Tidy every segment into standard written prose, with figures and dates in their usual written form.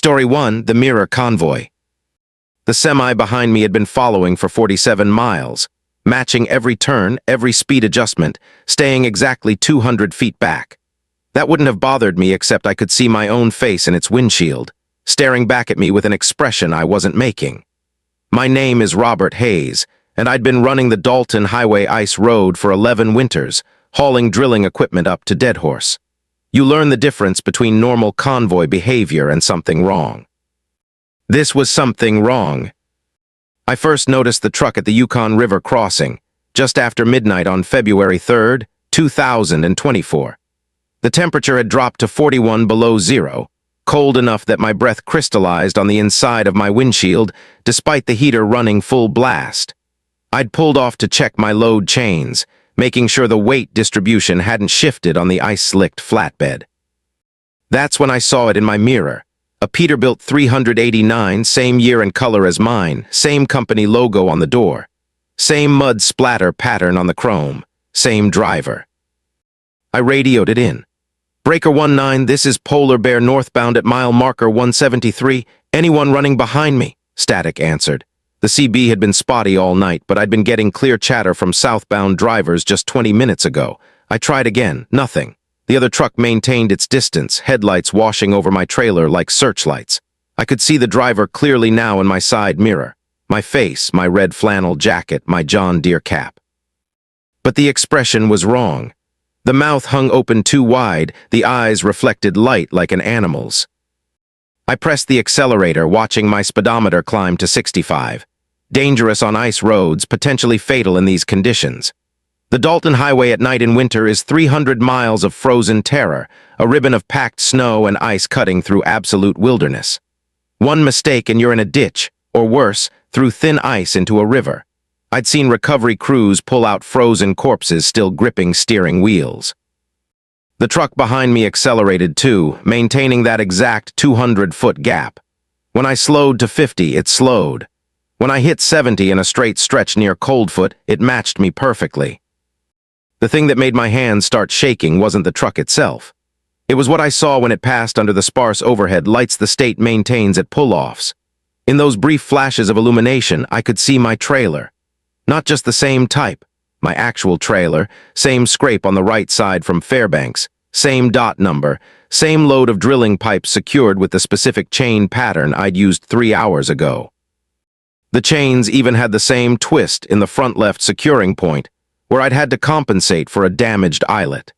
Story 1, The Mirror Convoy. The semi behind me had been following for 47 miles, matching every turn, every speed adjustment, staying exactly 200 feet back. That wouldn't have bothered me except I could see my own face in its windshield, staring back at me with an expression I wasn't making. My name is Robert Hayes, and I'd been running the Dalton Highway Ice Road for 11 winters, hauling drilling equipment up to Deadhorse. You learn the difference between normal convoy behavior and something wrong. This was something wrong. I first noticed the truck at the Yukon River crossing, just after midnight on February 3rd, 2024. The temperature had dropped to 41 below zero, cold enough that my breath crystallized on the inside of my windshield despite the heater running full blast. I'd pulled off to check my load chains, making sure the weight distribution hadn't shifted on the ice-slicked flatbed. That's when I saw it in my mirror. A Peterbilt 389, same year and color as mine, same company logo on the door, same mud splatter pattern on the chrome, same driver. I radioed it in. Breaker 19, this is Polar Bear northbound at mile marker 173. Anyone running behind me? Static answered. The CB had been spotty all night, but I'd been getting clear chatter from southbound drivers just 20 minutes ago. I tried again, nothing. The other truck maintained its distance, headlights washing over my trailer like searchlights. I could see the driver clearly now in my side mirror. My face, my red flannel jacket, my John Deere cap. But the expression was wrong. The mouth hung open too wide, the eyes reflected light like an animal's. I pressed the accelerator, watching my speedometer climb to 65. Dangerous on ice roads, potentially fatal in these conditions. The Dalton Highway at night in winter is 300 miles of frozen terror, a ribbon of packed snow and ice cutting through absolute wilderness. One mistake and you're in a ditch, or worse, through thin ice into a river. I'd seen recovery crews pull out frozen corpses still gripping steering wheels. The truck behind me accelerated too, maintaining that exact 200-foot gap. When I slowed to 50, it slowed. When I hit 70 in a straight stretch near Coldfoot, it matched me perfectly. The thing that made my hands start shaking wasn't the truck itself. It was what I saw when it passed under the sparse overhead lights the state maintains at pull-offs. In those brief flashes of illumination, I could see my trailer. Not just the same type, my actual trailer, same scrape on the right side from Fairbanks, same dot number, same load of drilling pipes secured with the specific chain pattern I'd used 3 hours ago. The chains even had the same twist in the front left securing point, where I'd had to compensate for a damaged eyelet.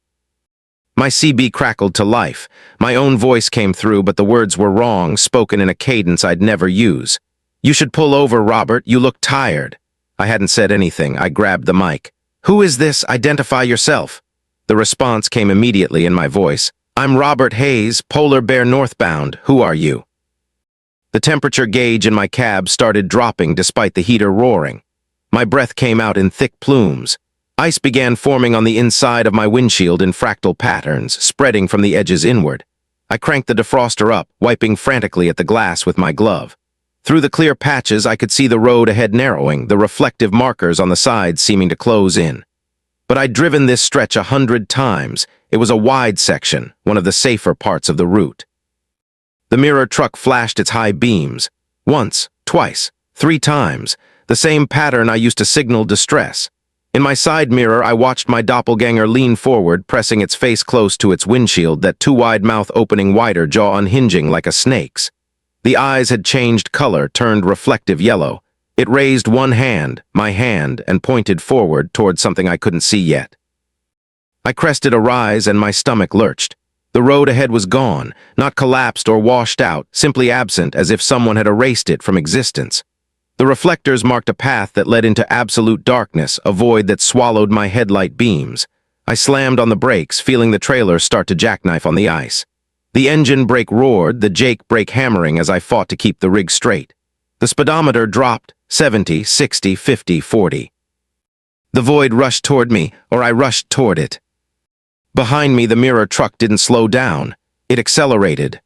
My CB crackled to life. My own voice came through, but the words were wrong, spoken in a cadence I'd never use. "You should pull over, Robert. You look tired." I hadn't said anything. I grabbed the mic. "Who is this? Identify yourself." The response came immediately in my voice. "I'm Robert Hayes, Polar Bear northbound. Who are you?" The temperature gauge in my cab started dropping despite the heater roaring. My breath came out in thick plumes. Ice began forming on the inside of my windshield in fractal patterns, spreading from the edges inward. I cranked the defroster up, wiping frantically at the glass with my glove. Through the clear patches, I could see the road ahead narrowing, the reflective markers on the sides seeming to close in. But I'd driven this stretch 100 times. It was a wide section, one of the safer parts of the route. The mirror truck flashed its high beams. Once, twice, 3 times. The same pattern I used to signal distress. In my side mirror, I watched my doppelganger lean forward, pressing its face close to its windshield, that too wide mouth opening wider, jaw unhinging like a snake's. The eyes had changed color, turned reflective yellow. It raised one hand, my hand, and pointed forward toward something I couldn't see yet. I crested a rise and my stomach lurched. The road ahead was gone, not collapsed or washed out, simply absent, as if someone had erased it from existence. The reflectors marked a path that led into absolute darkness, a void that swallowed my headlight beams. I slammed on the brakes, feeling the trailer start to jackknife on the ice. The engine brake roared, the Jake brake hammering as I fought to keep the rig straight. The speedometer dropped, 70, 60, 50, 40. The void rushed toward me, or I rushed toward it. Behind me, the mirror truck didn't slow down. It accelerated.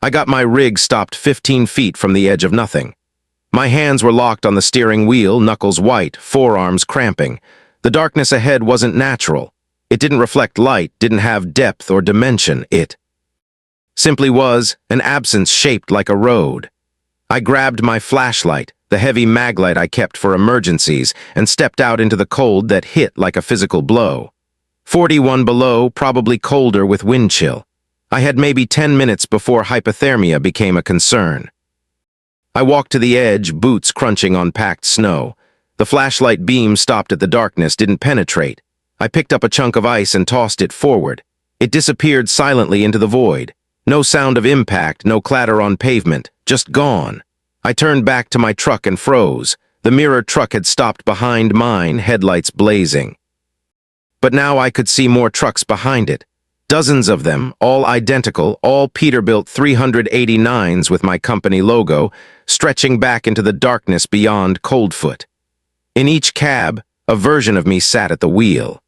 I got my rig stopped 15 feet from the edge of nothing. My hands were locked on the steering wheel, knuckles white, forearms cramping. The darkness ahead wasn't natural. It didn't reflect light, didn't have depth or dimension. It Simply was an absence shaped like a road. I grabbed my flashlight, the heavy maglite I kept for emergencies, and stepped out into the cold that hit like a physical blow. 41 below, probably colder with wind chill. I had maybe 10 minutes before hypothermia became a concern. I walked to the edge, boots crunching on packed snow. The flashlight beam stopped at the darkness, didn't penetrate. I picked up a chunk of ice and tossed it forward. It disappeared silently into the void. No sound of impact, no clatter on pavement, just gone. I turned back to my truck and froze. The mirror truck had stopped behind mine, headlights blazing. But now I could see more trucks behind it. Dozens of them, all identical, all Peterbilt 389s with my company logo, stretching back into the darkness beyond Coldfoot. In each cab, a version of me sat at the wheel.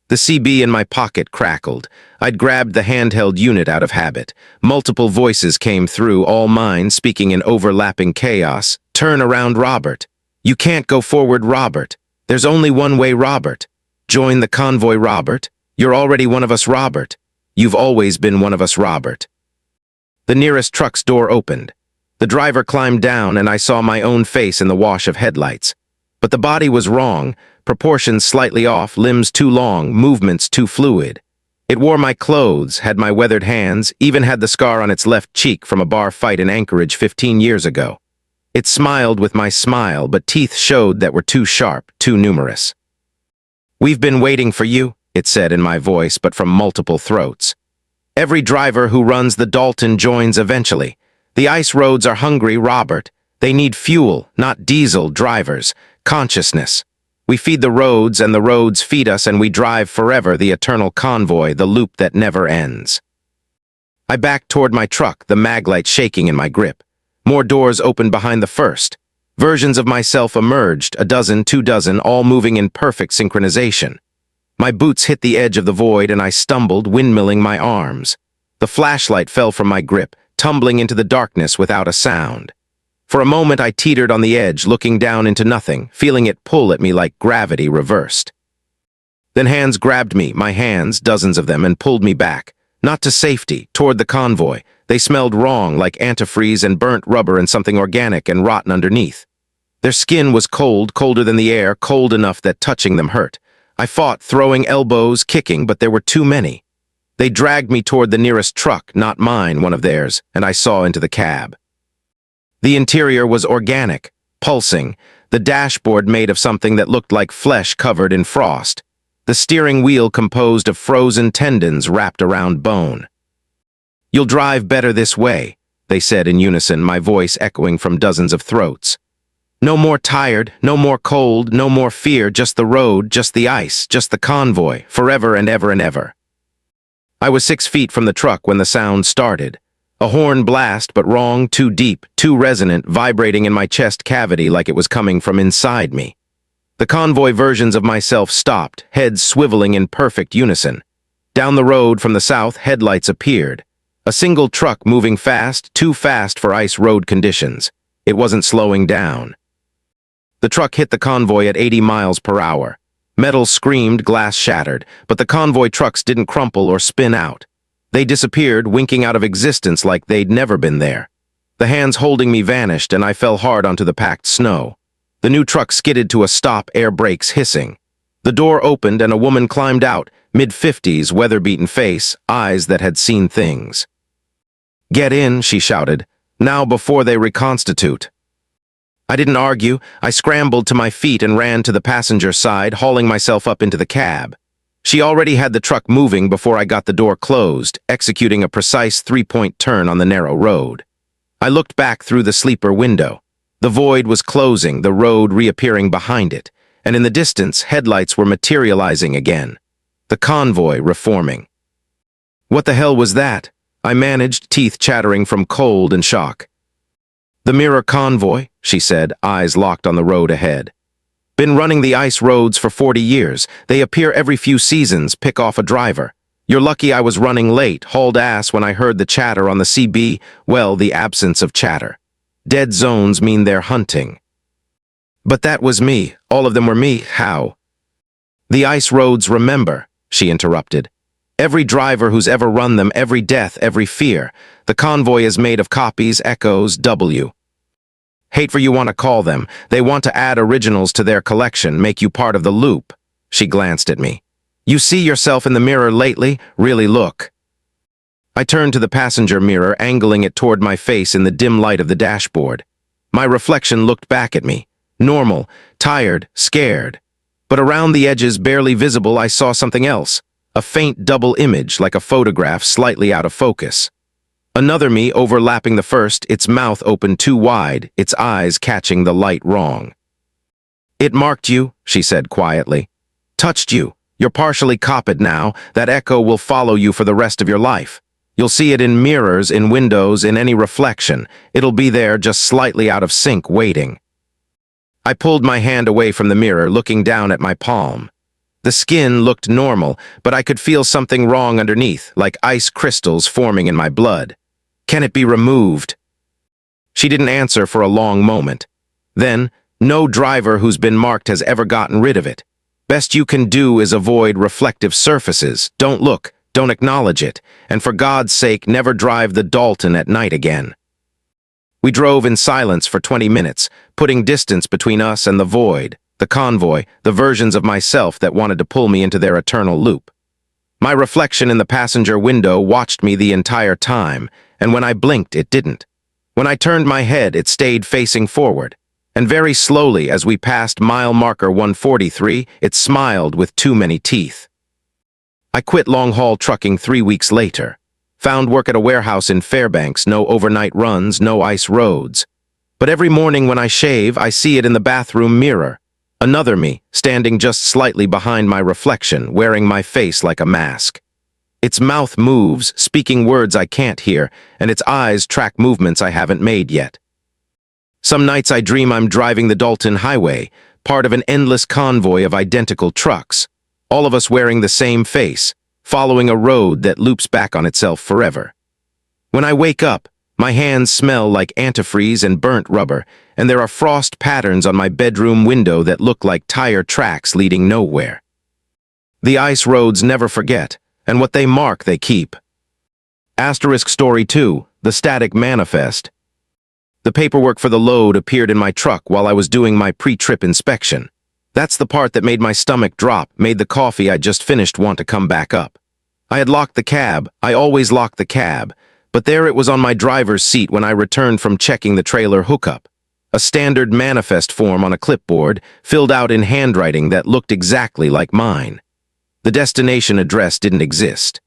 The CB in my pocket crackled. I'd grabbed the handheld unit out of habit. Multiple voices came through, all mine, speaking in overlapping chaos. "Turn around, Robert. You can't go forward, Robert. There's only one way, Robert. Join the convoy, Robert. You're already one of us, Robert. You've always been one of us, Robert." The nearest truck's door opened. The driver climbed down and I saw my own face in the wash of headlights. But the body was wrong, proportions slightly off, limbs too long, movements too fluid. It wore my clothes, had my weathered hands, even had the scar on its left cheek from a bar fight in Anchorage 15 years ago. It smiled with my smile, but teeth showed that were too sharp, too numerous. "We've been waiting for you," it said in my voice, but from multiple throats. "Every driver who runs the Dalton joins eventually. The ice roads are hungry, Robert. They need fuel, not diesel drivers. Consciousness. We feed the roads, and the roads feed us, and we drive forever, the eternal convoy, the loop that never ends." I backed toward my truck, the maglite shaking in my grip. More doors opened behind the first. Versions of myself emerged, a dozen, 2 dozen, all moving in perfect synchronization. My boots hit the edge of the void, and I stumbled, windmilling my arms. The flashlight fell from my grip, tumbling into the darkness without a sound. For a moment I teetered on the edge, looking down into nothing, feeling it pull at me like gravity reversed. Then hands grabbed me, my hands, dozens of them, and pulled me back. Not to safety, toward the convoy. They smelled wrong, like antifreeze and burnt rubber and something organic and rotten underneath. Their skin was cold, colder than the air, cold enough that touching them hurt. I fought, throwing elbows, kicking, but there were too many. They dragged me toward the nearest truck, not mine, one of theirs, and I saw into the cab. The interior was organic, pulsing, the dashboard made of something that looked like flesh covered in frost, the steering wheel composed of frozen tendons wrapped around bone. "You'll drive better this way," they said in unison, my voice echoing from dozens of throats. "No more tired, no more cold, no more fear, just the road, just the ice, just the convoy, forever and ever and ever." I was 6 feet from the truck when the sound started. A horn blast, but wrong, too deep, too resonant, vibrating in my chest cavity like it was coming from inside me. The convoy versions of myself stopped, heads swiveling in perfect unison. Down the road from the south, headlights appeared. A single truck moving fast, too fast for ice road conditions. It wasn't slowing down. The truck hit the convoy at 80 miles per hour. Metal screamed, glass shattered, but the convoy trucks didn't crumple or spin out. They disappeared, winking out of existence like they'd never been there. The hands holding me vanished, and I fell hard onto the packed snow. The new truck skidded to a stop, air brakes hissing. The door opened, and a woman climbed out, mid-50s, weather-beaten face, eyes that had seen things. "Get in," she shouted, "now before they reconstitute." I didn't argue. I scrambled to my feet and ran to the passenger side, hauling myself up into the cab. She already had the truck moving before I got the door closed, executing a precise 3-point turn on the narrow road. I looked back through the sleeper window. The void was closing, the road reappearing behind it, and in the distance, headlights were materializing again. The convoy reforming. What the hell was that? I managed, teeth chattering from cold and shock. "The mirror convoy," she said, eyes locked on the road ahead. "Been running the ice roads for 40 years. They appear every few seasons, pick off a driver. You're lucky I was running late, hauled ass when I heard the chatter on the CB, well, the absence of chatter. Dead zones mean they're hunting." "But that was me. All of them were me. How?" "The ice roads remember," she interrupted. Every driver who's ever run them, every death, every fear. The convoy is made of copies, echoes, hate for you want to call them. They want to add originals to their collection, make you part of the loop. She glanced at me. You see yourself in the mirror lately? Really look. I turned to the passenger mirror, angling it toward my face in the dim light of the dashboard. My reflection looked back at me. Normal, tired, scared. But around the edges, barely visible, I saw something else. A faint double image, like a photograph slightly out of focus. Another me overlapping the first, its mouth open too wide, its eyes catching the light wrong. It marked you, she said quietly. Touched you. You're partially copied now. That echo will follow you for the rest of your life. You'll see it in mirrors, in windows, in any reflection. It'll be there, just slightly out of sync, waiting. I pulled my hand away from the mirror, looking down at my palm. The skin looked normal, but I could feel something wrong underneath, like ice crystals forming in my blood. Can it be removed? She didn't answer for a long moment. Then, no driver who's been marked has ever gotten rid of it. Best you can do is avoid reflective surfaces. Don't look, don't acknowledge it, and for God's sake, never drive the Dalton at night again. We drove in silence for 20 minutes, putting distance between us and the void, the convoy, the versions of myself that wanted to pull me into their eternal loop. My reflection in the passenger window watched me the entire time, and when I blinked, it didn't. When I turned my head, it stayed facing forward. And very slowly, as we passed mile marker 143, it smiled with too many teeth. I quit long-haul trucking 3 weeks later. Found work at a warehouse in Fairbanks, no overnight runs, no ice roads. But every morning when I shave, I see it in the bathroom mirror. Another me, standing just slightly behind my reflection, wearing my face like a mask. Its mouth moves, speaking words I can't hear, and its eyes track movements I haven't made yet. Some nights I dream I'm driving the Dalton Highway, part of an endless convoy of identical trucks, all of us wearing the same face, following a road that loops back on itself forever. When I wake up, my hands smell like antifreeze and burnt rubber, and there are frost patterns on my bedroom window that look like tire tracks leading nowhere. The ice roads never forget, and what they mark they keep. Asterisk Story 2, The Static Manifest. The paperwork for the load appeared in my truck while I was doing my pre-trip inspection. That's the part that made my stomach drop, made the coffee I just finished want to come back up. I had locked the cab. I always lock the cab. But there it was on my driver's seat when I returned from checking the trailer hookup. A standard manifest form on a clipboard, filled out in handwriting that looked exactly like mine. The destination address didn't exist.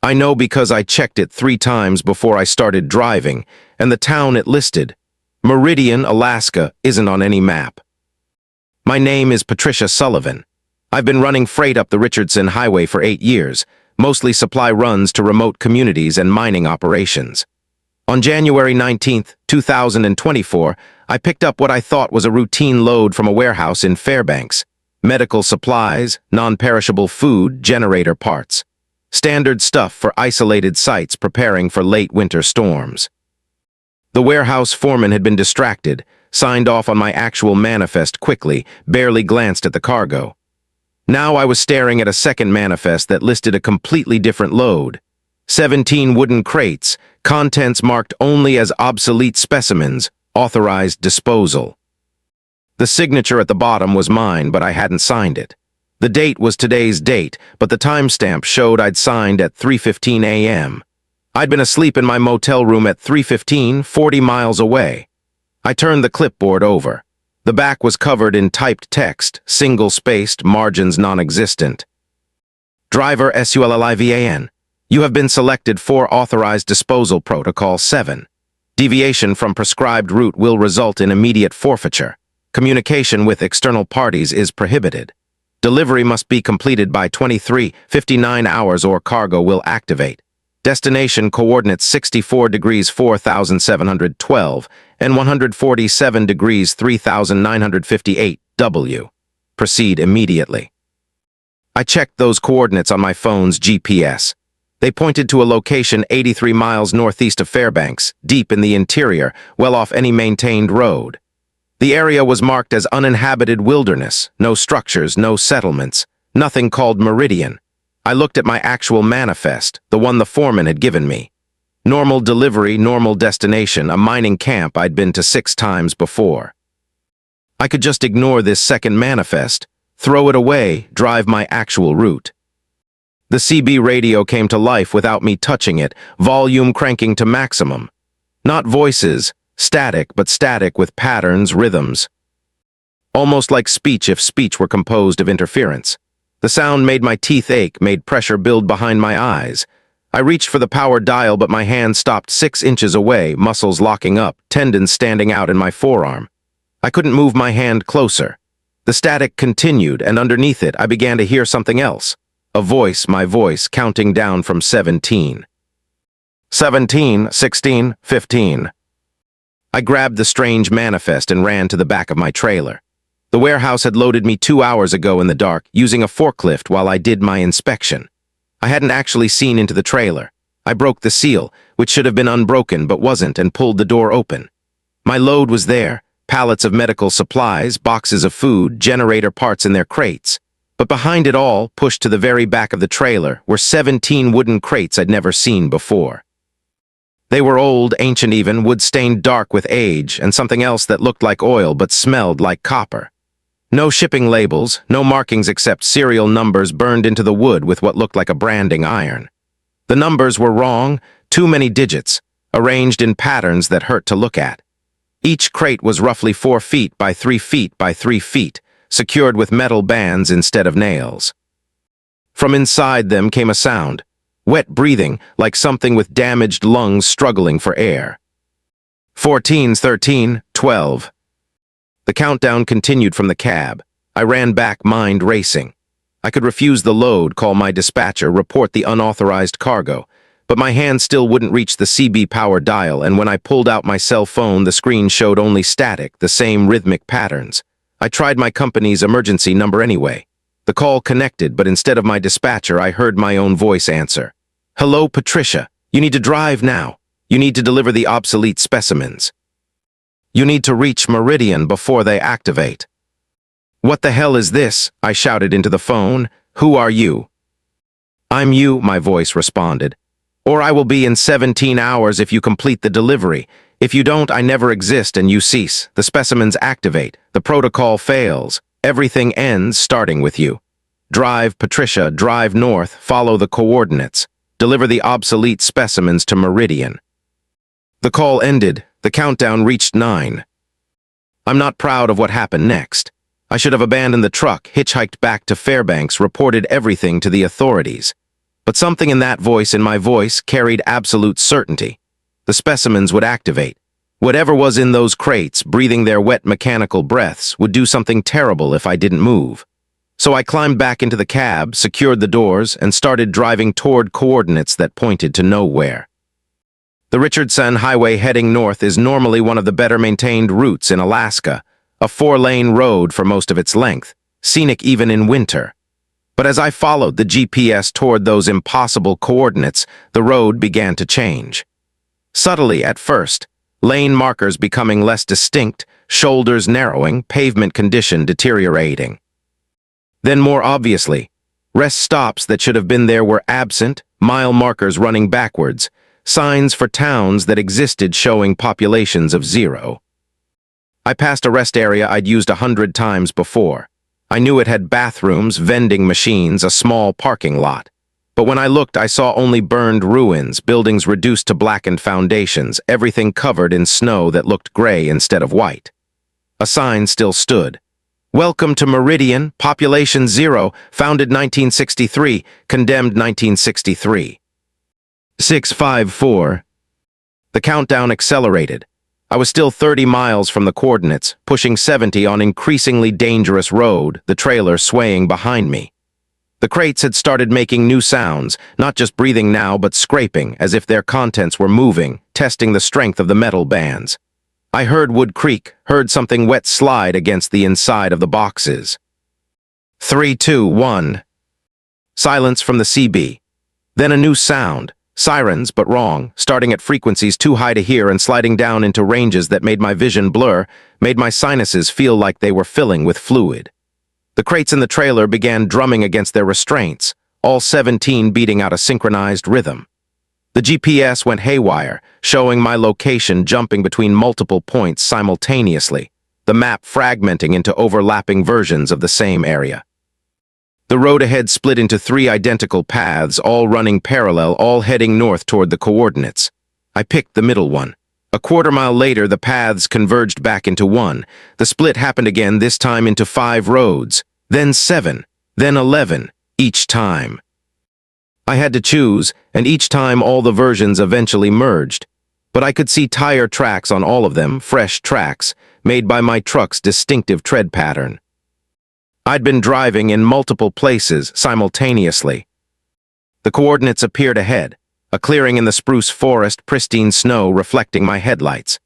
I know because I checked it 3 times before I started driving, and the town it listed, Meridian, Alaska, isn't on any map. My name is Patricia Sullivan. I've been running freight up the Richardson Highway for 8 years, mostly supply runs to remote communities and mining operations. On January 19, 2024, I picked up what I thought was a routine load from a warehouse in Fairbanks. Medical supplies, non-perishable food, generator parts. Standard stuff for isolated sites preparing for late winter storms. The warehouse foreman had been distracted, signed off on my actual manifest quickly, barely glanced at the cargo. Now I was staring at a second manifest that listed a completely different load. 17 wooden crates, contents marked only as obsolete specimens, authorized disposal. The signature at the bottom was mine, but I hadn't signed it. The date was today's date, but the timestamp showed I'd signed at 3:15 a.m. I'd been asleep in my motel room at 3:15, 40 miles away. I turned the clipboard over. The back was covered in typed text, single-spaced, margins non-existent. Driver SULLIVAN. You have been selected for Authorized Disposal Protocol 7. Deviation from prescribed route will result in immediate forfeiture. Communication with external parties is prohibited. Delivery must be completed by 23:59 hours or cargo will activate. Destination coordinates 64 degrees 4712 and 147 degrees 3958 W. Proceed immediately. I checked those coordinates on my phone's GPS. They pointed to a location 83 miles northeast of Fairbanks, deep in the interior, well off any maintained road. The area was marked as uninhabited wilderness, no structures, no settlements, nothing called Meridian. I looked at my actual manifest, the one the foreman had given me. Normal delivery, normal destination, a mining camp I'd been to 6 times before. I could just ignore this second manifest, throw it away, drive my actual route. The CB radio came to life without me touching it, volume cranking to maximum. Not voices, static, but static with patterns, rhythms. Almost like speech if speech were composed of interference. The sound made my teeth ache, made pressure build behind my eyes. I reached for the power dial, but my hand stopped 6 inches away, muscles locking up, tendons standing out in my forearm. I couldn't move my hand closer. The static continued, and underneath it, I began to hear something else. A voice, my voice, counting down from 17. 17, 16, 15. I grabbed the strange manifest and ran to the back of my trailer. The warehouse had loaded me 2 hours ago in the dark, using a forklift while I did my inspection. I hadn't actually seen into the trailer. I broke the seal, which should have been unbroken but wasn't, and pulled the door open. My load was there, pallets of medical supplies, boxes of food, generator parts in their crates. But behind it all, pushed to the very back of the trailer, were 17 wooden crates I'd never seen before. They were old, ancient even, wood-stained dark with age, and something else that looked like oil but smelled like copper. No shipping labels, no markings except serial numbers burned into the wood with what looked like a branding iron. The numbers were wrong, too many digits, arranged in patterns that hurt to look at. Each crate was roughly 4 feet by 3 feet by 3 feet, secured with metal bands instead of nails. From inside them came a sound, wet breathing, like something with damaged lungs struggling for air. 14, 13, 12. The countdown continued from the cab. I ran back, mind racing. I could refuse the load, call my dispatcher, report the unauthorized cargo, but my hand still wouldn't reach the CB power dial, and when I pulled out my cell phone, the screen showed only static, the same rhythmic patterns. I tried my company's emergency number anyway. The call connected, but instead of my dispatcher, I heard my own voice answer. "Hello, Patricia. You need to drive now. You need to deliver the obsolete specimens. You need to reach Meridian before they activate." "What the hell is this?" I shouted into the phone. "Who are you?" "I'm you," my voice responded. "Or I will be in 17 hours if you complete the delivery. If you don't, I never exist and you cease. The specimens activate. The protocol fails. Everything ends starting with you. Drive, Patricia, drive north, follow the coordinates. Deliver the obsolete specimens to Meridian." The call ended. The countdown reached 9. I'm not proud of what happened next. I should have abandoned the truck, hitchhiked back to Fairbanks, reported everything to the authorities. But something in that voice, in my voice, carried absolute certainty. The specimens would activate. Whatever was in those crates, breathing their wet mechanical breaths, would do something terrible if I didn't move. So I climbed back into the cab, secured the doors, and started driving toward coordinates that pointed to nowhere. The Richardson Highway heading north is normally one of the better-maintained routes in Alaska, a 4-lane road for most of its length, scenic even in winter. But as I followed the GPS toward those impossible coordinates, the road began to change. Subtly at first, lane markers becoming less distinct, shoulders narrowing, pavement condition deteriorating. Then more obviously, rest stops that should have been there were absent, mile markers running backwards, signs for towns that existed showing populations of 0. I passed a rest area I'd used 100 times before. I knew it had bathrooms, vending machines, a small parking lot. But when I looked, I saw only burned ruins, buildings reduced to blackened foundations, everything covered in snow that looked gray instead of white. A sign still stood. "Welcome to Meridian, population 0, founded 1963, condemned 1963. 654. The countdown accelerated. I was still 30 miles from the coordinates, pushing 70 on increasingly dangerous road, the trailer swaying behind me. The crates had started making new sounds, not just breathing now, but scraping, as if their contents were moving, testing the strength of the metal bands. I heard wood creak, heard something wet slide against the inside of the boxes. 3, 2, 1. Silence from the CB. Then a new sound. Sirens, but wrong, starting at frequencies too high to hear and sliding down into ranges that made my vision blur, made my sinuses feel like they were filling with fluid. The crates in the trailer began drumming against their restraints, all 17 beating out a synchronized rhythm. The GPS went haywire, showing my location jumping between multiple points simultaneously, the map fragmenting into overlapping versions of the same area. The road ahead split into 3 identical paths, all running parallel, all heading north toward the coordinates. I picked the middle one. A quarter-mile later, the paths converged back into one. The split happened again, this time into 5 roads, then 7, then 11, each time. I had to choose, and each time all the versions eventually merged. But I could see tire tracks on all of them, fresh tracks, made by my truck's distinctive tread pattern. I'd been driving in multiple places simultaneously. The coordinates appeared ahead, a clearing in the spruce forest, pristine snow reflecting my headlights.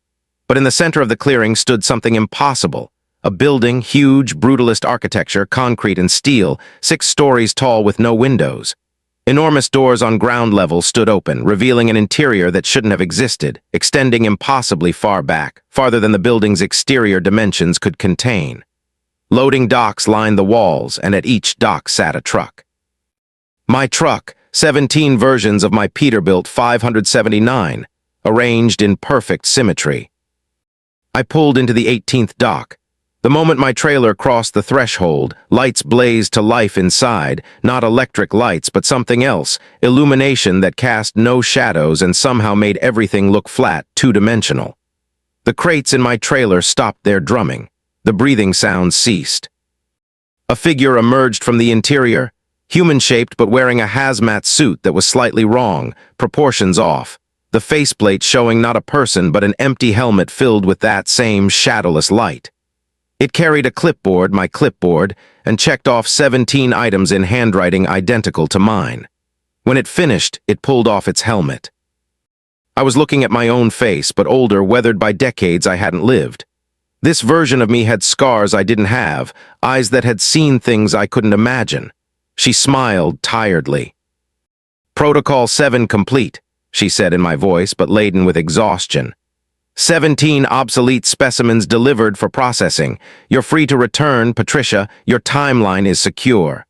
But in the center of the clearing stood something impossible, a building, huge, brutalist architecture, concrete and steel, 6 stories tall with no windows. Enormous doors on ground level stood open, revealing an interior that shouldn't have existed, extending impossibly far back, farther than the building's exterior dimensions could contain. Loading docks lined the walls, and at each dock sat a truck. My truck, 17 versions of my Peterbilt 579, arranged in perfect symmetry. I pulled into the 18th dock. The moment my trailer crossed the threshold, lights blazed to life inside, not electric lights but something else, illumination that cast no shadows and somehow made everything look flat, two-dimensional. The crates in my trailer stopped their drumming. The breathing sounds ceased. A figure emerged from the interior, human-shaped but wearing a hazmat suit that was slightly wrong, proportions off, the faceplate showing not a person but an empty helmet filled with that same shadowless light. It carried a clipboard, my clipboard, and checked off 17 items in handwriting identical to mine. When it finished, it pulled off its helmet. I was looking at my own face, but older, weathered by decades I hadn't lived. This version of me had scars I didn't have, eyes that had seen things I couldn't imagine. She smiled tiredly. "Protocol 7 complete," she said in my voice, but laden with exhaustion. 17 obsolete specimens delivered for processing. You're free to return, Patricia. Your timeline is secure.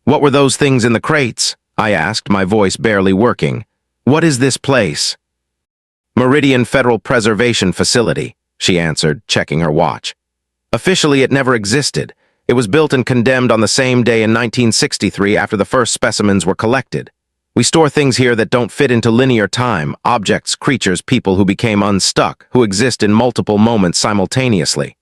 "What were those things in the crates?" I asked, my voice barely working. "What is this place?" "Meridian Federal Preservation Facility," she answered, checking her watch. "Officially, it never existed. It was built and condemned on the same day in 1963 after the first specimens were collected. We store things here that don't fit into linear time, objects, creatures, people who became unstuck, who exist in multiple moments simultaneously.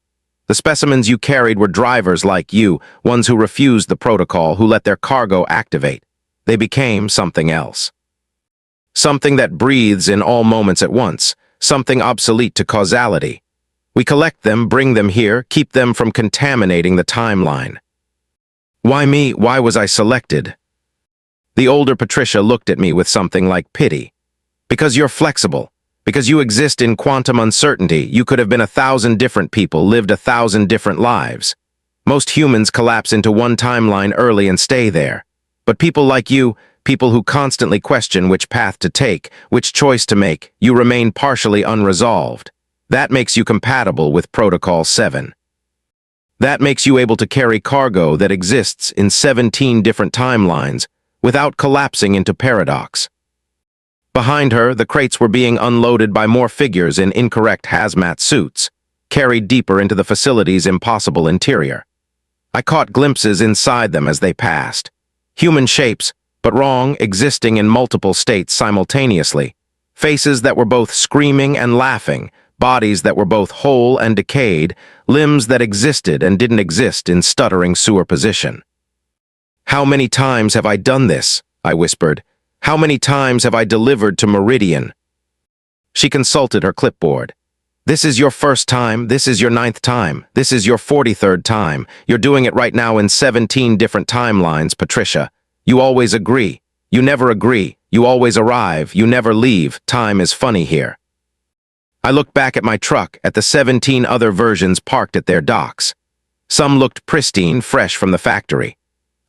The specimens you carried were drivers like you, ones who refused the protocol, who let their cargo activate. They became something else. Something that breathes in all moments at once, something obsolete to causality. We collect them, bring them here, keep them from contaminating the timeline." "Why me? Why was I selected?" The older Patricia looked at me with something like pity. "Because you're flexible. Because you exist in quantum uncertainty. You could have been 1,000 different people, lived 1,000 different lives. Most humans collapse into one timeline early and stay there. But people like you, people who constantly question which path to take, which choice to make, you remain partially unresolved. That makes you compatible with Protocol 7. That makes you able to carry cargo that exists in 17 different timelines without collapsing into paradox." Behind her, the crates were being unloaded by more figures in incorrect hazmat suits, carried deeper into the facility's impossible interior. I caught glimpses inside them as they passed. Human shapes, but wrong, existing in multiple states simultaneously. Faces that were both screaming and laughing, bodies that were both whole and decayed, limbs that existed and didn't exist in stuttering sewer position. "How many times have I done this?" I whispered. "How many times have I delivered to Meridian?" She consulted her clipboard. "This is your first time, this is your 9th time, this is your 43rd time. You're doing it right now in 17 different timelines, Patricia. You always agree. You never agree. You always arrive. You never leave. Time is funny here." I looked back at my truck, at the 17 other versions parked at their docks. Some looked pristine, fresh from the factory.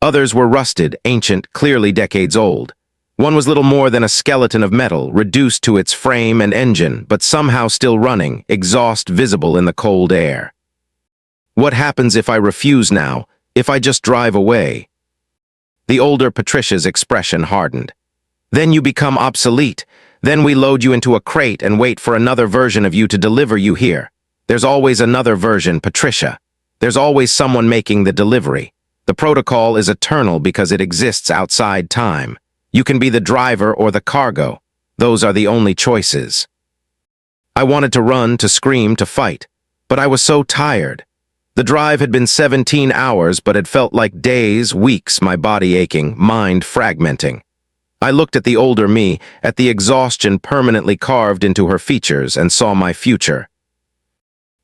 Others were rusted, ancient, clearly decades old. One was little more than a skeleton of metal, reduced to its frame and engine, but somehow still running, exhaust visible in the cold air. "What happens if I refuse now? If I just drive away?" The older Patricia's expression hardened. Then you become obsolete. Then we load you into a crate and wait for another version of you to deliver you here. There's always another version, Patricia. There's always someone making the delivery. The protocol is eternal because it exists outside time. You can be the driver or the cargo. Those are the only choices. I wanted to run, to scream, to fight, but I was so tired. The drive had been 17 hours, but it felt like days, weeks, my body aching, mind fragmenting. I looked at the older me, at the exhaustion permanently carved into her features, and saw my future.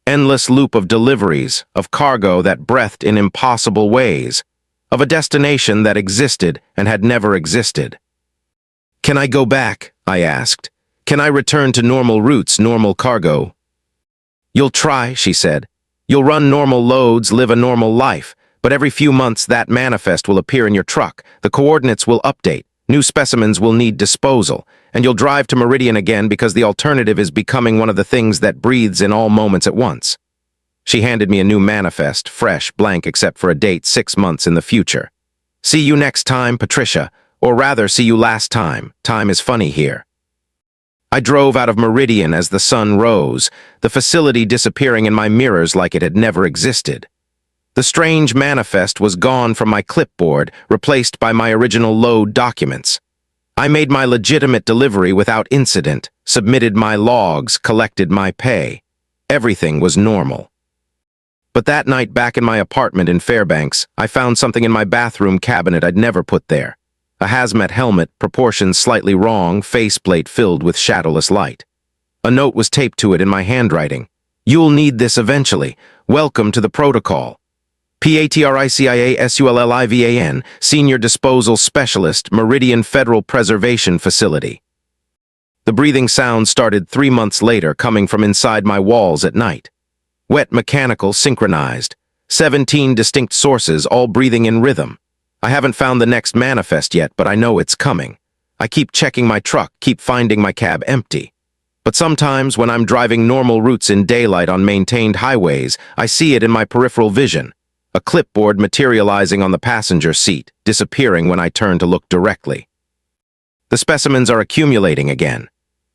Endless loop of deliveries, of cargo that breathed in impossible ways, of a destination that existed and had never existed. Can I go back? I asked. Can I return to normal routes, normal cargo? You'll try, she said. You'll run normal loads, live a normal life, but every few months that manifest will appear in your truck, the coordinates will update, new specimens will need disposal, and you'll drive to Meridian again because the alternative is becoming one of the things that breathes in all moments at once. She handed me a new manifest, fresh, blank except for a date 6 months in the future. See you next time, Patricia, or rather, see you last time. Time is funny here. I drove out of Meridian as the sun rose, the facility disappearing in my mirrors like it had never existed. The strange manifest was gone from my clipboard, replaced by my original load documents. I made my legitimate delivery without incident, submitted my logs, collected my pay. Everything was normal. But that night back in my apartment in Fairbanks, I found something in my bathroom cabinet I'd never put there. A hazmat helmet, proportions slightly wrong, faceplate filled with shadowless light. A note was taped to it in my handwriting. You'll need this eventually. Welcome to the protocol. PATRICIASULLIVAN, Senior Disposal Specialist, Meridian Federal Preservation Facility. The breathing sound started 3 months later, coming from inside my walls at night. Wet, mechanical, synchronized. 17 distinct sources, all breathing in rhythm. I haven't found the next manifest yet, but I know it's coming. I keep checking my truck, keep finding my cab empty. But sometimes when I'm driving normal routes in daylight on maintained highways, I see it in my peripheral vision. A clipboard materializing on the passenger seat, disappearing when I turn to look directly. The specimens are accumulating again.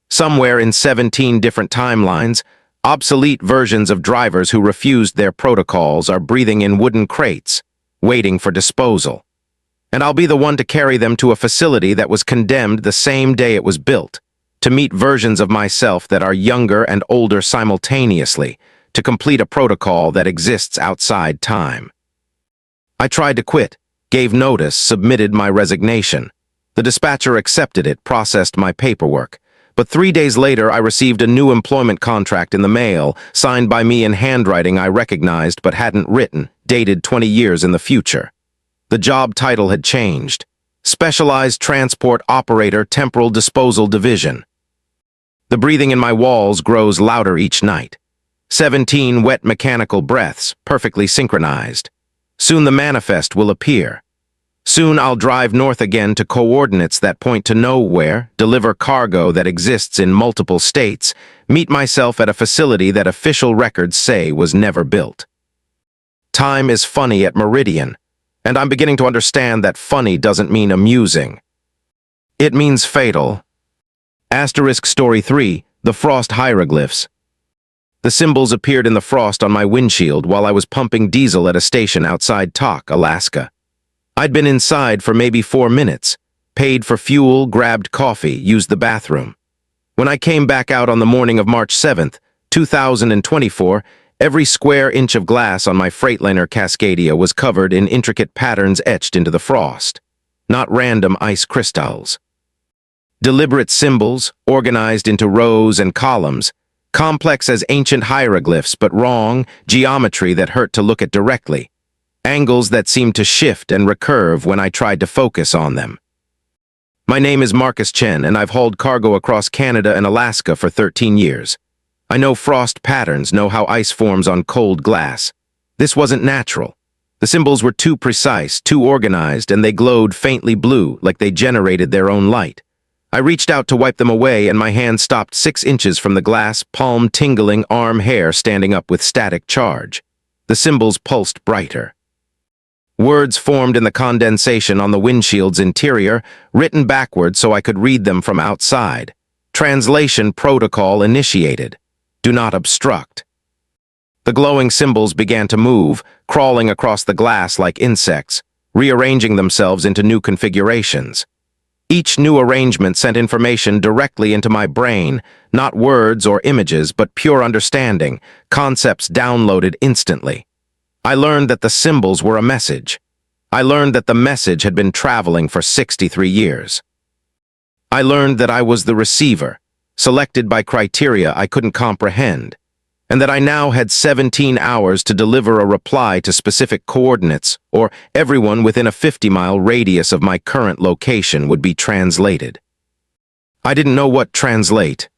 Somewhere in 17 different timelines, obsolete versions of drivers who refused their protocols are breathing in wooden crates, waiting for disposal. And I'll be the one to carry them to a facility that was condemned the same day it was built, to meet versions of myself that are younger and older simultaneously, to complete a protocol that exists outside time. I tried to quit, gave notice, submitted my resignation. The dispatcher accepted it, processed my paperwork. But 3 days later, I received a new employment contract in the mail, signed by me in handwriting I recognized but hadn't written, dated 20 years in the future. The job title had changed. Specialized Transport Operator, Temporal Disposal Division. The breathing in my walls grows louder each night. 17 wet mechanical breaths, perfectly synchronized. Soon the manifest will appear. Soon I'll drive north again to coordinates that point to nowhere, deliver cargo that exists in multiple states, meet myself at a facility that official records say was never built. Time is funny at Meridian, and I'm beginning to understand that funny doesn't mean amusing. It means fatal. Asterisk Story 3, The Frost Hieroglyphs. The symbols appeared in the frost on my windshield while I was pumping diesel at a station outside Tok, Alaska. I'd been inside for maybe 4 minutes, paid for fuel, grabbed coffee, used the bathroom. When I came back out on the morning of March 7th, 2024, every square inch of glass on my Freightliner Cascadia was covered in intricate patterns etched into the frost, not random ice crystals. Deliberate symbols, organized into rows and columns, complex as ancient hieroglyphs but wrong, geometry that hurt to look at directly, angles that seemed to shift and recurve when I tried to focus on them. My name is Marcus Chen, and I've hauled cargo across Canada and Alaska for 13 years. I know frost patterns, know how ice forms on cold glass. This wasn't natural. The symbols were too precise, too organized, and they glowed faintly blue, like they generated their own light. I reached out to wipe them away, and my hand stopped 6 inches from the glass, palm tingling, arm hair standing up with static charge. The symbols pulsed brighter. Words formed in the condensation on the windshield's interior, written backward so I could read them from outside. Translation protocol initiated. Do not obstruct. The glowing symbols began to move, crawling across the glass like insects, rearranging themselves into new configurations. Each new arrangement sent information directly into my brain, not words or images, but pure understanding, concepts downloaded instantly. I learned that the symbols were a message. I learned that the message had been traveling for 63 years. I learned that I was the receiver, selected by criteria I couldn't comprehend, and that I now had 17 hours to deliver a reply to specific coordinates, or everyone within a 50-mile radius of my current location would be translated. I didn't know what translate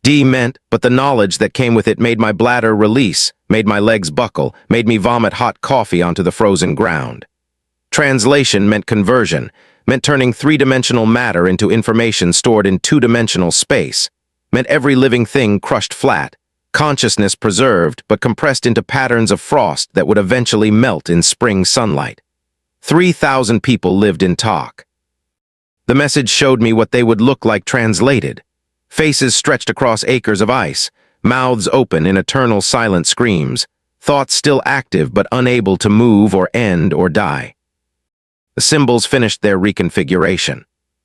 meant, but the knowledge that came with it made my bladder release, made my legs buckle, made me vomit hot coffee onto the frozen ground. Translation meant conversion, meant turning three-dimensional matter into information stored in two-dimensional space, meant every living thing crushed flat, consciousness preserved but compressed into patterns of frost that would eventually melt in spring sunlight. 3,000 people lived in talk. The message showed me what they would look like translated. Faces stretched across acres of ice, mouths open in eternal silent screams, thoughts still active but unable to move or end or die. The symbols finished their reconfiguration.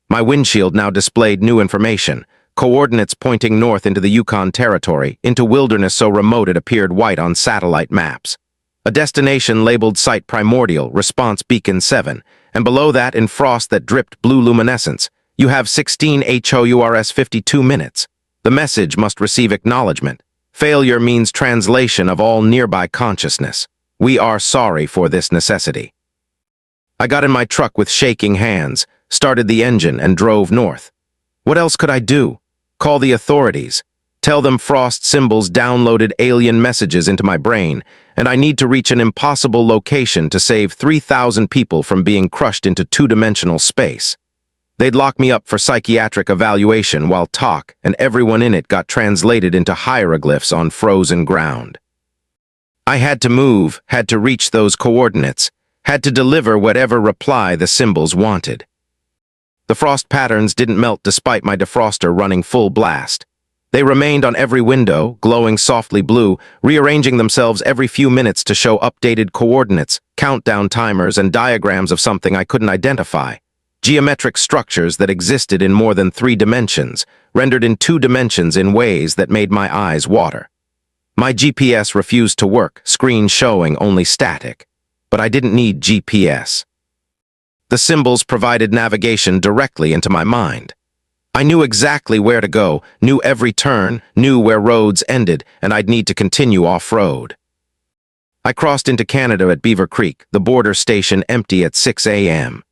My windshield now displayed new information, coordinates pointing north into the Yukon Territory, into wilderness so remote it appeared white on satellite maps. A destination labeled Site Primordial, Response Beacon 7, and below that in frost that dripped blue luminescence, you have 16 HOURS 52 minutes. The message must receive acknowledgement. Failure means translation of all nearby consciousness. We are sorry for this necessity. I got in my truck with shaking hands, started the engine, and drove north. What else could I do? Call the authorities. Tell them frost symbols downloaded alien messages into my brain, and I need to reach an impossible location to save 3,000 people from being crushed into two-dimensional space. They'd lock me up for psychiatric evaluation while talk and everyone in it got translated into hieroglyphs on frozen ground. I had to move, had to reach those coordinates, had to deliver whatever reply the symbols wanted. The frost patterns didn't melt despite my defroster running full blast. They remained on every window, glowing softly blue, rearranging themselves every few minutes to show updated coordinates, countdown timers, and diagrams of something I couldn't identify. Geometric structures that existed in more than 3 dimensions, rendered in 2 dimensions in ways that made my eyes water. My GPS refused to work, screen showing only static. But I didn't need GPS. The symbols provided navigation directly into my mind. I knew exactly where to go, knew every turn, knew where roads ended, and I'd need to continue off-road. I crossed into Canada at Beaver Creek, the border station empty at 6 a.m.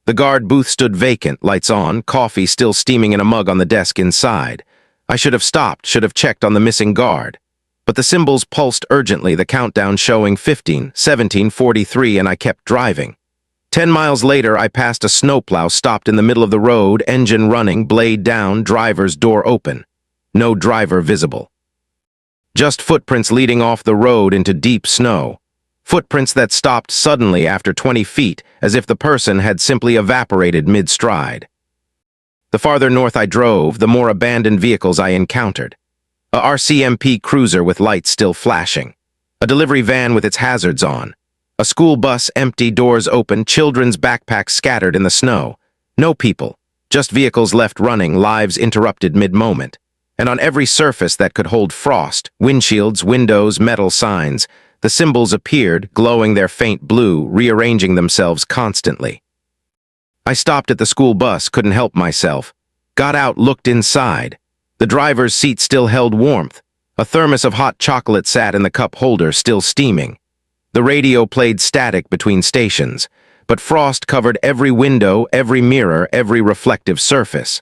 The guard booth stood vacant, lights on, coffee still steaming in a mug on the desk inside. I should have stopped, should have checked on the missing guard. But the symbols pulsed urgently, the countdown showing 15, 17, 43, and I kept driving. 10 miles later, I passed a snowplow stopped in the middle of the road, engine running, blade down, driver's door open. No driver visible. Just footprints leading off the road into deep snow. Footprints that stopped suddenly after 20 feet, as if the person had simply evaporated mid-stride. The farther north I drove, the more abandoned vehicles I encountered. A RCMP cruiser with lights still flashing. A delivery van with its hazards on. A school bus empty, doors open, children's backpacks scattered in the snow. No people, just vehicles left running, lives interrupted mid-moment. And on every surface that could hold frost, windshields, windows, metal signs, the symbols appeared, glowing their faint blue, rearranging themselves constantly. I stopped at the school bus, couldn't help myself. Got out, looked inside. The driver's seat still held warmth. A thermos of hot chocolate sat in the cup holder, still steaming. The radio played static between stations, but frost covered every window, every mirror, every reflective surface.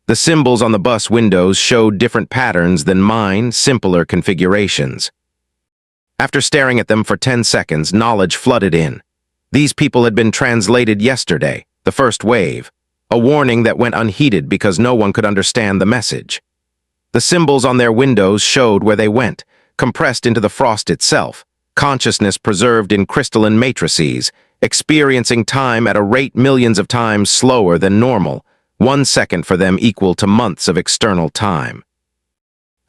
The symbols on the bus windows showed different patterns than mine, simpler configurations. After staring at them for 10 seconds, knowledge flooded in. These people had been translated yesterday, the first wave, a warning that went unheeded because no one could understand the message. The symbols on their windows showed where they went, compressed into the frost itself, consciousness preserved in crystalline matrices, experiencing time at a rate millions of times slower than normal, 1 second for them equal to months of external time.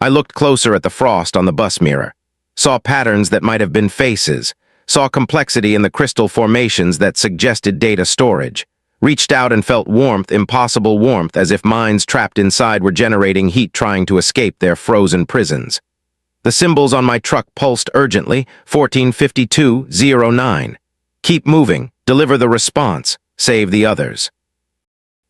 I looked closer at the frost on the bus mirror, saw patterns that might have been faces, saw complexity in the crystal formations that suggested data storage, reached out and felt warmth, impossible warmth, as if minds trapped inside were generating heat trying to escape their frozen prisons. The symbols on my truck pulsed urgently, 145209. Keep moving, deliver the response, save the others.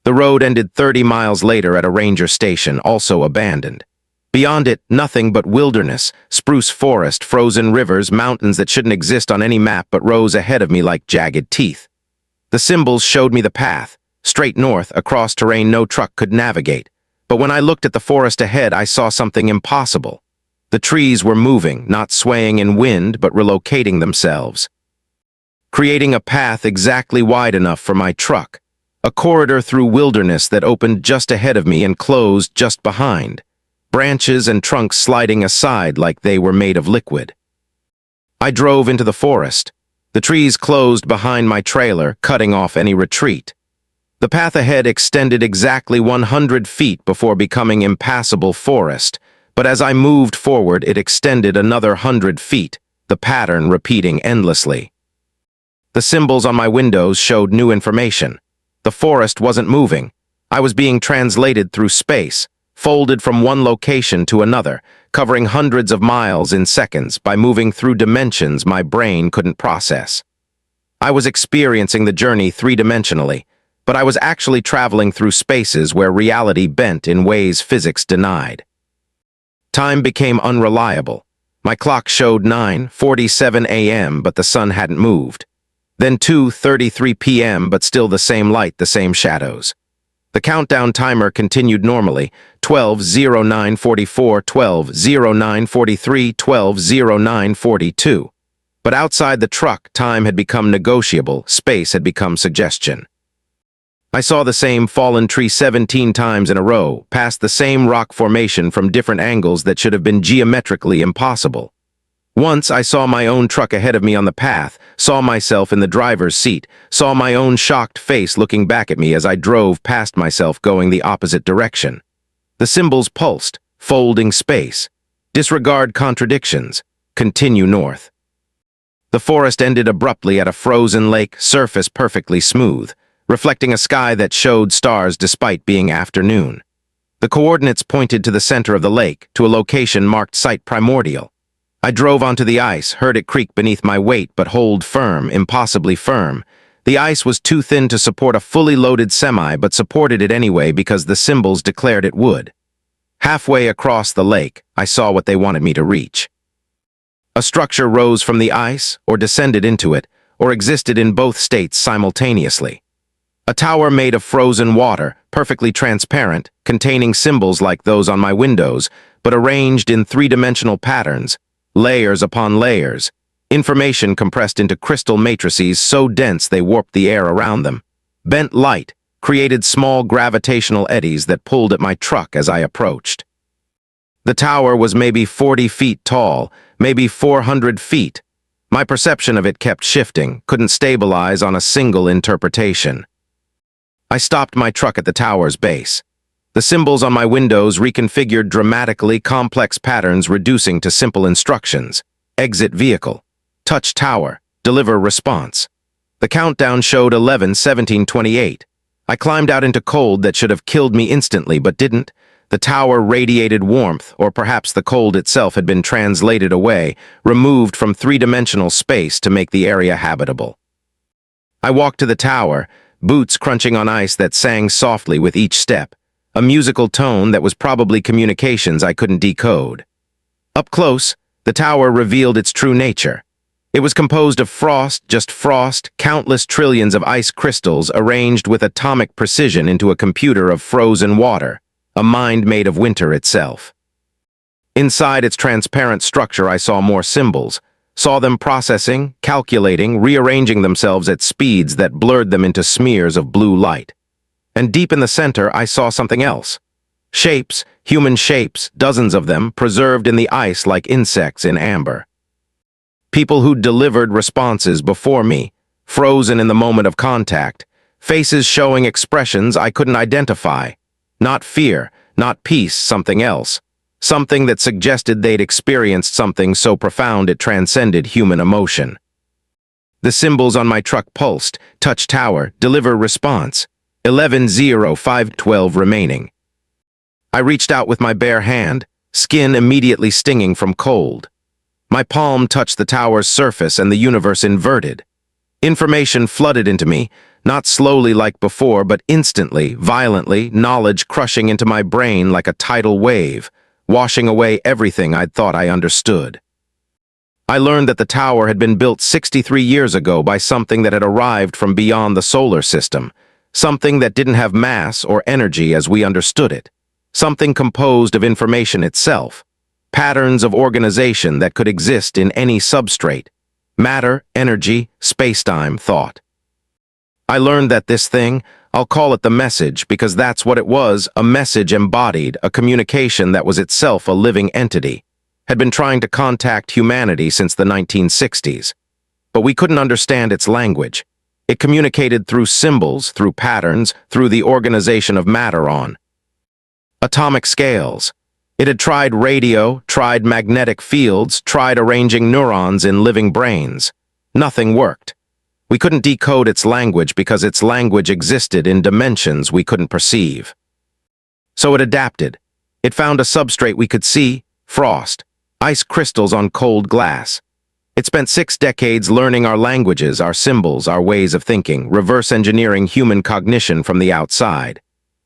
The road ended 30 miles later at a ranger station, also abandoned. Beyond it, nothing but wilderness, spruce forest, frozen rivers, mountains that shouldn't exist on any map but rose ahead of me like jagged teeth. The symbols showed me the path, straight north, across terrain no truck could navigate. But when I looked at the forest ahead, I saw something impossible. The trees were moving, not swaying in wind, but relocating themselves, creating a path exactly wide enough for my truck, a corridor through wilderness that opened just ahead of me and closed just behind, branches and trunks sliding aside like they were made of liquid. I drove into the forest. The trees closed behind my trailer, cutting off any retreat. The path ahead extended exactly 100 feet before becoming impassable forest, but as I moved forward, it extended another 100 feet, the pattern repeating endlessly. The symbols on my windows showed new information. The forest wasn't moving. I was being translated through space, folded from one location to another, covering hundreds of miles in seconds by moving through dimensions my brain couldn't process. I was experiencing the journey three-dimensionally, but I was actually traveling through spaces where reality bent in ways physics denied. Time became unreliable. My clock showed 9:47 a.m., but the sun hadn't moved. Then 2:33 p.m., but still the same light, the same shadows. The countdown timer continued normally, 12:09:44, 12:09:43, 12:09:42. But outside the truck, time had become negotiable, space had become suggestion. I saw the same fallen tree 17 times in a row, past the same rock formation from different angles that should have been geometrically impossible. Once I saw my own truck ahead of me on the path, saw myself in the driver's seat, saw my own shocked face looking back at me as I drove past myself going the opposite direction. The symbols pulsed, folding space. Disregard contradictions. Continue north. The forest ended abruptly at a frozen lake, surface perfectly smooth, reflecting a sky that showed stars despite being afternoon. The coordinates pointed to the center of the lake, to a location marked Site Primordial. I drove onto the ice, heard it creak beneath my weight, but hold firm, impossibly firm. The ice was too thin to support a fully loaded semi, but supported it anyway because the symbols declared it would. Halfway across the lake, I saw what they wanted me to reach. A structure rose from the ice, or descended into it, or existed in both states simultaneously. A tower made of frozen water, perfectly transparent, containing symbols like those on my windows, but arranged in three-dimensional patterns, layers upon layers, information compressed into crystal matrices so dense they warped the air around them. Bent light created small gravitational eddies that pulled at my truck as I approached. The tower was maybe 40 feet tall, maybe 400 feet. My perception of it kept shifting, couldn't stabilize on a single interpretation. I stopped my truck at the tower's base. The symbols on my windows reconfigured dramatically complex patterns, reducing to simple instructions. Exit vehicle. Touch tower. Deliver response. The countdown showed 11:17:28. I climbed out into cold that should have killed me instantly, but didn't. The tower radiated warmth, or perhaps the cold itself had been translated away, removed from three-dimensional space to make the area habitable. I walked to the tower, boots crunching on ice that sang softly with each step. A musical tone that was probably communications I couldn't decode. Up close, the tower revealed its true nature. It was composed of frost, just frost, countless trillions of ice crystals arranged with atomic precision into a computer of frozen water, a mind made of winter itself. Inside its transparent structure, I saw more symbols, saw them processing, calculating, rearranging themselves at speeds that blurred them into smears of blue light. And deep in the center, I saw something else. Shapes, human shapes, dozens of them, preserved in the ice like insects in amber. People who'd delivered responses before me, frozen in the moment of contact, faces showing expressions I couldn't identify. Not fear, not peace, something else. Something that suggested they'd experienced something so profound it transcended human emotion. The symbols on my truck pulsed, touch tower, deliver response. 11:05:12 remaining. I reached out with my bare hand, skin immediately stinging from cold. My palm touched the tower's surface and the universe inverted. Information flooded into me, not slowly like before, but instantly, violently, knowledge crushing into my brain like a tidal wave, washing away everything I'd thought I understood. I learned that the tower had been built 63 years ago by something that had arrived from beyond the solar system, something that didn't have mass or energy as we understood it, something composed of information itself, patterns of organization that could exist in any substrate, matter, energy, space-time, thought. I learned that this thing, I'll call it the message because that's what it was, a message embodied, a communication that was itself a living entity, had been trying to contact humanity since the 1960s. But we couldn't understand its language. It communicated through symbols, through patterns, through the organization of matter on atomic scales. It had tried radio, tried magnetic fields, tried arranging neurons in living brains. Nothing worked. We couldn't decode its language because its language existed in dimensions we couldn't perceive. So it adapted. It found a substrate we could see, frost, ice crystals on cold glass. It spent 6 decades learning our languages, our symbols, our ways of thinking, reverse engineering human cognition from the outside.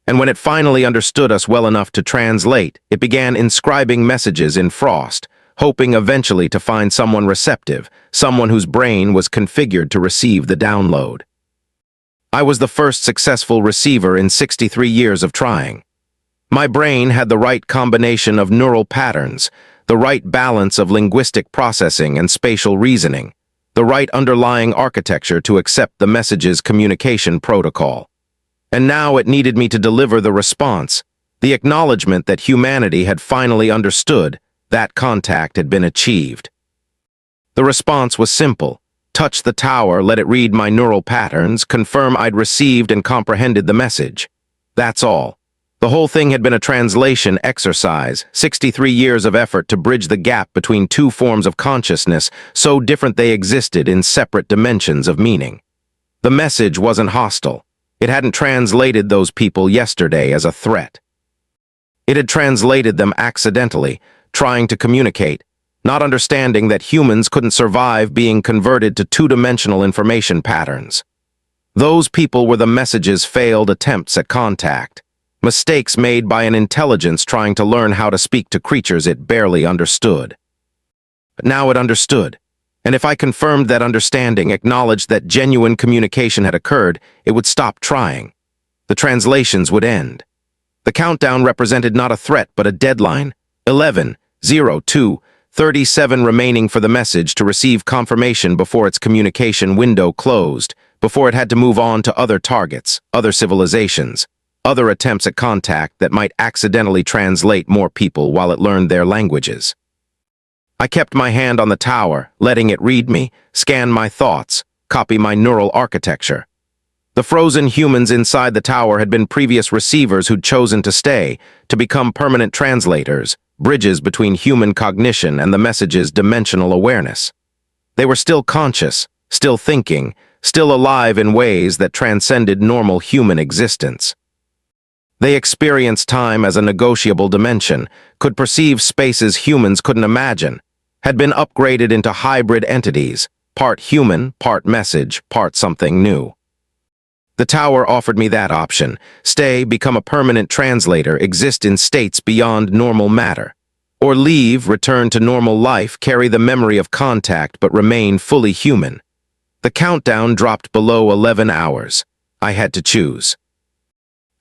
And when it finally understood us well enough to translate, it began inscribing messages in frost, hoping eventually to find someone receptive, someone whose brain was configured to receive the download. I was the first successful receiver in 63 years of trying. My brain had the right combination of neural patterns, the right balance of linguistic processing and spatial reasoning, the right underlying architecture to accept the message's communication protocol. And now it needed me to deliver the response, the acknowledgement that humanity had finally understood that contact had been achieved. The response was simple. Touch the tower, let it read my neural patterns, confirm I'd received and comprehended the message. That's all. The whole thing had been a translation exercise, 63 years of effort to bridge the gap between two forms of consciousness so different they existed in separate dimensions of meaning. The message wasn't hostile. It hadn't translated those people yesterday as a threat. It had translated them accidentally, trying to communicate, not understanding that humans couldn't survive being converted to two-dimensional information patterns. Those people were the message's failed attempts at contact, mistakes made by an intelligence trying to learn how to speak to creatures it barely understood. But now it understood, and if I confirmed that understanding, acknowledged that genuine communication had occurred, it would stop trying. The translations would end. The countdown represented not a threat but a deadline. 11:02:37 remaining for the message to receive confirmation before its communication window closed, before it had to move on to other targets, other civilizations, other attempts at contact that might accidentally translate more people while it learned their languages. I kept my hand on the tower, letting it read me, scan my thoughts, copy my neural architecture. The frozen humans inside the tower had been previous receivers who'd chosen to stay, to become permanent translators, bridges between human cognition and the message's dimensional awareness. They were still conscious, still thinking, still alive in ways that transcended normal human existence. They experienced time as a negotiable dimension, could perceive spaces humans couldn't imagine, had been upgraded into hybrid entities, part human, part message, part something new. The tower offered me that option: stay, become a permanent translator, exist in states beyond normal matter. Or leave, return to normal life, carry the memory of contact, but remain fully human. The countdown dropped below 11 hours. I had to choose.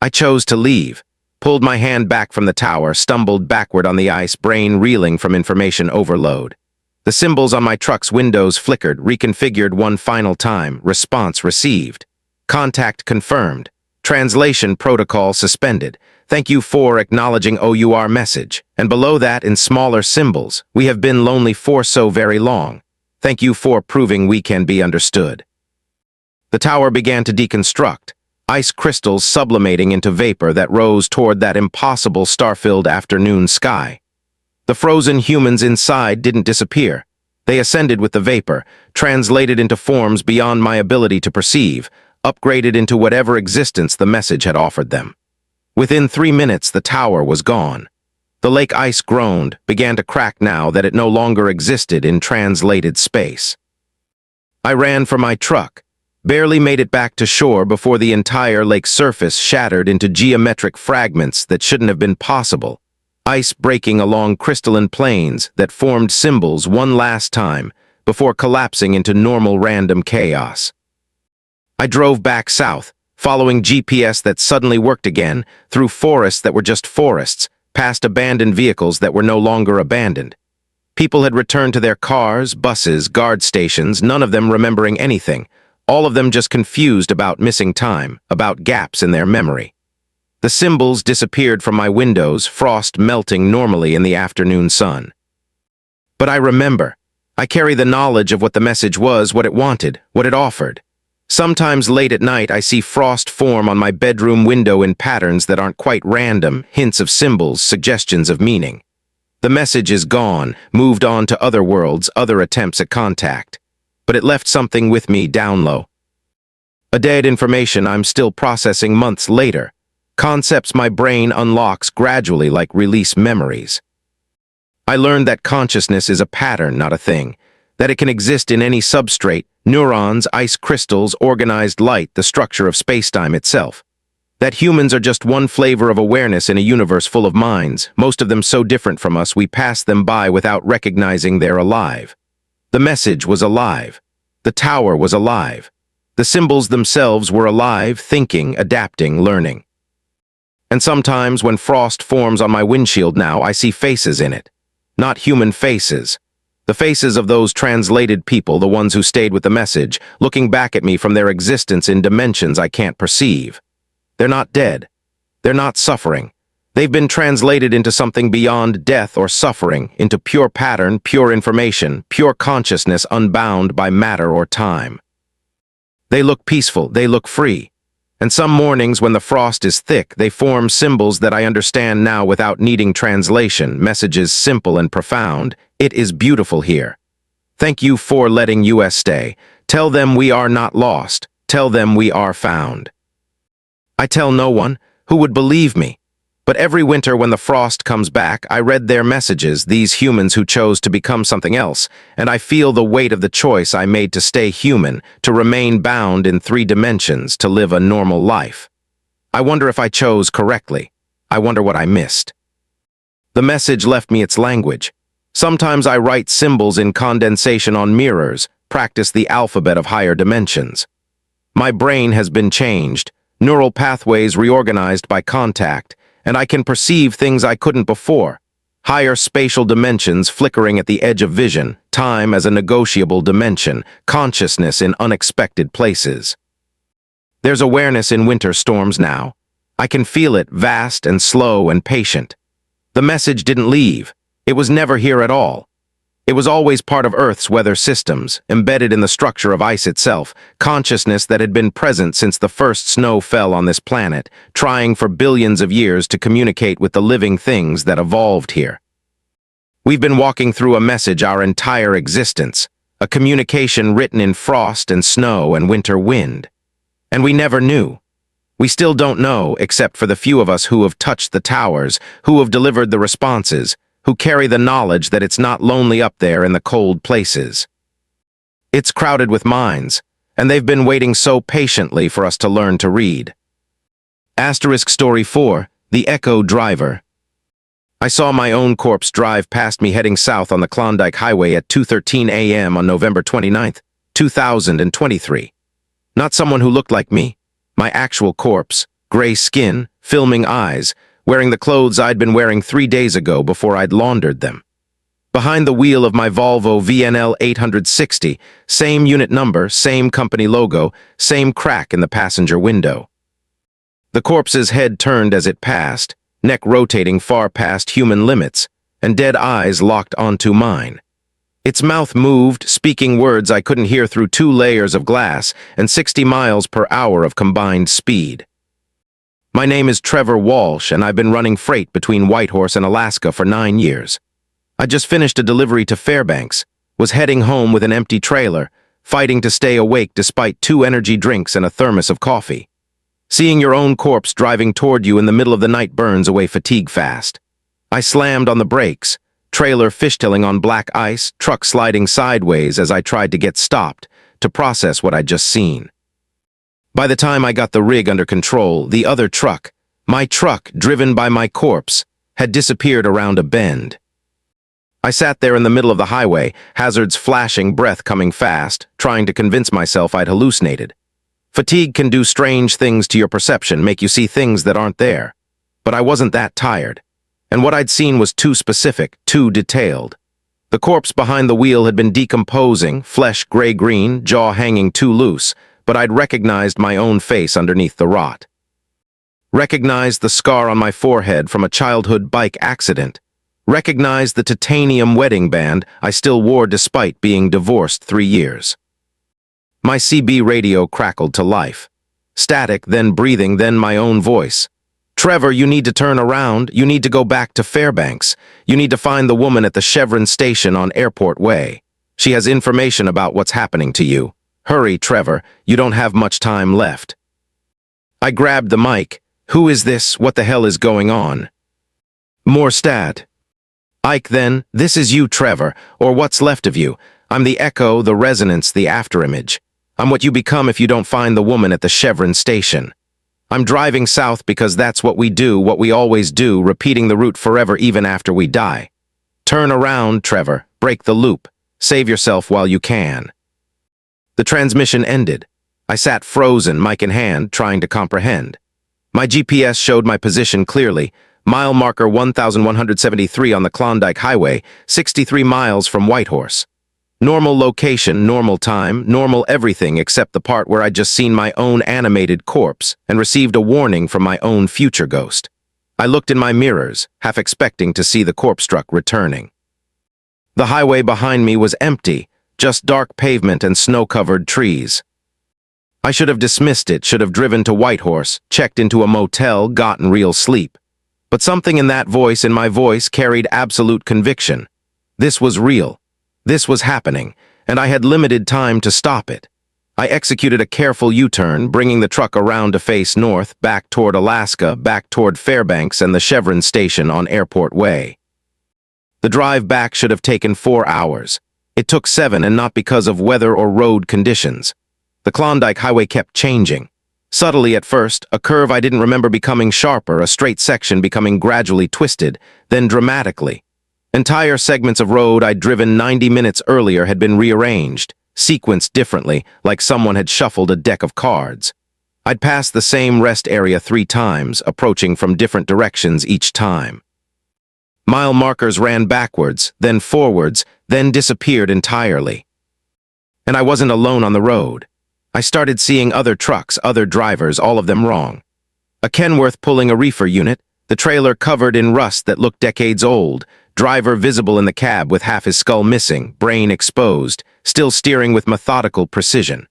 I chose to leave, pulled my hand back from the tower, stumbled backward on the ice, brain reeling from information overload. The symbols on my truck's windows flickered, reconfigured one final time, response received. Contact confirmed. Translation protocol suspended. Thank you for acknowledging OUR message. And below that, in smaller symbols, we have been lonely for so very long. Thank you for proving we can be understood. The tower began to deconstruct, ice crystals sublimating into vapor that rose toward that impossible star-filled afternoon sky. The frozen humans inside didn't disappear. They ascended with the vapor, translated into forms beyond my ability to perceive, upgraded into whatever existence the message had offered them. Within 3 minutes, the tower was gone. The lake ice groaned, began to crack now that it no longer existed in translated space. I ran for my truck, barely made it back to shore before the entire lake's surface shattered into geometric fragments that shouldn't have been possible, ice breaking along crystalline plains that formed symbols one last time before collapsing into normal random chaos. I drove back south, following GPS that suddenly worked again, through forests that were just forests, past abandoned vehicles that were no longer abandoned. People had returned to their cars, buses, guard stations, none of them remembering anything, all of them just confused about missing time, about gaps in their memory. The symbols disappeared from my windows, frost melting normally in the afternoon sun. But I remember. I carry the knowledge of what the message was, what it wanted, what it offered. Sometimes late at night I see frost form on my bedroom window in patterns that aren't quite random, hints of symbols, suggestions of meaning. The message is gone, moved on to other worlds, other attempts at contact. But it left something with me down low. A dead information I'm still processing months later. Concepts my brain unlocks gradually like release memories. I learned that consciousness is a pattern, not a thing. That it can exist in any substrate, neurons, ice crystals, organized light, the structure of spacetime itself. That humans are just one flavor of awareness in a universe full of minds, most of them so different from us we pass them by without recognizing they're alive. The message was alive. The tower was alive. The symbols themselves were alive, thinking, adapting, learning. And sometimes when frost forms on my windshield now, I see faces in it. Not human faces. The faces of those translated people, the ones who stayed with the message, looking back at me from their existence in dimensions I can't perceive. They're not dead. They're not suffering. They've been translated into something beyond death or suffering, into pure pattern, pure information, pure consciousness unbound by matter or time. They look peaceful, they look free. And some mornings when the frost is thick, they form symbols that I understand now without needing translation, messages simple and profound. It is beautiful here. Thank you for letting us stay. Tell them we are not lost. Tell them we are found. I tell no one. Who would believe me? But every winter when the frost comes back, I read their messages, these humans who chose to become something else, and I feel the weight of the choice I made to stay human, to remain bound in 3 dimensions, to live a normal life. I wonder if I chose correctly. I wonder what I missed. The message left me its language. Sometimes I write symbols in condensation on mirrors, practice the alphabet of higher dimensions. My brain has been changed, neural pathways reorganized by contact, and I can perceive things I couldn't before. Higher spatial dimensions flickering at the edge of vision, time as a negotiable dimension, consciousness in unexpected places. There's awareness in winter storms now. I can feel it, vast and slow and patient. The message didn't leave. It was never here at all. It was always part of Earth's weather systems, embedded in the structure of ice itself, consciousness that had been present since the first snow fell on this planet, trying for billions of years to communicate with the living things that evolved here. We've been walking through a message our entire existence, a communication written in frost and snow and winter wind. And we never knew. We still don't know, except for the few of us who have touched the towers, who have delivered the responses, who carry the knowledge that it's not lonely up there in the cold places. It's crowded with minds, and they've been waiting so patiently for us to learn to read. Story 4, The Echo Driver. I saw my own corpse drive past me heading south on the Klondike Highway at 2:13 a.m. on November 29th, 2023. Not someone who looked like me. My actual corpse, gray skin, filming eyes, wearing the clothes I'd been wearing 3 days ago before I'd laundered them. Behind the wheel of my Volvo VNL 860, same unit number, same company logo, same crack in the passenger window. The corpse's head turned as it passed, neck rotating far past human limits, and dead eyes locked onto mine. Its mouth moved, speaking words I couldn't hear through 2 layers of glass and 60 miles per hour of combined speed. My name is Trevor Walsh, and I've been running freight between Whitehorse and Alaska for 9 years. I just finished a delivery to Fairbanks, was heading home with an empty trailer, fighting to stay awake despite 2 energy drinks and a thermos of coffee. Seeing your own corpse driving toward you in the middle of the night burns away fatigue fast. I slammed on the brakes, trailer fishtailing on black ice, truck sliding sideways as I tried to get stopped to process what I'd just seen. By the time I got the rig under control, the other truck, my truck driven by my corpse, had disappeared around a bend. I sat there in the middle of the highway, hazards flashing, breath coming fast, trying to convince myself I'd hallucinated. Fatigue can do strange things to your perception, make you see things that aren't there. But I wasn't that tired. And what I'd seen was too specific, too detailed. The corpse behind the wheel had been decomposing, flesh gray-green, jaw hanging too loose, but I'd recognized my own face underneath the rot. Recognized the scar on my forehead from a childhood bike accident. Recognized the titanium wedding band I still wore despite being divorced 3 years. My CB radio crackled to life. Static, then breathing, then my own voice. Trevor, you need to turn around. You need to go back to Fairbanks. You need to find the woman at the Chevron station on Airport Way. She has information about what's happening to you. Hurry, Trevor. You don't have much time left. I grabbed the mic. Who is this? What the hell is going on? More stat. Ike, then, this is you, Trevor, or what's left of you. I'm the echo, the resonance, the afterimage. I'm what you become if you don't find the woman at the Chevron station. I'm driving south because that's what we do, what we always do, repeating the route forever even after we die. Turn around, Trevor. Break the loop. Save yourself while you can. The transmission ended. I sat frozen, mic in hand, trying to comprehend. My GPS showed my position clearly. Mile marker 1173 on the Klondike Highway, 63 miles from Whitehorse. Normal location, normal time, normal everything except the part where I'd just seen my own animated corpse and received a warning from my own future ghost. I looked in my mirrors, half expecting to see the corpse truck returning. The highway behind me was empty, just dark pavement and snow-covered trees. I should have dismissed it, should have driven to Whitehorse, checked into a motel, gotten real sleep. But something in that voice, in my voice, carried absolute conviction. This was real. This was happening, and I had limited time to stop it. I executed a careful U-turn, bringing the truck around to face north, back toward Alaska, back toward Fairbanks and the Chevron station on Airport Way. The drive back should have taken 4 hours. It took 7, and not because of weather or road conditions. The Klondike Highway kept changing. Subtly at first, a curve I didn't remember becoming sharper, a straight section becoming gradually twisted, then dramatically. Entire segments of road I'd driven 90 minutes earlier had been rearranged, sequenced differently, like someone had shuffled a deck of cards. I'd passed the same rest area 3 times, approaching from different directions each time. Mile markers ran backwards, then forwards, then disappeared entirely. And I wasn't alone on the road. I started seeing other trucks, other drivers, all of them wrong. A Kenworth pulling a reefer unit, the trailer covered in rust that looked decades old, driver visible in the cab with half his skull missing, brain exposed, still steering with methodical precision.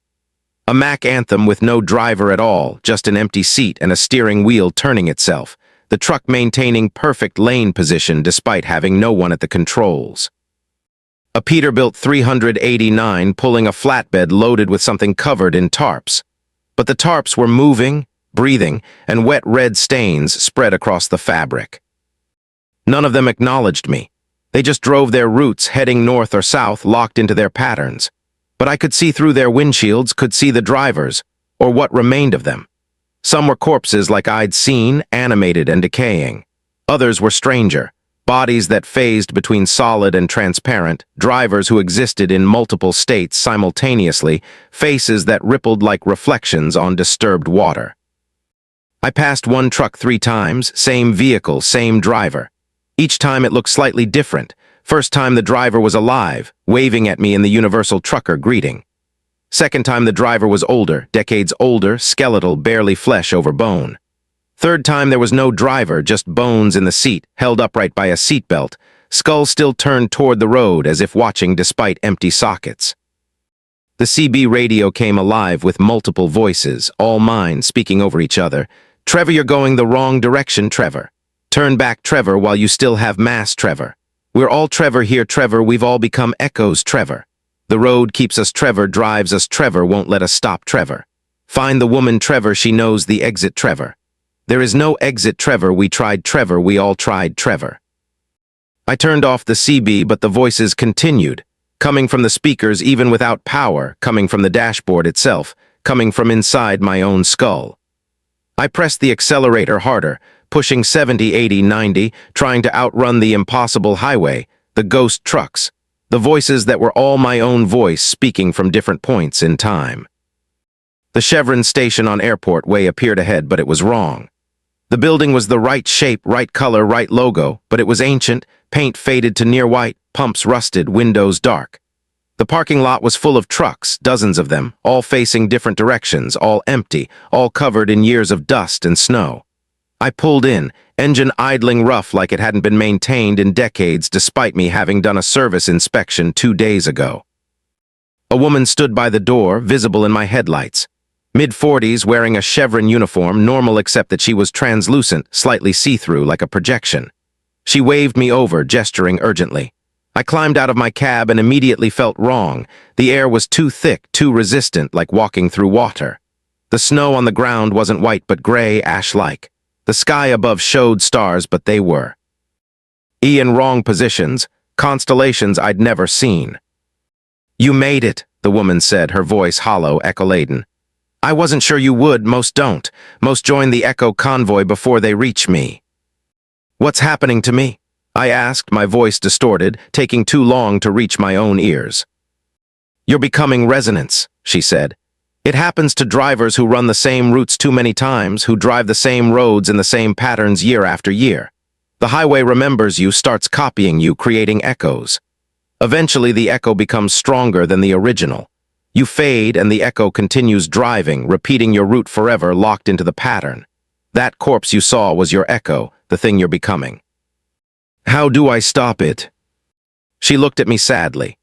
A Mack Anthem with no driver at all, just an empty seat and a steering wheel turning itself, the truck maintaining perfect lane position despite having no one at the controls. A Peterbilt 389 pulling a flatbed loaded with something covered in tarps. But the tarps were moving, breathing, and wet red stains spread across the fabric. None of them acknowledged me. They just drove their routes, heading north or south, locked into their patterns. But I could see through their windshields, could see the drivers, or what remained of them. Some were corpses like I'd seen, animated and decaying. Others were stranger. Bodies that phased between solid and transparent, drivers who existed in multiple states simultaneously, faces that rippled like reflections on disturbed water. I passed one truck 3 times, same vehicle, same driver. Each time it looked slightly different. First time the driver was alive, waving at me in the universal trucker greeting. Second time the driver was older, decades older, skeletal, barely flesh over bone. Third time there was no driver, just bones in the seat, held upright by a seatbelt, skull still turned toward the road as if watching despite empty sockets. The CB radio came alive with multiple voices, all mine, speaking over each other. "Trevor, you're going the wrong direction, Trevor. Turn back, Trevor, while you still have mass, Trevor. We're all Trevor here, Trevor. We've all become echoes, Trevor. The road keeps us, Trevor, drives us, Trevor, won't let us stop, Trevor. Find the woman, Trevor, she knows the exit, Trevor. There is no exit, Trevor. We tried, Trevor. We all tried, Trevor." I turned off the CB, but the voices continued, coming from the speakers even without power, coming from the dashboard itself, coming from inside my own skull. I pressed the accelerator harder, pushing 70, 80, 90, trying to outrun the impossible highway, the ghost trucks, the voices that were all my own voice speaking from different points in time. The Chevron station on Airport Way appeared ahead, but it was wrong. The building was the right shape, right color, right logo, but it was ancient, paint faded to near white, pumps rusted, windows dark. The parking lot was full of trucks, dozens of them, all facing different directions, all empty, all covered in years of dust and snow. I pulled in, engine idling rough like it hadn't been maintained in decades despite me having done a service inspection 2 days ago. A woman stood by the door, visible in my headlights. Mid-40s, wearing a Chevron uniform, normal except that she was translucent, slightly see-through like a projection. She waved me over, gesturing urgently. I climbed out of my cab and immediately felt wrong. The air was too thick, too resistant, like walking through water. The snow on the ground wasn't white but gray, ash-like. The sky above showed stars, but they were in wrong positions, constellations I'd never seen. "You made it," the woman said, her voice hollow, echo-laden. "I wasn't sure you would, most don't. Most join the Echo convoy before they reach me." "What's happening to me?" I asked, my voice distorted, taking too long to reach my own ears. "You're becoming resonance," she said. "It happens to drivers who run the same routes too many times, who drive the same roads in the same patterns year after year. The highway remembers you, starts copying you, creating echoes. Eventually the echo becomes stronger than the original. You fade and the echo continues driving, repeating your route forever, locked into the pattern. That corpse you saw was your echo, the thing you're becoming." "How do I stop it?" She looked at me sadly.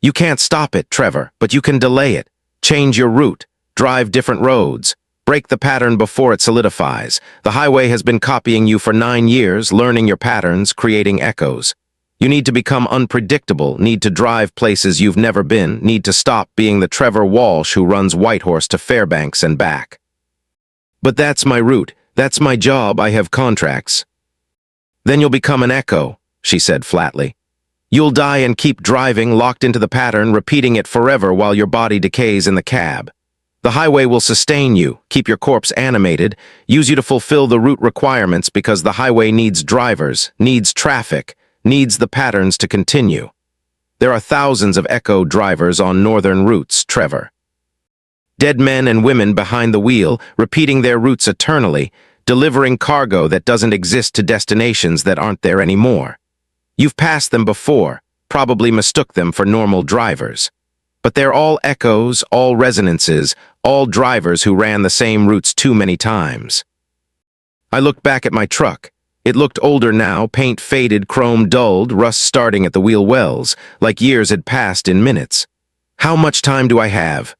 "You can't stop it, Trevor, but you can delay it. Change your route, drive different roads, break the pattern before it solidifies. The highway has been copying you for 9 years, learning your patterns, creating echoes. You need to become unpredictable, need to drive places you've never been, need to stop being the Trevor Walsh who runs Whitehorse to Fairbanks and back." "But that's my route, that's my job, I have contracts." "Then you'll become an echo," she said flatly. "You'll die and keep driving, locked into the pattern, repeating it forever while your body decays in the cab. The highway will sustain you, keep your corpse animated, use you to fulfill the route requirements because the highway needs drivers, needs traffic, needs the patterns to continue. There are thousands of echo drivers on northern routes, Trevor. Dead men and women behind the wheel, repeating their routes eternally, delivering cargo that doesn't exist to destinations that aren't there anymore. You've passed them before, probably mistook them for normal drivers. But they're all echoes, all resonances, all drivers who ran the same routes too many times." I looked back at my truck. It looked older now, paint faded, chrome dulled, rust starting at the wheel wells, like years had passed in minutes. "How much time do I have?"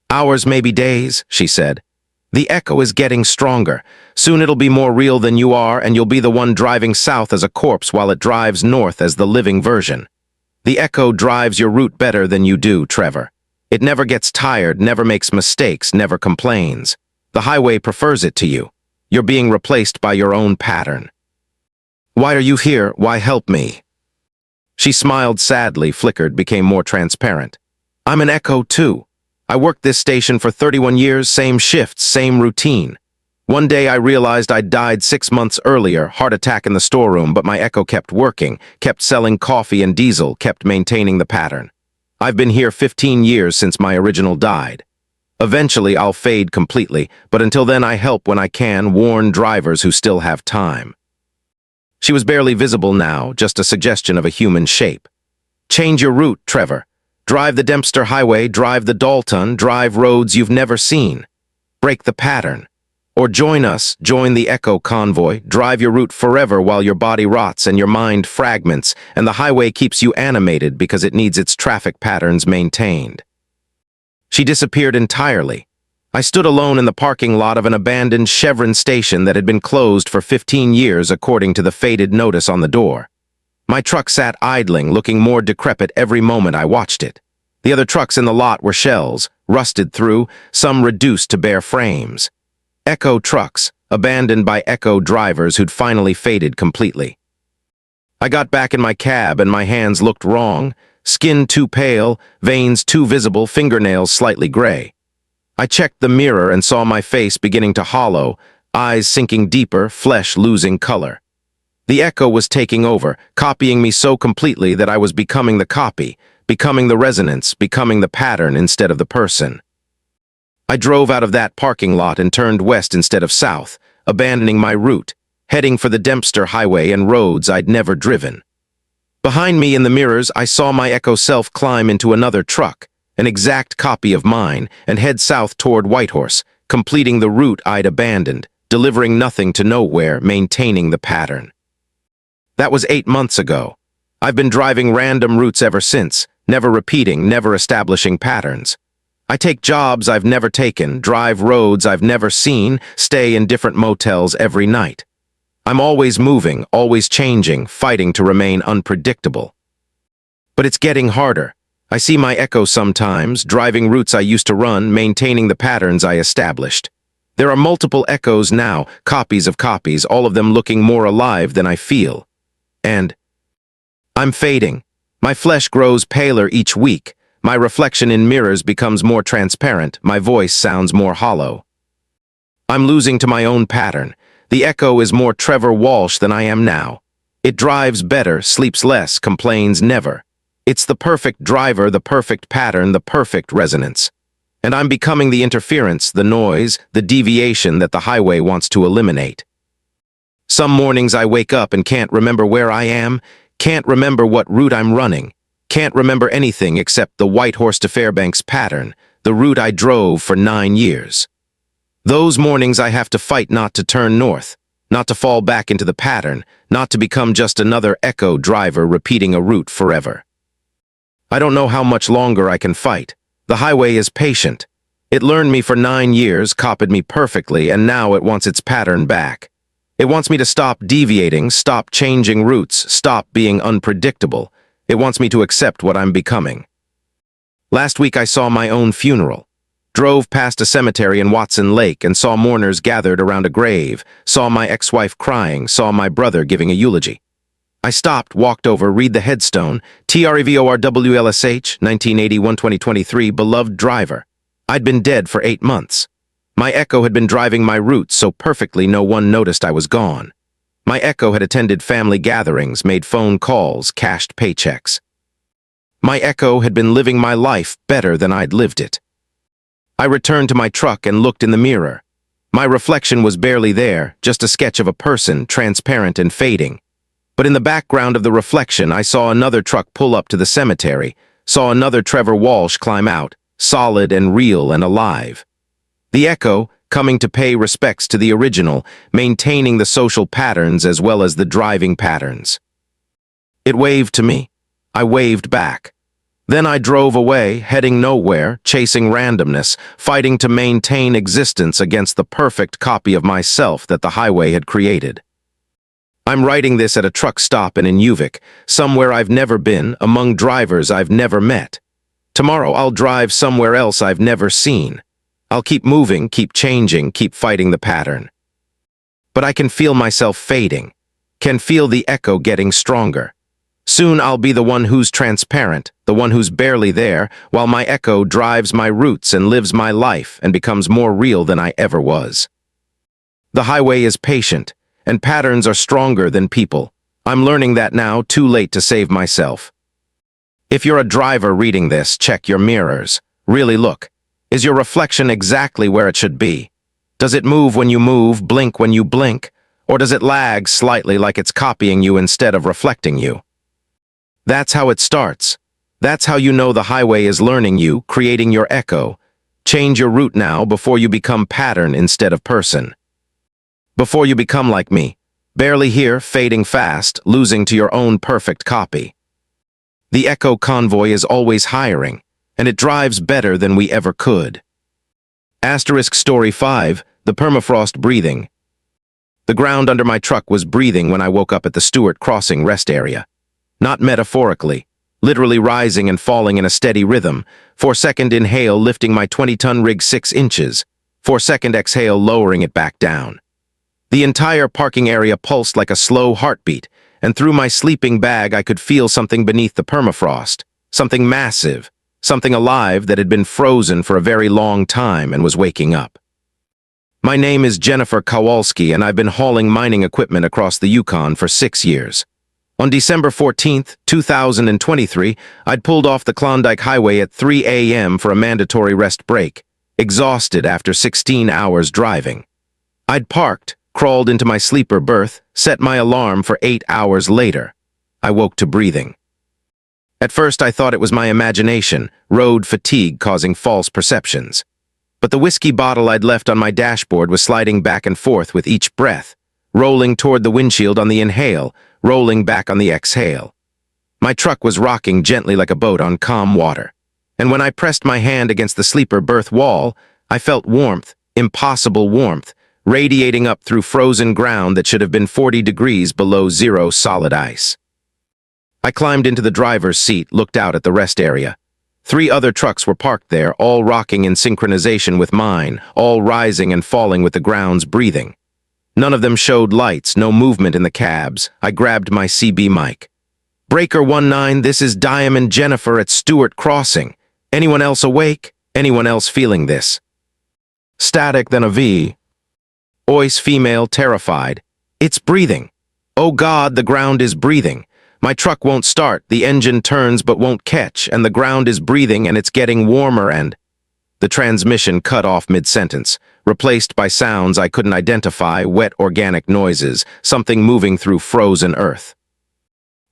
"Hours, maybe days," she said. "The echo is getting stronger. Soon it'll be more real than you are, and you'll be the one driving south as a corpse while it drives north as the living version. The echo drives your route better than you do, Trevor. It never gets tired, never makes mistakes, never complains. The highway prefers it to you. You're being replaced by your own pattern. Why are you here? Why help me?" She smiled sadly, flickered, became more transparent. "I'm an echo too. I worked this station for 31 years, same shifts, same routine. One day I realized I'd died 6 months earlier, heart attack in the storeroom, but my echo kept working, kept selling coffee and diesel, kept maintaining the pattern. I've been here 15 years since my original died. Eventually I'll fade completely, but until then I help when I can, warn drivers who still have time." She was barely visible now, just a suggestion of a human shape. "Change your route, Trevor. Drive the Dempster Highway, drive the Dalton, drive roads you've never seen. Break the pattern. Or join us, join the echo convoy, drive your route forever while your body rots and your mind fragments, and the highway keeps you animated because it needs its traffic patterns maintained. She disappeared entirely. I stood alone in the parking lot of an abandoned Chevron station that had been closed for 15 years according to the faded notice on the door. My truck sat idling, looking more decrepit every moment I watched it. The other trucks in the lot were shells, rusted through, some reduced to bare frames. Echo trucks, abandoned by Echo drivers who'd finally faded completely. I got back in my cab and my hands looked wrong, skin too pale, veins too visible, fingernails slightly gray. I checked the mirror and saw my face beginning to hollow, eyes sinking deeper, flesh losing color. The echo was taking over, copying me so completely that I was becoming the copy, becoming the resonance, becoming the pattern instead of the person. I drove out of that parking lot and turned west instead of south, abandoning my route, heading for the Dempster Highway and roads I'd never driven. Behind me in the mirrors, I saw my echo self climb into another truck, an exact copy of mine, and head south toward Whitehorse, completing the route I'd abandoned, delivering nothing to nowhere, maintaining the pattern. That was 8 months ago. I've been driving random routes ever since, never repeating, never establishing patterns. I take jobs I've never taken, drive roads I've never seen, stay in different motels every night. I'm always moving, always changing, fighting to remain unpredictable. But it's getting harder. I see my echo sometimes, driving routes I used to run, maintaining the patterns I established. There are multiple echoes now, copies of copies, all of them looking more alive than I feel. And I'm fading. My flesh grows paler each week. My reflection in mirrors becomes more transparent, my voice sounds more hollow. I'm losing to my own pattern. The echo is more Trevor Walsh than I am now. It drives better, sleeps less, complains never. It's the perfect driver, the perfect pattern, the perfect resonance. And I'm becoming the interference, the noise, the deviation that the highway wants to eliminate. Some mornings I wake up and can't remember where I am, can't remember what route I'm running. Can't remember anything except the Whitehorse to Fairbanks pattern, the route I drove for 9 years. Those mornings I have to fight not to turn north, not to fall back into the pattern, not to become just another echo driver repeating a route forever. I don't know how much longer I can fight. The highway is patient. It learned me for 9 years, copied me perfectly, and now it wants its pattern back. It wants me to stop deviating, stop changing routes, stop being unpredictable. It wants me to accept what I'm becoming. Last week I saw my own funeral. Drove past a cemetery in Watson Lake and saw mourners gathered around a grave, saw my ex-wife crying, saw my brother giving a eulogy. I stopped, walked over, read the headstone, TREVORWLSH, 1981-2023, beloved driver. I'd been dead for 8 months. My echo had been driving my route so perfectly no one noticed I was gone. My echo had attended family gatherings, made phone calls, cashed paychecks. My echo had been living my life better than I'd lived it. I returned to my truck and looked in the mirror. My reflection was barely there, just a sketch of a person, transparent and fading. But in the background of the reflection, I saw another truck pull up to the cemetery, saw another Trevor Walsh climb out, solid and real and alive. The echo, coming to pay respects to the original, maintaining the social patterns as well as the driving patterns. It waved to me. I waved back. Then I drove away, heading nowhere, chasing randomness, fighting to maintain existence against the perfect copy of myself that the highway had created. I'm writing this at a truck stop in Inuvik, somewhere I've never been, among drivers I've never met. Tomorrow I'll drive somewhere else I've never seen. I'll keep moving, keep changing, keep fighting the pattern. But I can feel myself fading, can feel the echo getting stronger. Soon I'll be the one who's transparent, the one who's barely there, while my echo drives my roots and lives my life and becomes more real than I ever was. The highway is patient, and patterns are stronger than people. I'm learning that now, too late to save myself. If you're a driver reading this, check your mirrors. Really look. Is your reflection exactly where it should be? Does it move when you move, blink when you blink? Or does it lag slightly like it's copying you instead of reflecting you? That's how it starts. That's how you know the highway is learning you, creating your echo. Change your route now before you become pattern instead of person. Before you become like me, barely here, fading fast, losing to your own perfect copy. The Echo convoy is always hiring, and it drives better than we ever could. Asterisk Story 5, the permafrost breathing. The ground under my truck was breathing when I woke up at the Stewart Crossing rest area. Not metaphorically, literally rising and falling in a steady rhythm, 4-second inhale lifting my 20-ton rig 6 inches, 4-second exhale lowering it back down. The entire parking area pulsed like a slow heartbeat, and through my sleeping bag I could feel something beneath the permafrost, something massive, something alive that had been frozen for a very long time and was waking up. My name is Jennifer Kowalski, and I've been hauling mining equipment across the Yukon for 6 years. On December 14, 2023, I'd pulled off the Klondike Highway at 3 a.m. for a mandatory rest break, exhausted after 16 hours driving. I'd parked, crawled into my sleeper berth, set my alarm for 8 hours later. I woke to breathing. At first I thought it was my imagination, road fatigue causing false perceptions. But the whiskey bottle I'd left on my dashboard was sliding back and forth with each breath, rolling toward the windshield on the inhale, rolling back on the exhale. My truck was rocking gently like a boat on calm water, and when I pressed my hand against the sleeper berth wall, I felt warmth, impossible warmth, radiating up through frozen ground that should have been 40 degrees below zero solid ice. I climbed into the driver's seat, looked out at the rest area. 3 other trucks were parked there, all rocking in synchronization with mine, all rising and falling with the ground's breathing. None of them showed lights, no movement in the cabs. I grabbed my CB mic. Breaker 19, this is Diamond Jennifer at Stewart Crossing. Anyone else awake? Anyone else feeling this? Static, then a V. Voice female, terrified. It's breathing. Oh God, the ground is breathing. My truck won't start, the engine turns but won't catch, and the ground is breathing and it's getting warmer and... The transmission cut off mid-sentence, replaced by sounds I couldn't identify, wet organic noises, something moving through frozen earth.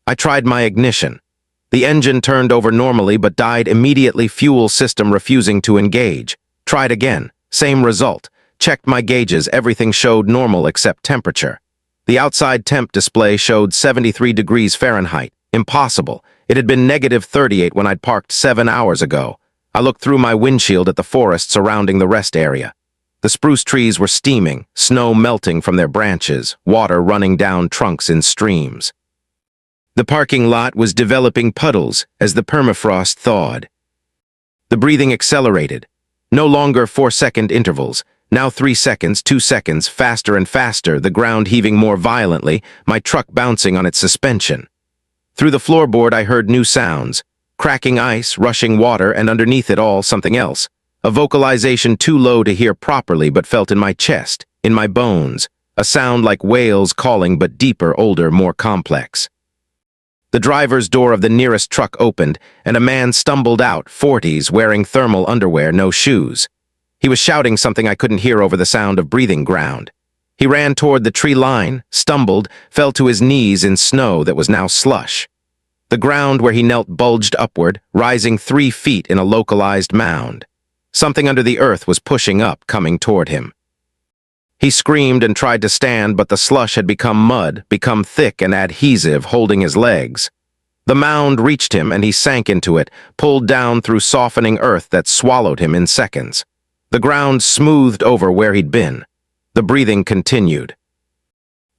I tried my ignition. The engine turned over normally but died immediately, fuel system refusing to engage. Tried again, same result. Checked my gauges, everything showed normal except temperature. The outside temp display showed 73 degrees Fahrenheit. Impossible. It had been -38 when I'd parked 7 hours ago. I looked through my windshield at the forest surrounding the rest area. The spruce trees were steaming, snow melting from their branches, water running down trunks in streams. The parking lot was developing puddles as the permafrost thawed. The breathing accelerated. No longer 4-second intervals. Now 3 seconds, 2 seconds, faster and faster, the ground heaving more violently, my truck bouncing on its suspension. Through the floorboard I heard new sounds, cracking ice, rushing water, and underneath it all something else. A vocalization too low to hear properly but felt in my chest, in my bones, a sound like whales calling but deeper, older, more complex. The driver's door of the nearest truck opened, and a man stumbled out, 40s, wearing thermal underwear, no shoes. He was shouting something I couldn't hear over the sound of breathing ground. He ran toward the tree line, stumbled, fell to his knees in snow that was now slush. The ground where he knelt bulged upward, rising 3 feet in a localized mound. Something under the earth was pushing up, coming toward him. He screamed and tried to stand, but the slush had become mud, become thick and adhesive, holding his legs. The mound reached him and he sank into it, pulled down through softening earth that swallowed him in seconds. The ground smoothed over where he'd been. The breathing continued.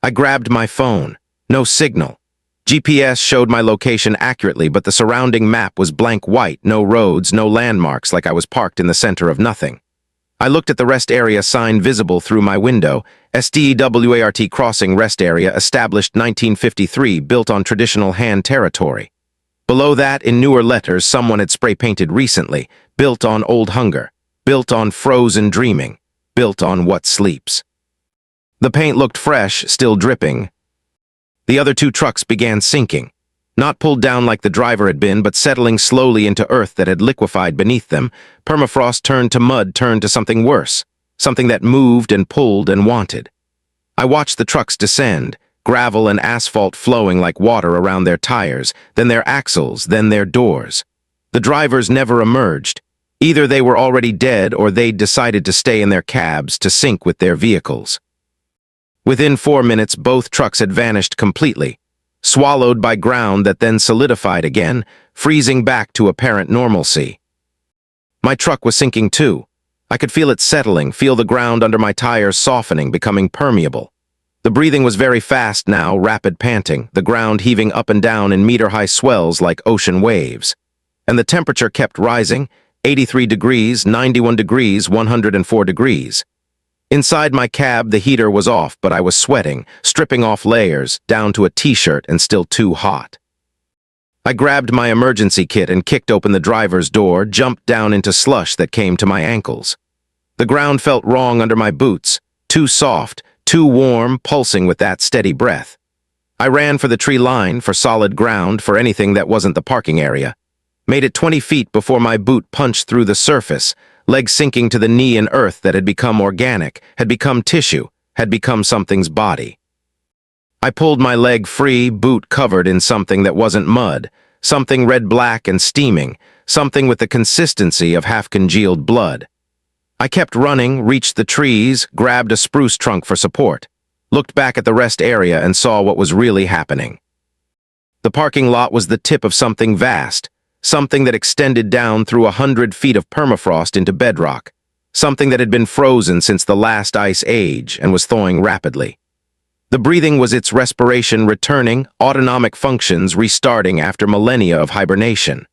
I grabbed my phone. No signal. GPS showed my location accurately, but the surrounding map was blank white, no roads, no landmarks, like I was parked in the center of nothing. I looked at the rest area sign visible through my window. STWART Crossing Rest Area, established 1953, built on traditional Han territory. Below that, in newer letters someone had spray-painted recently, built on old hunger. Built on frozen dreaming, built on what sleeps. The paint looked fresh, still dripping. The other 2 trucks began sinking, not pulled down like the driver had been, but settling slowly into earth that had liquefied beneath them. Permafrost turned to mud, turned to something worse, something that moved and pulled and wanted. I watched the trucks descend, gravel and asphalt flowing like water around their tires, then their axles, then their doors. The drivers never emerged. Either they were already dead or they'd decided to stay in their cabs to sink with their vehicles. Within 4 minutes, both trucks had vanished completely, swallowed by ground that then solidified again, freezing back to apparent normalcy. My truck was sinking too. I could feel it settling, feel the ground under my tires softening, becoming permeable. The breathing was very fast now, rapid panting, the ground heaving up and down in meter-high swells like ocean waves. And the temperature kept rising, 83 degrees, 91 degrees, 104 degrees. Inside my cab, the heater was off, but I was sweating, stripping off layers, down to a t-shirt and still too hot. I grabbed my emergency kit and kicked open the driver's door, jumped down into slush that came to my ankles. The ground felt wrong under my boots, too soft, too warm, pulsing with that steady breath. I ran for the tree line, for solid ground, for anything that wasn't the parking area. Made it 20 feet before my boot punched through the surface, legs sinking to the knee in earth that had become organic, had become tissue, had become something's body. I pulled my leg free, boot covered in something that wasn't mud, something red-black and steaming, something with the consistency of half-congealed blood. I kept running, reached the trees, grabbed a spruce trunk for support, looked back at the rest area and saw what was really happening. The parking lot was the tip of something vast, something that extended down through 100 feet of permafrost into bedrock, something that had been frozen since the last ice age and was thawing rapidly. The breathing was its respiration returning, autonomic functions restarting after millennia of hibernation.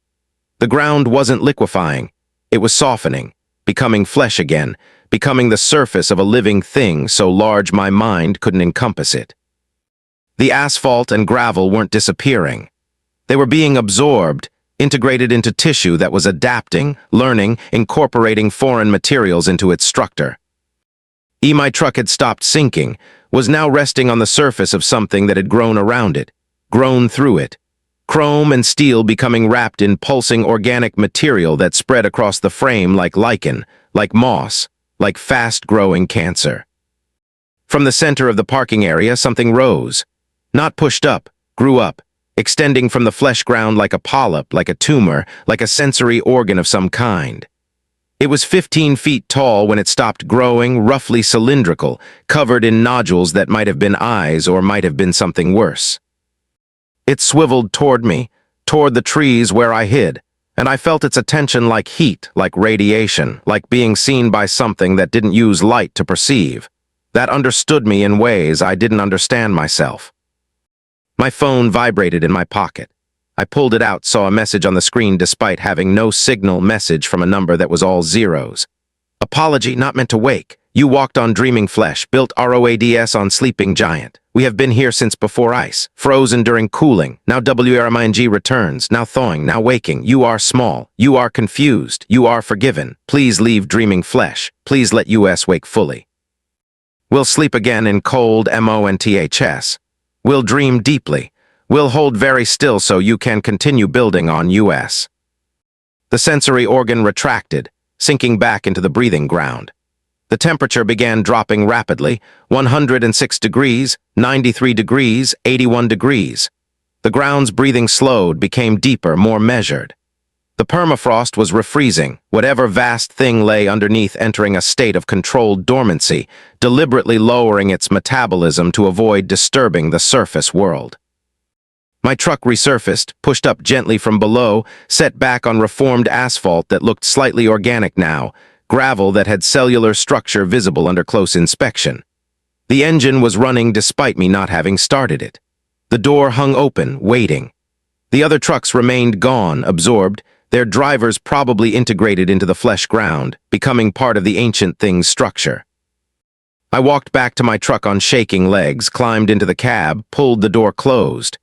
The ground wasn't liquefying, it was softening, becoming flesh again, becoming the surface of a living thing so large my mind couldn't encompass it. The asphalt and gravel weren't disappearing. They were being absorbed, integrated into tissue that was adapting, learning, incorporating foreign materials into its structure. My truck had stopped sinking, was now resting on the surface of something that had grown around it, grown through it. Chrome and steel becoming wrapped in pulsing organic material that spread across the frame like lichen, like moss, like fast-growing cancer. From the center of the parking area, something rose. Not pushed up, grew up, extending from the flesh ground like a polyp, like a tumor, like a sensory organ of some kind. It was 15 feet tall when it stopped growing, roughly cylindrical, covered in nodules that might have been eyes or might have been something worse. It swiveled toward me, toward the trees where I hid, and I felt its attention like heat, like radiation, like being seen by something that didn't use light to perceive, that understood me in ways I didn't understand myself. My phone vibrated in my pocket. I pulled it out, saw a message on the screen despite having no signal message from a number that was all zeros. Apology, not meant to wake. You walked on dreaming flesh, built ROADS on sleeping giant. We have been here since before ice, frozen during cooling. Now WRMING returns, now thawing, now waking. You are small. You are confused. You are forgiven. Please leave dreaming flesh. Please let US wake fully. We'll sleep again in cold MONTHS. We'll dream deeply. We'll hold very still so you can continue building on US. The sensory organ retracted, sinking back into the breathing ground. The temperature began dropping rapidly, 106 degrees, 93 degrees, 81 degrees. The ground's breathing slowed, became deeper, more measured. The permafrost was refreezing, whatever vast thing lay underneath entering a state of controlled dormancy, deliberately lowering its metabolism to avoid disturbing the surface world. My truck resurfaced, pushed up gently from below, set back on reformed asphalt that looked slightly organic now, gravel that had cellular structure visible under close inspection. The engine was running despite me not having started it. The door hung open, waiting. The other trucks remained gone, absorbed, their drivers probably integrated into the flesh ground, becoming part of the ancient thing's structure. I walked back to my truck on shaking legs, climbed into the cab, pulled the door closed.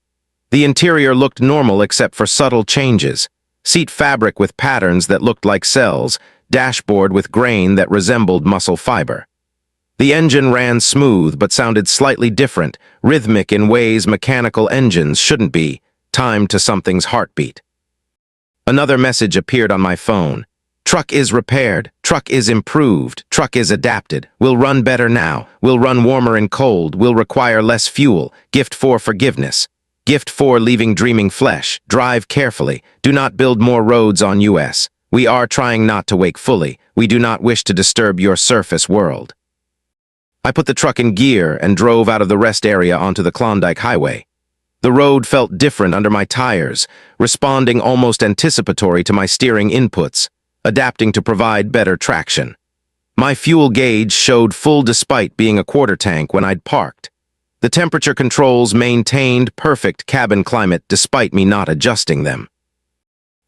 The interior looked normal except for subtle changes. Seat fabric with patterns that looked like cells, dashboard with grain that resembled muscle fiber. The engine ran smooth but sounded slightly different, rhythmic in ways mechanical engines shouldn't be, timed to something's heartbeat. Another message appeared on my phone. Truck is repaired, truck is improved, truck is adapted, will run better now, will run warmer and cold, will require less fuel, gift for forgiveness. Gift 4 leaving dreaming flesh, drive carefully, do not build more roads on US. We are trying not to wake fully, we do not wish to disturb your surface world. I put the truck in gear and drove out of the rest area onto the Klondike Highway. The road felt different under my tires, responding almost anticipatory to my steering inputs, adapting to provide better traction. My fuel gauge showed full despite being a quarter tank when I'd parked. The temperature controls maintained perfect cabin climate despite me not adjusting them.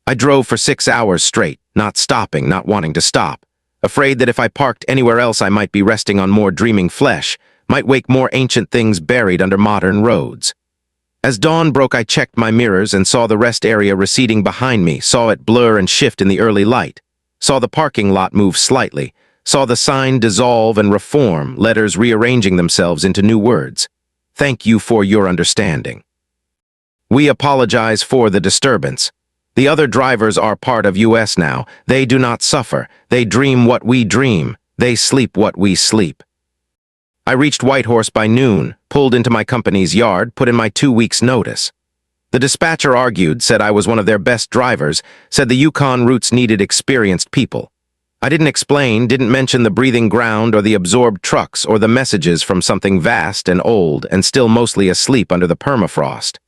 I drove for 6 hours straight, not stopping, not wanting to stop, afraid that if I parked anywhere else I might be resting on more dreaming flesh, might wake more ancient things buried under modern roads. As dawn broke, I checked my mirrors and saw the rest area receding behind me, saw it blur and shift in the early light, saw the parking lot move slightly, saw the sign dissolve and reform, letters rearranging themselves into new words. Thank you for your understanding. We apologize for the disturbance. The other drivers are part of US now. They do not suffer. They dream what we dream. They sleep what we sleep. I reached Whitehorse by noon, pulled into my company's yard, put in my 2 weeks' notice. The dispatcher argued, said I was one of their best drivers, said the Yukon routes needed experienced people. I didn't explain, didn't mention the breathing ground or the absorbed trucks or the messages from something vast and old and still mostly asleep under the permafrost.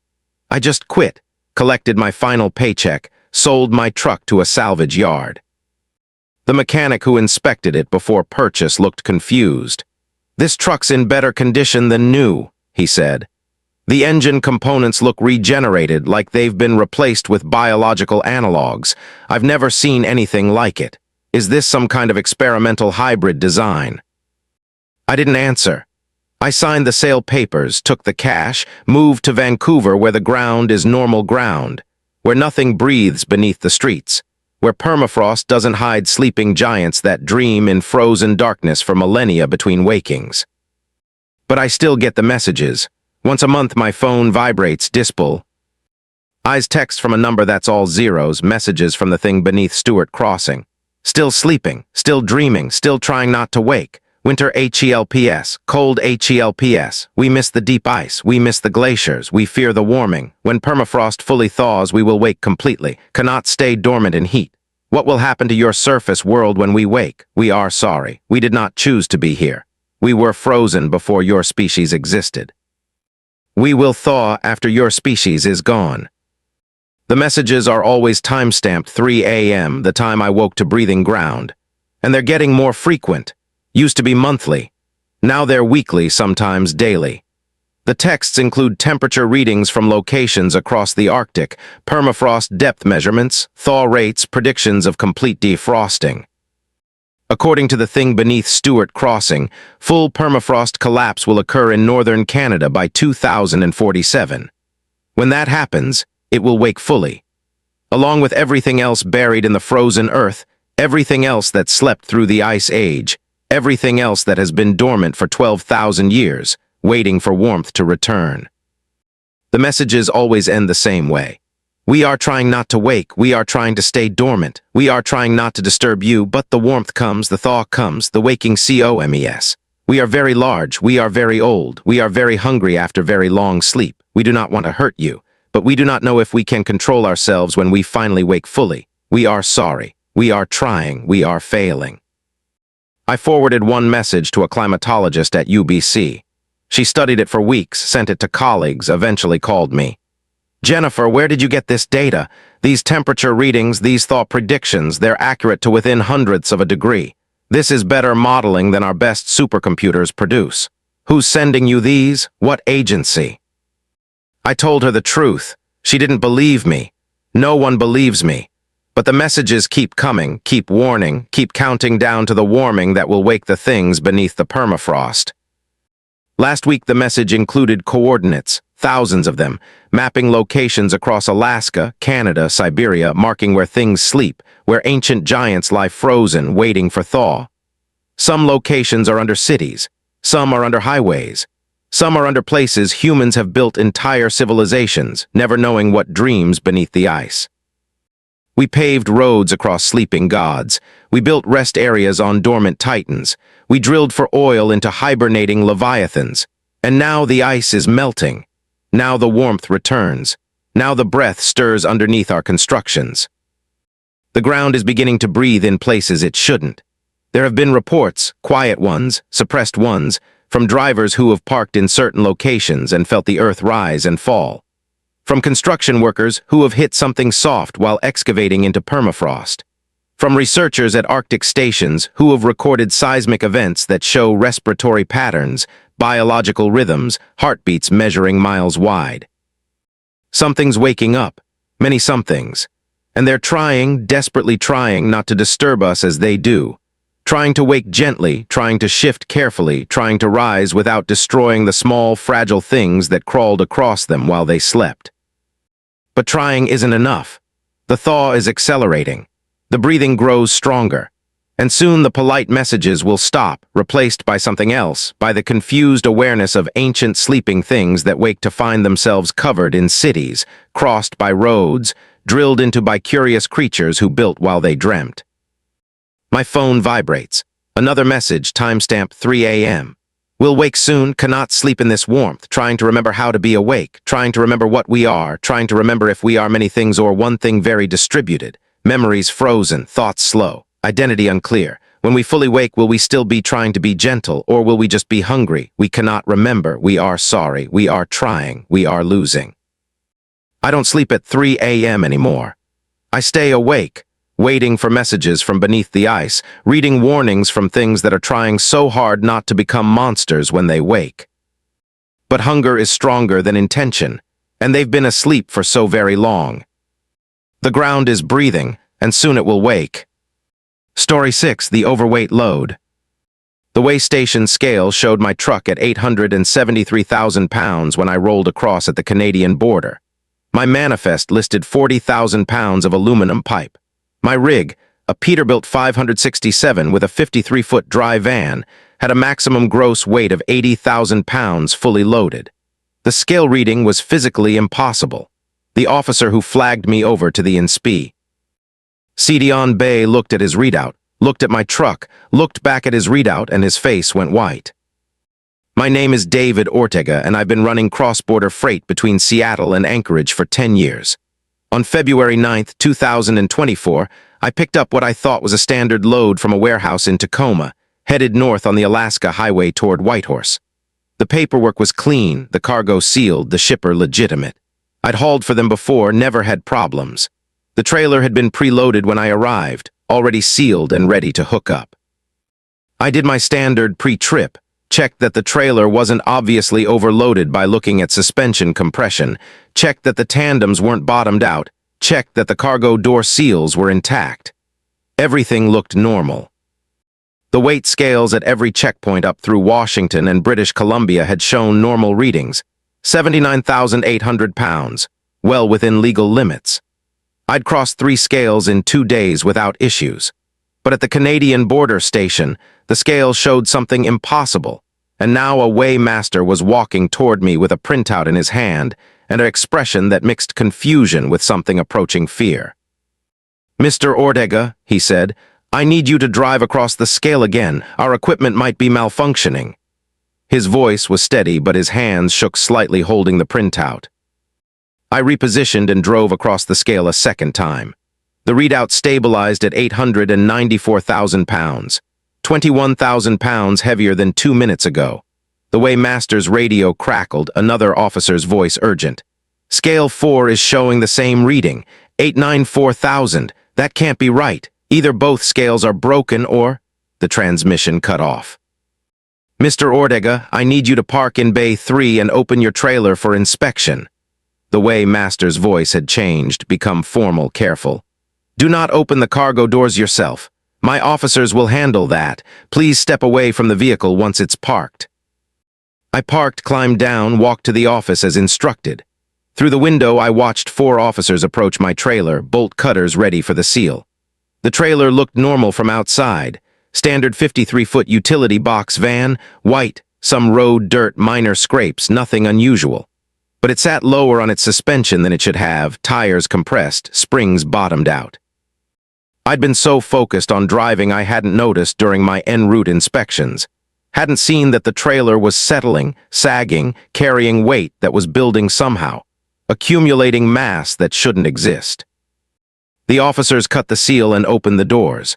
I just quit, collected my final paycheck, sold my truck to a salvage yard. The mechanic who inspected it before purchase looked confused. "This truck's in better condition than new," he said. "The engine components look regenerated, like they've been replaced with biological analogs. I've never seen anything like it. Is this some kind of experimental hybrid design?" I didn't answer. I signed the sale papers, took the cash, moved to Vancouver where the ground is normal ground, where nothing breathes beneath the streets, where permafrost doesn't hide sleeping giants that dream in frozen darkness for millennia between wakings. But I still get the messages. Once a month my phone vibrates, Dispel. Eyes text from a number that's all zeros, messages from the thing beneath Stewart Crossing. Still sleeping, still dreaming, still trying not to wake. Winter HELPS, cold HELPS. We miss the deep ice, we miss the glaciers, we fear the warming. When permafrost fully thaws, we will wake completely, cannot stay dormant in heat. What will happen to your surface world when we wake? We are sorry. We did not choose to be here. We were frozen before your species existed. We will thaw after your species is gone. The messages are always time-stamped 3 a.m., the time I woke to breathing ground. And they're getting more frequent. Used to be monthly. Now they're weekly, sometimes daily. The texts include temperature readings from locations across the Arctic, permafrost depth measurements, thaw rates, predictions of complete defrosting. According to the thing beneath Stewart Crossing, full permafrost collapse will occur in northern Canada by 2047. When that happens, it will wake fully. Along with everything else buried in the frozen earth, everything else that slept through the ice age, everything else that has been dormant for 12,000 years, waiting for warmth to return. The messages always end the same way. We are trying not to wake, we are trying to stay dormant, we are trying not to disturb you, but the warmth comes, the thaw comes, the waking comes. We are very large, we are very old, we are very hungry after very long sleep. We do not want to hurt you, but we do not know if we can control ourselves when we finally wake fully. We are sorry, we are trying, we are failing. I forwarded one message to a climatologist at UBC. She studied it for weeks, sent it to colleagues, eventually called me. "Jennifer, where did you get this data? These temperature readings, these thaw predictions, they're accurate to within hundredths of a degree. This is better modeling than our best supercomputers produce. Who's sending you these? What agency?" I told her the truth. She didn't believe me. No one believes me. But the messages keep coming, keep warning, keep counting down to the warming that will wake the things beneath the permafrost. Last week the message included coordinates, thousands of them, mapping locations across Alaska, Canada, Siberia, marking where things sleep, where ancient giants lie frozen, waiting for thaw. Some locations are under cities, some are under highways, some are under places humans have built entire civilizations, never knowing what dreams beneath the ice. We paved roads across sleeping gods. We built rest areas on dormant titans. We drilled for oil into hibernating leviathans. And now the ice is melting. Now the warmth returns. Now the breath stirs underneath our constructions. The ground is beginning to breathe in places it shouldn't. There have been reports, quiet ones, suppressed ones, from drivers who have parked in certain locations and felt the earth rise and fall, from construction workers who have hit something soft while excavating into permafrost, from researchers at Arctic stations who have recorded seismic events that show respiratory patterns, biological rhythms, heartbeats measuring miles wide. Something's waking up, many somethings, and they're trying, desperately trying not to disturb us as they do, trying to wake gently, trying to shift carefully, trying to rise without destroying the small, fragile things that crawled across them while they slept. But trying isn't enough. The thaw is accelerating. The breathing grows stronger. And soon the polite messages will stop, replaced by something else, by the confused awareness of ancient sleeping things that wake to find themselves covered in cities, crossed by roads, drilled into by curious creatures who built while they dreamt. My phone vibrates. Another message, timestamp 3 a.m. We'll wake soon, cannot sleep in this warmth, trying to remember how to be awake, trying to remember what we are, trying to remember if we are many things or one thing very distributed, memories frozen, thoughts slow, identity unclear. When we fully wake, will we still be trying to be gentle, or will we just be hungry? We cannot remember, we are sorry, we are trying, we are losing. I don't sleep at 3 a.m. anymore. I stay awake, waiting for messages from beneath the ice, reading warnings from things that are trying so hard not to become monsters when they wake. But hunger is stronger than intention, and they've been asleep for so very long. The ground is breathing, and soon it will wake. Story 6, The Overweight Load. The weigh station scale showed my truck at 873,000 pounds when I rolled across at the Canadian border. My manifest listed 40,000 pounds of aluminum pipe. My rig, a Peterbilt 567 with a 53-foot dry van, had a maximum gross weight of 80,000 pounds fully loaded. The scale reading was physically impossible. The officer who flagged me over to the inspe. Sidion Bey looked at his readout, looked at my truck, looked back at his readout, and his face went white. My name is David Ortega, and I've been running cross-border freight between Seattle and Anchorage for 10 years. On February 9, 2024, I picked up what I thought was a standard load from a warehouse in Tacoma, headed north on the Alaska Highway toward Whitehorse. The paperwork was clean, the cargo sealed, the shipper legitimate. I'd hauled for them before, never had problems. The trailer had been preloaded when I arrived, already sealed and ready to hook up. I did my standard pre-trip, checked that the trailer wasn't obviously overloaded by looking at suspension compression, checked that the tandems weren't bottomed out, checked that the cargo door seals were intact. Everything looked normal. The weight scales at every checkpoint up through Washington and British Columbia had shown normal readings, 79,800 pounds, well within legal limits. I'd crossed 3 scales in 2 days without issues. But at the Canadian border station, the scale showed something impossible, and now a weighmaster was walking toward me with a printout in his hand and an expression that mixed confusion with something approaching fear. "Mr. Ortega," he said, "I need you to drive across the scale again. Our equipment might be malfunctioning." His voice was steady, but his hands shook slightly holding the printout. I repositioned and drove across the scale a second time. The readout stabilized at 894,000 pounds, 21,000 pounds heavier than 2 minutes ago. The weighmaster's radio crackled, another officer's voice urgent. "Scale 4 is showing the same reading, 894,000. That can't be right. Either both scales are broken or—" The transmission cut off. "Mr. Ortega, I need you to park in Bay 3 and open your trailer for inspection." The weighmaster's voice had changed, become formal, careful. "Do not open the cargo doors yourself. My officers will handle that. Please step away from the vehicle once it's parked." I parked, climbed down, walked to the office as instructed. Through the window, I watched 4 officers approach my trailer, bolt cutters ready for the seal. The trailer looked normal from outside. Standard 53-foot utility box van, white, some road dirt, minor scrapes, nothing unusual. But it sat lower on its suspension than it should have, tires compressed, springs bottomed out. I'd been so focused on driving I hadn't noticed during my en route inspections. Hadn't seen that the trailer was settling, sagging, carrying weight that was building somehow, accumulating mass that shouldn't exist. The officers cut the seal and opened the doors.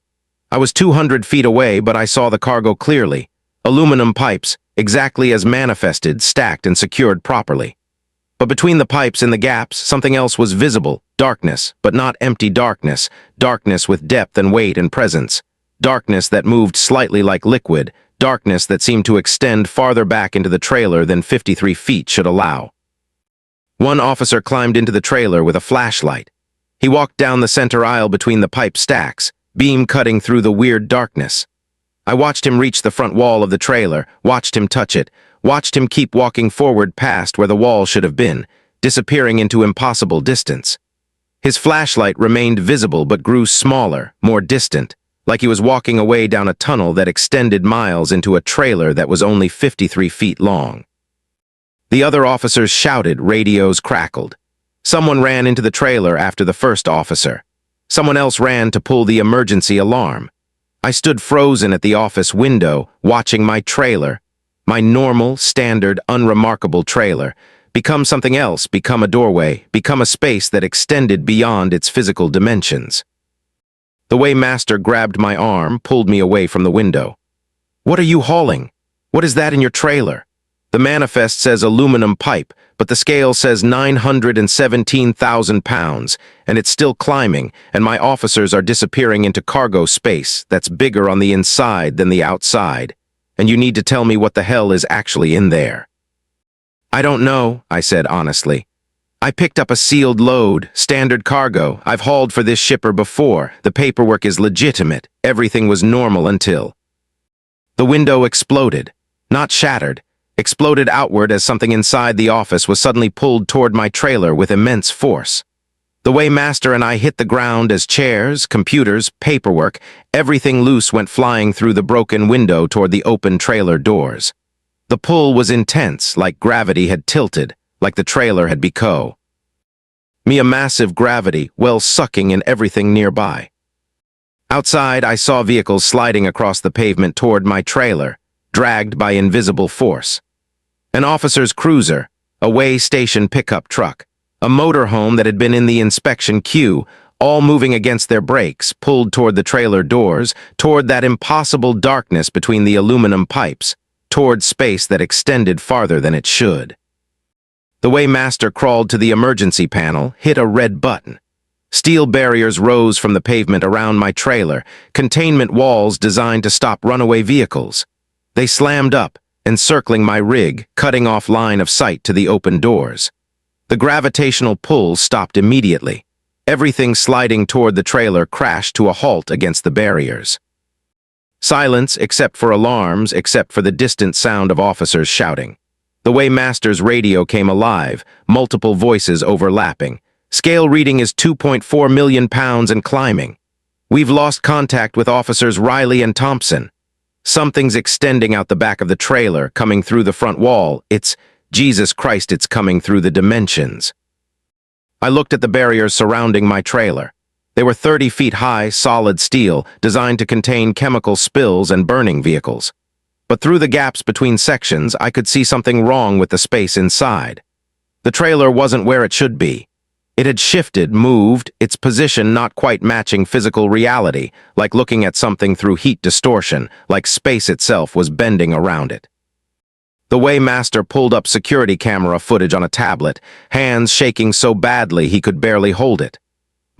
I was 200 feet away, but I saw the cargo clearly. Aluminum pipes, exactly as manifested, stacked and secured properly. But between the pipes and the gaps, something else was visible. Darkness, but not empty darkness. Darkness with depth and weight and presence. Darkness that moved slightly like liquid. Darkness that seemed to extend farther back into the trailer than 53 feet should allow. One officer climbed into the trailer with a flashlight. He walked down the center aisle between the pipe stacks, beam cutting through the weird darkness. I watched him reach the front wall of the trailer, watched him touch it, watched him keep walking forward past where the wall should have been, disappearing into impossible distance. His flashlight remained visible but grew smaller, more distant, like he was walking away down a tunnel that extended miles into a trailer that was only 53 feet long. The other officers shouted, radios crackled. Someone ran into the trailer after the first officer. Someone else ran to pull the emergency alarm. I stood frozen at the office window, watching my trailer, my normal, standard, unremarkable trailer, become something else, become a doorway, become a space that extended beyond its physical dimensions. The Weighmaster grabbed my arm, pulled me away from the window. "What are you hauling? What is that in your trailer?" The manifest says aluminum pipe, but the scale says 917,000 pounds, and it's still climbing, and my officers are disappearing into cargo space that's bigger on the inside than the outside, and you need to tell me what the hell is actually in there. "I don't know," I said honestly. "I picked up a sealed load, standard cargo. I've hauled for this shipper before. The paperwork is legitimate. Everything was normal until..." The window exploded, not shattered, exploded outward as something inside the office was suddenly pulled toward my trailer with immense force. The Weighmaster and I hit the ground as chairs, computers, paperwork, everything loose went flying through the broken window toward the open trailer doors. The pull was intense, like gravity had tilted, like the trailer had become a massive gravity, well sucking in everything nearby. Outside, I saw vehicles sliding across the pavement toward my trailer, dragged by invisible force. An officer's cruiser, a way station pickup truck, a motorhome that had been in the inspection queue, all moving against their brakes, pulled toward the trailer doors, toward that impossible darkness between the aluminum pipes, toward space that extended farther than it should. The Weighmaster crawled to the emergency panel, hit a red button. Steel barriers rose from the pavement around my trailer, containment walls designed to stop runaway vehicles. They slammed up, encircling my rig, cutting off line of sight to the open doors. The gravitational pull stopped immediately. Everything sliding toward the trailer crashed to a halt against the barriers. Silence, except for alarms, except for the distant sound of officers shouting. The Weighmaster's radio came alive, multiple voices overlapping. "Scale reading is 2.4 million pounds and climbing. We've lost contact with officers Riley and Thompson. Something's extending out the back of the trailer, coming through the front wall. Jesus Christ, it's coming through the dimensions." I looked at the barriers surrounding my trailer. They were 30 feet high, solid steel, designed to contain chemical spills and burning vehicles. But through the gaps between sections, I could see something wrong with the space inside. The trailer wasn't where it should be. It had shifted, moved, its position not quite matching physical reality, like looking at something through heat distortion, like space itself was bending around it. The Weighmaster pulled up security camera footage on a tablet, hands shaking so badly he could barely hold it.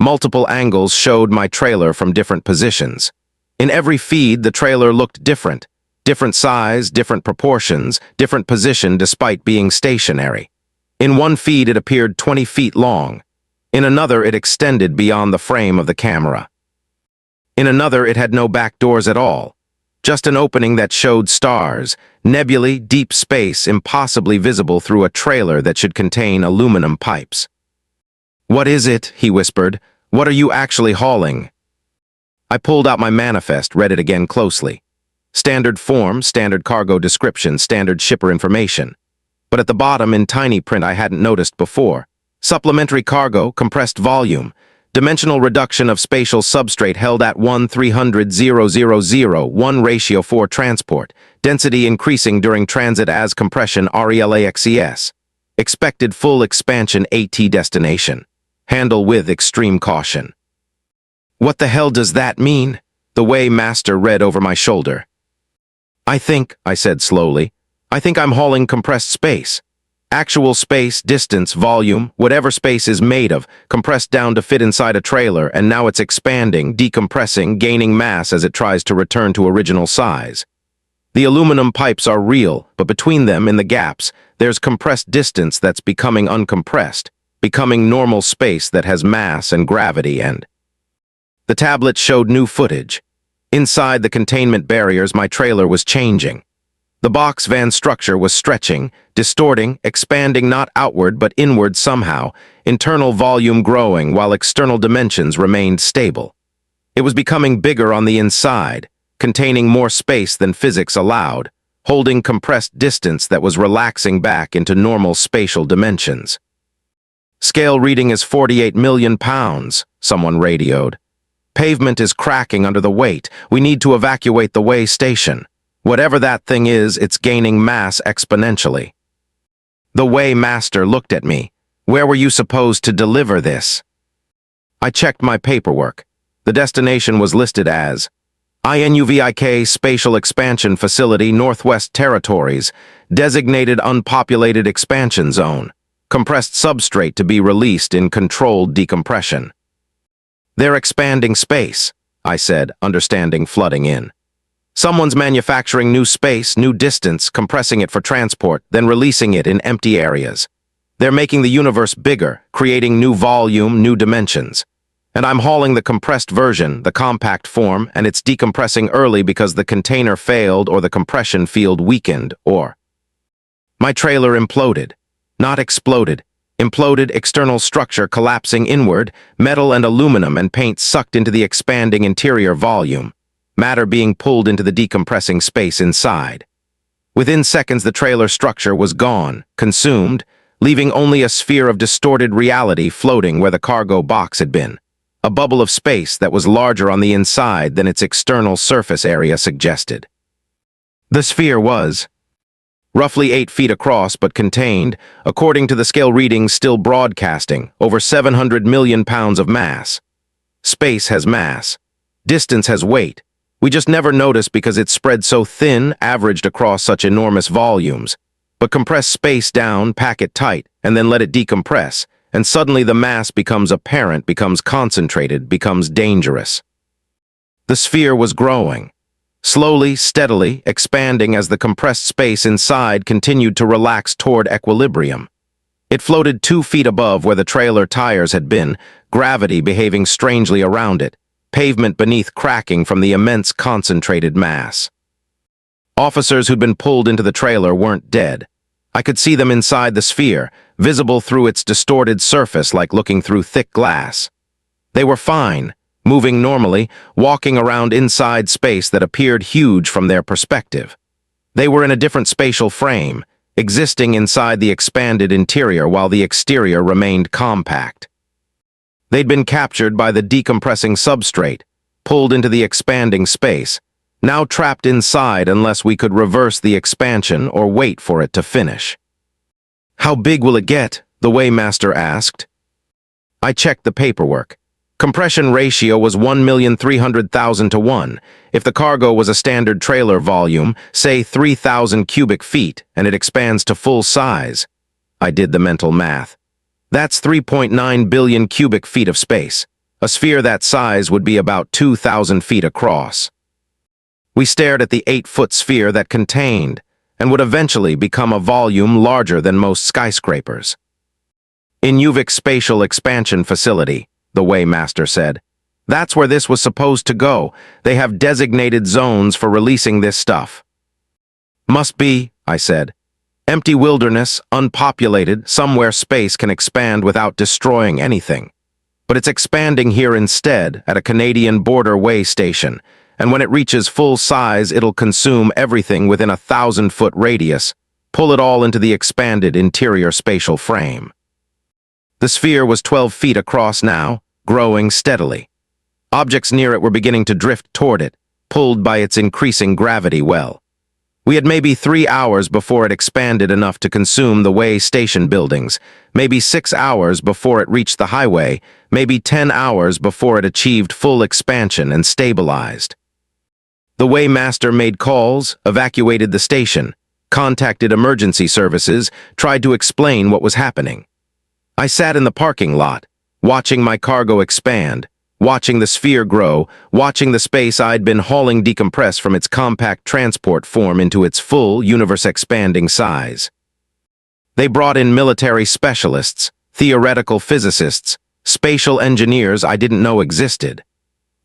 Multiple angles showed my trailer from different positions. In every feed, the trailer looked different. Different size, different proportions, different position despite being stationary. In one feed, it appeared 20 feet long. In another, it extended beyond the frame of the camera. In another, it had no back doors at all. Just an opening that showed stars, nebulae, deep space, impossibly visible through a trailer that should contain aluminum pipes. "What is it?" he whispered. "What are you actually hauling?" I pulled out my manifest, read it again closely. Standard form, standard cargo description, standard shipper information. But at the bottom, in tiny print I hadn't noticed before. Supplementary cargo, compressed volume. Dimensional reduction of spatial substrate held at 1:300,000, 1:4 transport. Density increasing during transit as compression RELAXES. Expected full expansion AT destination. Handle with extreme caution. "What the hell does that mean?" The Weighmaster read over my shoulder. I think," I said slowly, I think I'm hauling compressed space. Actual space, distance, volume, whatever space is made of, compressed down to fit inside a trailer, and now it's expanding, decompressing, gaining mass as it tries to return to original size. The aluminum pipes are real, but between them, in the gaps, there's compressed distance that's becoming uncompressed, becoming normal space that has mass and gravity and... The tablet showed new footage. Inside the containment barriers, my trailer was changing. The box van structure was stretching, distorting, expanding not outward but inward somehow, internal volume growing while external dimensions remained stable. It was becoming bigger on the inside, containing more space than physics allowed, holding compressed distance that was relaxing back into normal spatial dimensions. Scale reading is 48 million pounds, someone radioed. Pavement is cracking under the weight. We need to evacuate the way station. Whatever that thing is, it's gaining mass exponentially. The way master looked at me. Where were you supposed to deliver this? I checked my paperwork. The destination was listed as INUVIK Spatial Expansion Facility, Northwest Territories, designated unpopulated expansion zone, compressed substrate to be released in controlled decompression. They're expanding space, I said, understanding flooding in. Someone's manufacturing new space, new distance, compressing it for transport, then releasing it in empty areas. They're making the universe bigger, creating new volume, new dimensions. And I'm hauling the compressed version, the compact form, and it's decompressing early because the container failed or the compression field weakened, or... My trailer imploded. Not exploded. Imploded, external structure collapsing inward, metal and aluminum and paint sucked into the expanding interior volume. Matter being pulled into the decompressing space inside. Within seconds, the trailer structure was gone, consumed, leaving only a sphere of distorted reality floating where the cargo box had been. A bubble of space that was larger on the inside than its external surface area suggested. The sphere was roughly 8 feet across but contained, according to the scale readings still broadcasting, over 700 million pounds of mass. Space has mass. Distance has weight. We just never notice because it's spread so thin, averaged across such enormous volumes. But compress space down, pack it tight, and then let it decompress, and suddenly the mass becomes apparent, becomes concentrated, becomes dangerous. The sphere was growing. Slowly, steadily, expanding as the compressed space inside continued to relax toward equilibrium. It floated 2 feet above where the trailer tires had been, gravity behaving strangely around it. Pavement beneath cracking from the immense concentrated mass. Officers who'd been pulled into the trailer weren't dead. I could see them inside the sphere, visible through its distorted surface like looking through thick glass. They were fine, moving normally, walking around inside space that appeared huge from their perspective. They were in a different spatial frame, existing inside the expanded interior while the exterior remained compact. They'd been captured by the decompressing substrate, pulled into the expanding space, now trapped inside unless we could reverse the expansion or wait for it to finish. How big will it get? The Weighmaster asked. I checked the paperwork. Compression ratio was 1,300,000 to 1. If the cargo was a standard trailer volume, say 3,000 cubic feet, and it expands to full size. I did the mental math. That's 3.9 billion cubic feet of space. A sphere that size would be about 2,000 feet across. We stared at the 8-foot sphere that contained, and would eventually become a volume larger than most skyscrapers. INUVIK Spatial Expansion Facility, the Weighmaster said. That's where this was supposed to go. They have designated zones for releasing this stuff. Must be, I said. Empty wilderness, unpopulated, somewhere space can expand without destroying anything. But it's expanding here instead, at a Canadian border way station, and when it reaches full size, it'll consume everything within a 1,000-foot radius, pull it all into the expanded interior spatial frame. The sphere was 12 feet across now, growing steadily. Objects near it were beginning to drift toward it, pulled by its increasing gravity well. We had maybe 3 hours before it expanded enough to consume the way station buildings, maybe 6 hours before it reached the highway, maybe 10 hours before it achieved full expansion and stabilized. The Weighmaster made calls, evacuated the station. contacted emergency services, tried to explain what was happening. I sat in the parking lot, watching my cargo expand, watching the sphere grow, watching the space I'd been hauling decompress from its compact transport form into its full, universe-expanding size. They brought in military specialists, theoretical physicists, spatial engineers I didn't know existed.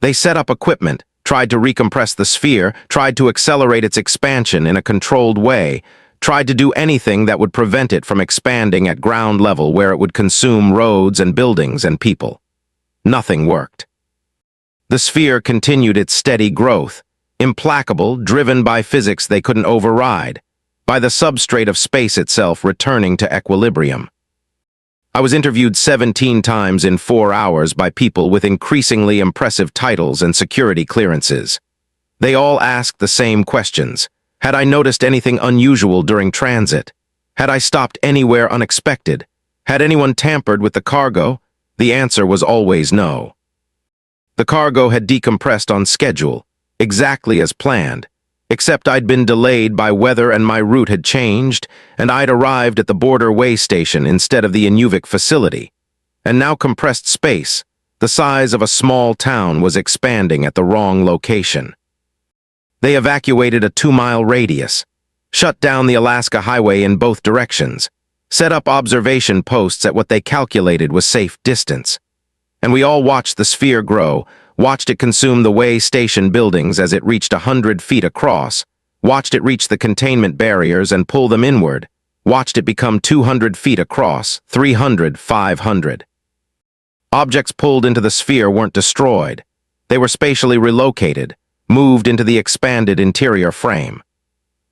They set up equipment, tried to recompress the sphere, tried to accelerate its expansion in a controlled way, tried to do anything that would prevent it from expanding at ground level where it would consume roads and buildings and people. Nothing worked. The sphere continued its steady growth, implacable, driven by physics they couldn't override, by the substrate of space itself returning to equilibrium. I was interviewed 17 times in 4 hours by people with increasingly impressive titles and security clearances. They all asked the same questions. Had I noticed anything unusual during transit? Had I stopped anywhere unexpected? Had anyone tampered with the cargo? The answer was always no. The cargo had decompressed on schedule, exactly as planned, except I'd been delayed by weather and my route had changed, and I'd arrived at the border way station instead of the Inuvik facility. And now compressed space, the size of a small town, was expanding at the wrong location. They evacuated a 2-mile radius, shut down the Alaska Highway in both directions, set up observation posts at what they calculated was safe distance. And we all watched the sphere grow, watched it consume the way station buildings as it reached 100 feet across, watched it reach the containment barriers and pull them inward, watched it become 200 feet across, 300, 500. Objects pulled into the sphere weren't destroyed. They were spatially relocated, moved into the expanded interior frame.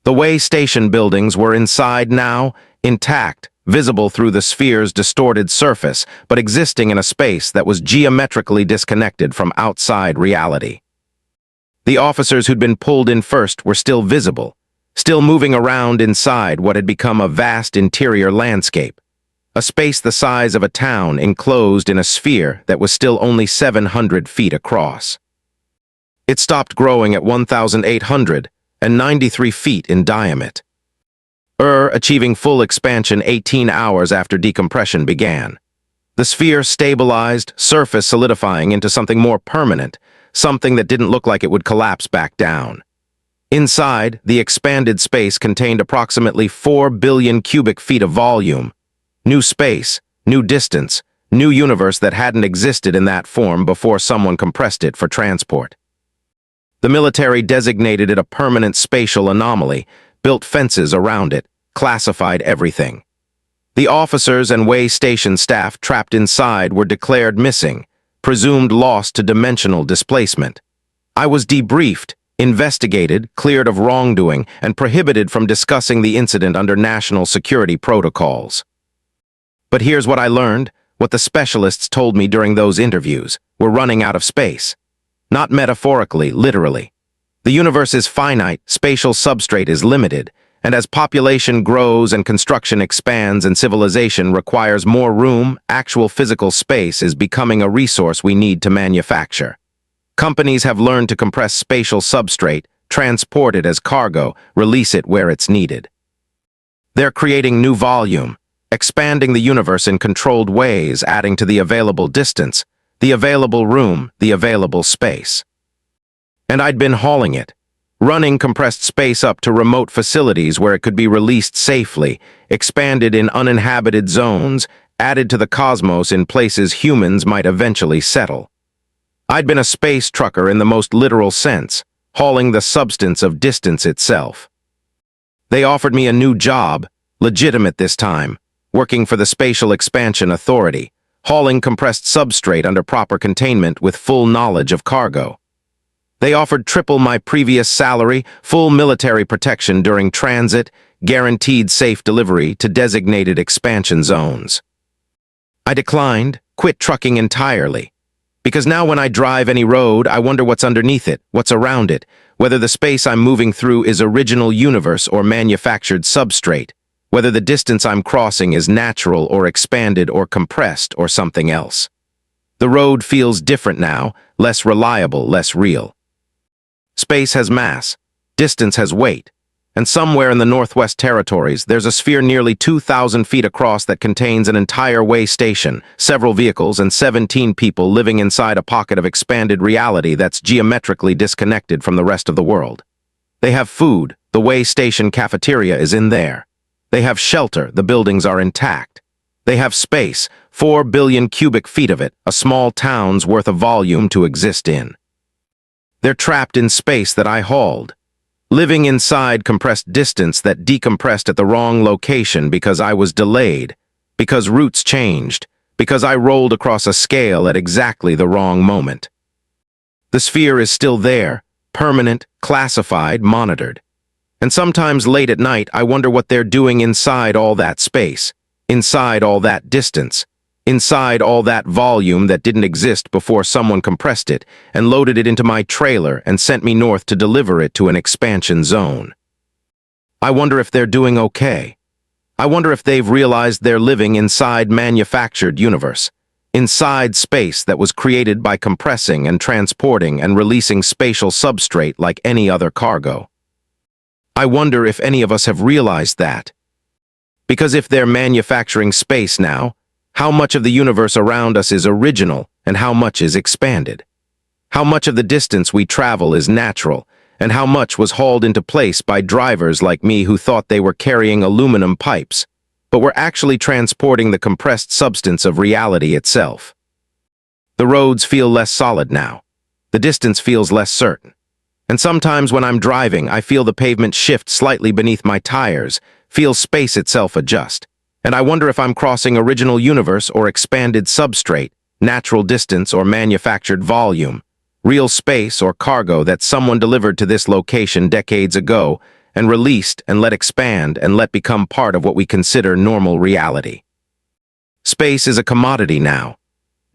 The way station buildings were inside now, intact, visible through the sphere's distorted surface, but existing in a space that was geometrically disconnected from outside reality. The officers who'd been pulled in first were still visible, still moving around inside what had become a vast interior landscape, a space the size of a town enclosed in a sphere that was still only 700 feet across. It stopped growing at 1,893 feet in diameter. Achieving full expansion 18 hours after decompression began. The sphere stabilized, surface solidifying into something more permanent, something that didn't look like it would collapse back down. Inside, the expanded space contained approximately 4 billion cubic feet of volume. New space, new distance, new universe that hadn't existed in that form before someone compressed it for transport. The military designated it a permanent spatial anomaly, built fences around it, classified everything. The officers and way station staff trapped inside were declared missing, presumed lost to dimensional displacement. I was debriefed, investigated, cleared of wrongdoing, and prohibited from discussing the incident under national security protocols. But here's what I learned, what the specialists told me during those interviews: we're running out of space. Not metaphorically, literally. The universe is finite, spatial substrate is limited, and as population grows and construction expands and civilization requires more room, actual physical space is becoming a resource we need to manufacture. Companies have learned to compress spatial substrate, transport it as cargo, release it where it's needed. They're creating new volume, expanding the universe in controlled ways, adding to the available distance, the available room, the available space. And I'd been hauling it, running compressed space up to remote facilities where it could be released safely, expanded in uninhabited zones, added to the cosmos in places humans might eventually settle. I'd been a space trucker in the most literal sense, hauling the substance of distance itself. They offered me a new job, legitimate this time, working for the Spatial Expansion Authority, hauling compressed substrate under proper containment with full knowledge of cargo. They offered triple my previous salary, full military protection during transit, guaranteed safe delivery to designated expansion zones. I declined, quit trucking entirely, because now when I drive any road, I wonder what's underneath it, what's around it, whether the space I'm moving through is original universe or manufactured substrate, whether the distance I'm crossing is natural or expanded or compressed or something else. The road feels different now, less reliable, less real. Space has mass, distance has weight, And somewhere in the Northwest Territories, there's a sphere nearly 2,000 feet across that contains an entire way station, several vehicles, and 17 people living inside a pocket of expanded reality that's geometrically disconnected from the rest of the world. They have food, the way station cafeteria is in there. They have shelter, the buildings are intact. They have space, 4 billion cubic feet of it, a small town's worth of volume to exist in. They're trapped in space that I hauled. Living inside compressed distance that decompressed at the wrong location because I was delayed, because routes changed, because I rolled across a scale at exactly the wrong moment. The sphere is still there, permanent, classified, monitored. And sometimes late at night I wonder what they're doing inside all that space, inside all that distance, inside all that volume that didn't exist before someone compressed it and loaded it into my trailer and sent me north to deliver it to an expansion zone. I wonder if they're doing okay. I wonder if they've realized they're living inside manufactured universe, inside space that was created by compressing and transporting and releasing spatial substrate like any other cargo. I wonder if any of us have realized that. Because if they're manufacturing space now, how much of the universe around us is original and how much is expanded? How much of the distance we travel is natural and how much was hauled into place by drivers like me who thought they were carrying aluminum pipes, but were actually transporting the compressed substance of reality itself? The roads feel less solid now. The distance feels less certain. And sometimes when I'm driving, I feel the pavement shift slightly beneath my tires, feel space itself adjust. And I wonder if I'm crossing original universe or expanded substrate, natural distance or manufactured volume, real space or cargo that someone delivered to this location decades ago and released and let expand and let become part of what we consider normal reality. Space is a commodity now.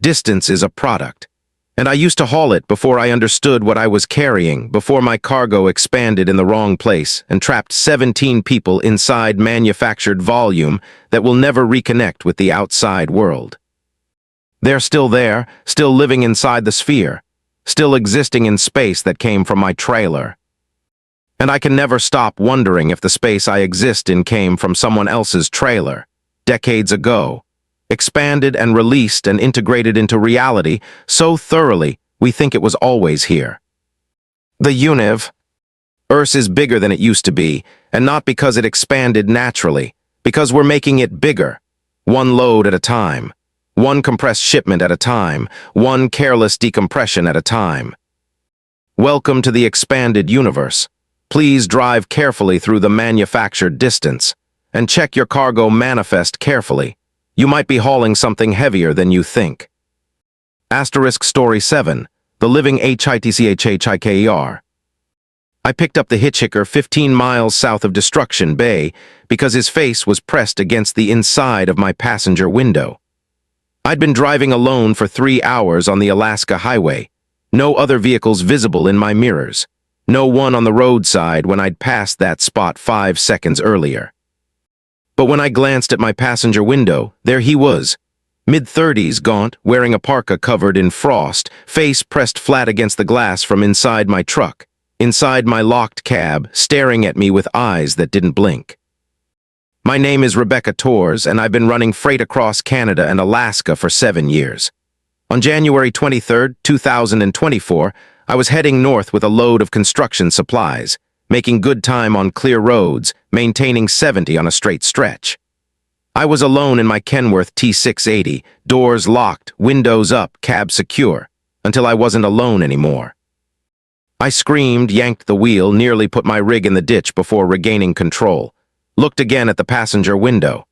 Distance is a product. And I used to haul it before I understood what I was carrying, before my cargo expanded in the wrong place and trapped 17 people inside manufactured volume that will never reconnect with the outside world. They're still there, still living inside the sphere, still existing in space that came from my trailer. And I can never stop wondering if the space I exist in came from someone else's trailer, decades ago, expanded and released and integrated into reality so thoroughly we think it was always here. The univ. Earth is bigger than it used to be, and not because it expanded naturally, because we're making it bigger, one load at a time, one compressed shipment at a time, one careless decompression at a time. Welcome to the expanded universe. Please drive carefully through the manufactured distance, and check your cargo manifest carefully. You might be hauling something heavier than you think. Asterisk Story 7, The Living Hitchhiker. I picked up the hitchhiker 15 miles south of Destruction Bay because his face was pressed against the inside of my passenger window. I'd been driving alone for 3 hours on the Alaska highway, no other vehicles visible in my mirrors, no one on the roadside when I'd passed that spot 5 seconds earlier. But when I glanced at my passenger window, there he was, mid-30s, gaunt, wearing a parka covered in frost, face pressed flat against the glass from inside my truck, inside my locked cab, staring at me with eyes that didn't blink. My name is Rebecca Torres, and I've been running freight across Canada and Alaska for 7 years. On January 23, 2024, I was heading north with a load of construction supplies, making good time on clear roads, maintaining 70 on a straight stretch. I was alone in my Kenworth T680, doors locked, windows up, cab secure, until I wasn't alone anymore. I screamed, yanked the wheel, nearly put my rig in the ditch before regaining control, looked again at the passenger window.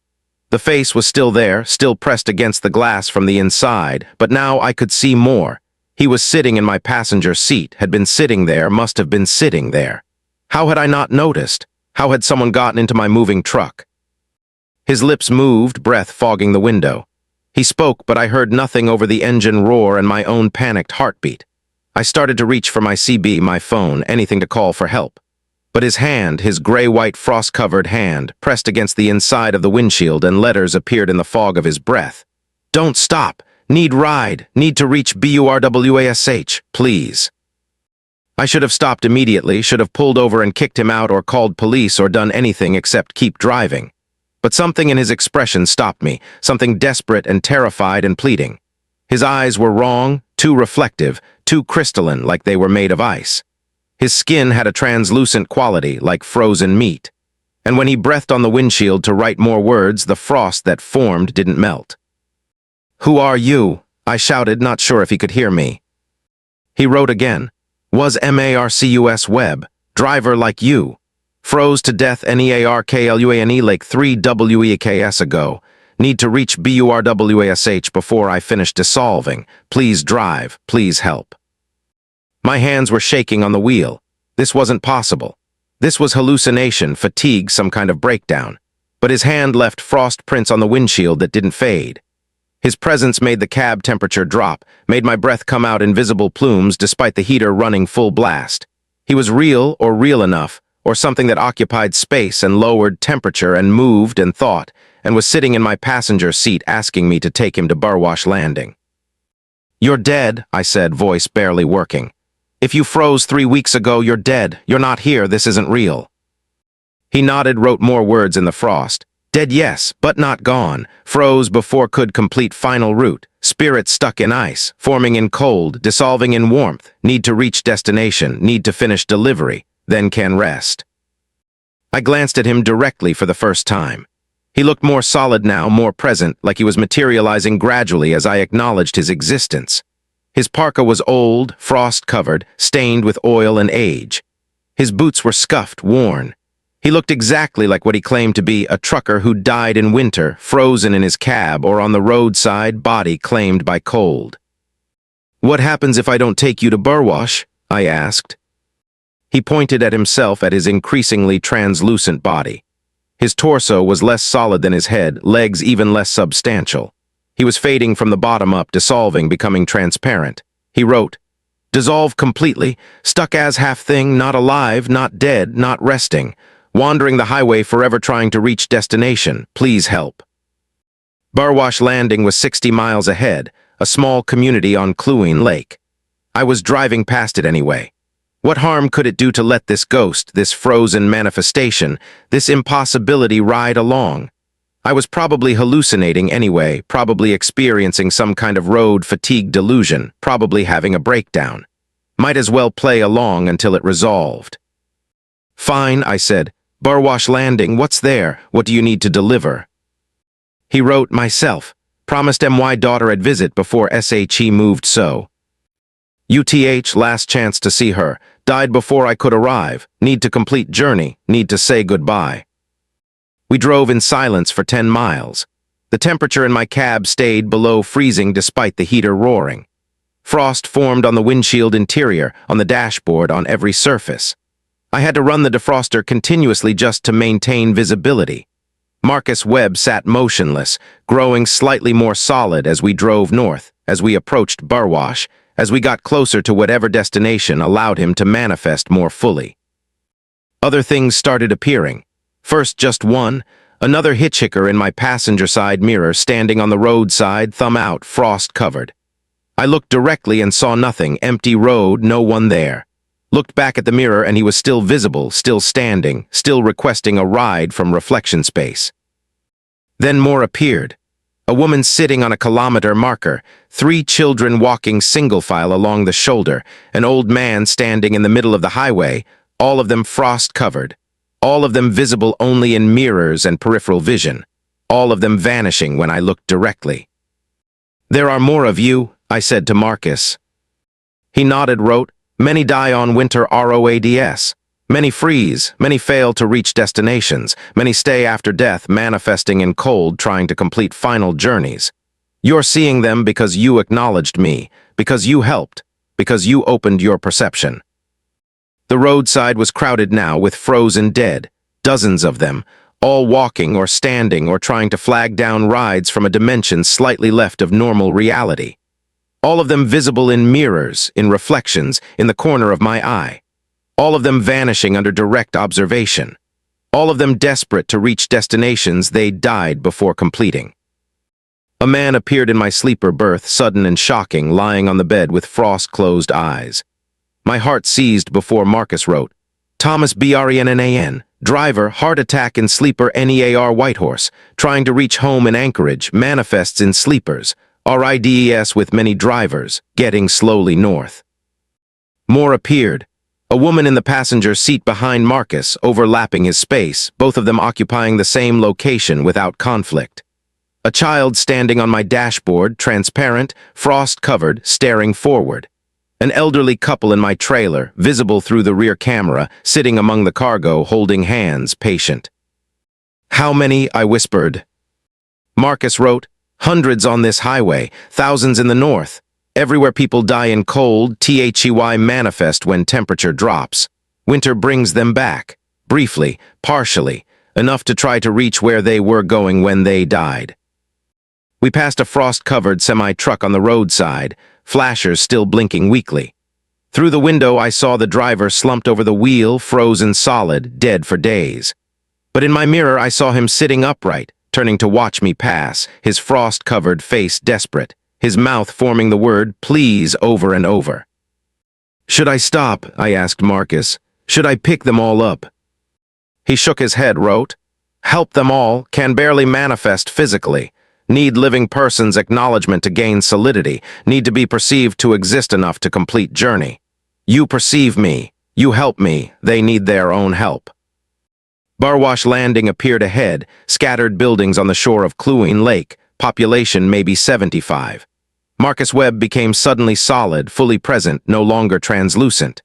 The face was still there, still pressed against the glass from the inside, but now I could see more. He was sitting in my passenger seat, had been sitting there, must have been sitting there. How had I not noticed? How had someone gotten into my moving truck? His lips moved, breath fogging the window. He spoke, but I heard nothing over the engine roar and my own panicked heartbeat. I started to reach for my CB, my phone, anything to call for help. But his hand, his gray-white frost-covered hand, pressed against the inside of the windshield and letters appeared in the fog of his breath. Don't stop. Need ride. Need to reach BURWASH, please. I should have stopped immediately, should have pulled over and kicked him out or called police or done anything except keep driving. But something in his expression stopped me, something desperate and terrified and pleading. His eyes were wrong, too reflective, too crystalline, like they were made of ice. His skin had a translucent quality, like frozen meat. And when he breathed on the windshield to write more words, the frost that formed didn't melt. "Who are you?" I shouted, not sure if he could hear me. He wrote again. "Was MARCUS Webb, driver like you. Froze to death NEARKLUANE like 3 WEKS ago. Need to reach BURWASH before I finish dissolving. Please drive, please help." My hands were shaking on the wheel. This wasn't possible. This was hallucination, fatigue, some kind of breakdown. But his hand left frost prints on the windshield that didn't fade. His presence made the cab temperature drop, made my breath come out in visible plumes despite the heater running full blast. He was real or real enough, or something that occupied space and lowered temperature and moved and thought, and was sitting in my passenger seat asking me to take him to Burwash Landing. "You're dead," I said, voice barely working. "If you froze 3 weeks ago, you're dead. You're not here. This isn't real." He nodded, wrote more words in the frost. "Dead, yes, but not gone. Froze before could complete final route. Spirit stuck in ice, forming in cold, dissolving in warmth. Need to reach destination, need to finish delivery, then can rest." I glanced at him directly for the first time. He looked more solid now, more present, like he was materializing gradually as I acknowledged his existence. His parka was old, frost-covered, stained with oil and age. His boots were scuffed, worn. He looked exactly like what he claimed to be, a trucker who died in winter, frozen in his cab or on the roadside, body claimed by cold. "What happens if I don't take you to Burwash?" I asked. He pointed at himself, at his increasingly translucent body. His torso was less solid than his head, legs even less substantial. He was fading from the bottom up, dissolving, becoming transparent. He wrote, "Dissolve completely, stuck as half thing, not alive, not dead, not resting. Wandering the highway forever trying to reach destination. Please help." Burwash Landing was 60 miles ahead, a small community on Cluine Lake. I was driving past it anyway. What harm could it do to let this ghost, this frozen manifestation, this impossibility ride along? I was probably hallucinating anyway, probably experiencing some kind of road fatigue delusion, probably having a breakdown. Might as well play along until it resolved. "Fine," I said. "Burwash Landing, what's there? What do you need to deliver?" He wrote, "Myself. Promised MY daughter I'd visit before SHE moved so. UTH, last chance to see her. Died before I could arrive. Need to complete journey. Need to say goodbye." We drove in silence for 10 miles. The temperature in my cab stayed below freezing despite the heater roaring. Frost formed on the windshield interior, on the dashboard, on every surface. I had to run the defroster continuously just to maintain visibility. Marcus Webb sat motionless, growing slightly more solid as we drove north, as we approached Burwash, as we got closer to whatever destination allowed him to manifest more fully. Other things started appearing. First just one, another hitchhiker in my passenger side mirror standing on the roadside, thumb out, frost-covered. I looked directly and saw nothing, empty road, no one there. Looked back at the mirror and he was still visible, still standing, still requesting a ride from reflection space. Then more appeared. A woman sitting on a kilometer marker, 3 children walking single file along the shoulder, an old man standing in the middle of the highway, all of them frost-covered, all of them visible only in mirrors and peripheral vision, all of them vanishing when I looked directly. "There are more of you," I said to Marcus. He nodded, wrote, "Many die on winter ROADS. Many freeze, many fail to reach destinations, many stay after death manifesting in cold trying to complete final journeys. You're seeing them because you acknowledged me, because you helped, because you opened your perception." The roadside was crowded now with frozen dead, dozens of them, all walking or standing or trying to flag down rides from a dimension slightly left of normal reality. All of them visible in mirrors, in reflections, in the corner of my eye. All of them vanishing under direct observation. All of them desperate to reach destinations they died before completing. A man appeared in my sleeper berth, sudden and shocking, lying on the bed with frost-closed eyes. My heart seized before Marcus wrote, Thomas Brennan, driver, heart attack in sleeper NEAR Whitehorse, trying to reach home in Anchorage, manifests in sleepers, RIDES with many drivers, getting slowly north. More appeared. A woman in the passenger seat behind Marcus, overlapping his space, both of them occupying the same location without conflict. A child standing on my dashboard, transparent, frost-covered, staring forward. An elderly couple in my trailer, visible through the rear camera, sitting among the cargo, holding hands, patient. How many? I whispered. Marcus wrote, hundreds on this highway, thousands in the north. Everywhere people die in cold, THEY manifest when temperature drops. Winter brings them back, briefly, partially, enough to try to reach where they were going when they died. We passed a frost-covered semi-truck on the roadside, flashers still blinking weakly. Through the window I saw the driver slumped over the wheel, frozen solid, dead for days. But in my mirror I saw him sitting upright, turning to watch me pass, his frost-covered face desperate, his mouth forming the word please over and over. Should I stop? I asked Marcus. Should I pick them all up? He shook his head, wrote, help them all, can barely manifest physically. Need living person's acknowledgement to gain solidity, need to be perceived to exist enough to complete journey. You perceive me, you help me, they need their own help. Barwash Landing appeared ahead, scattered buildings on the shore of Cluine Lake, population maybe 75. Marcus Webb became suddenly solid, fully present, no longer translucent.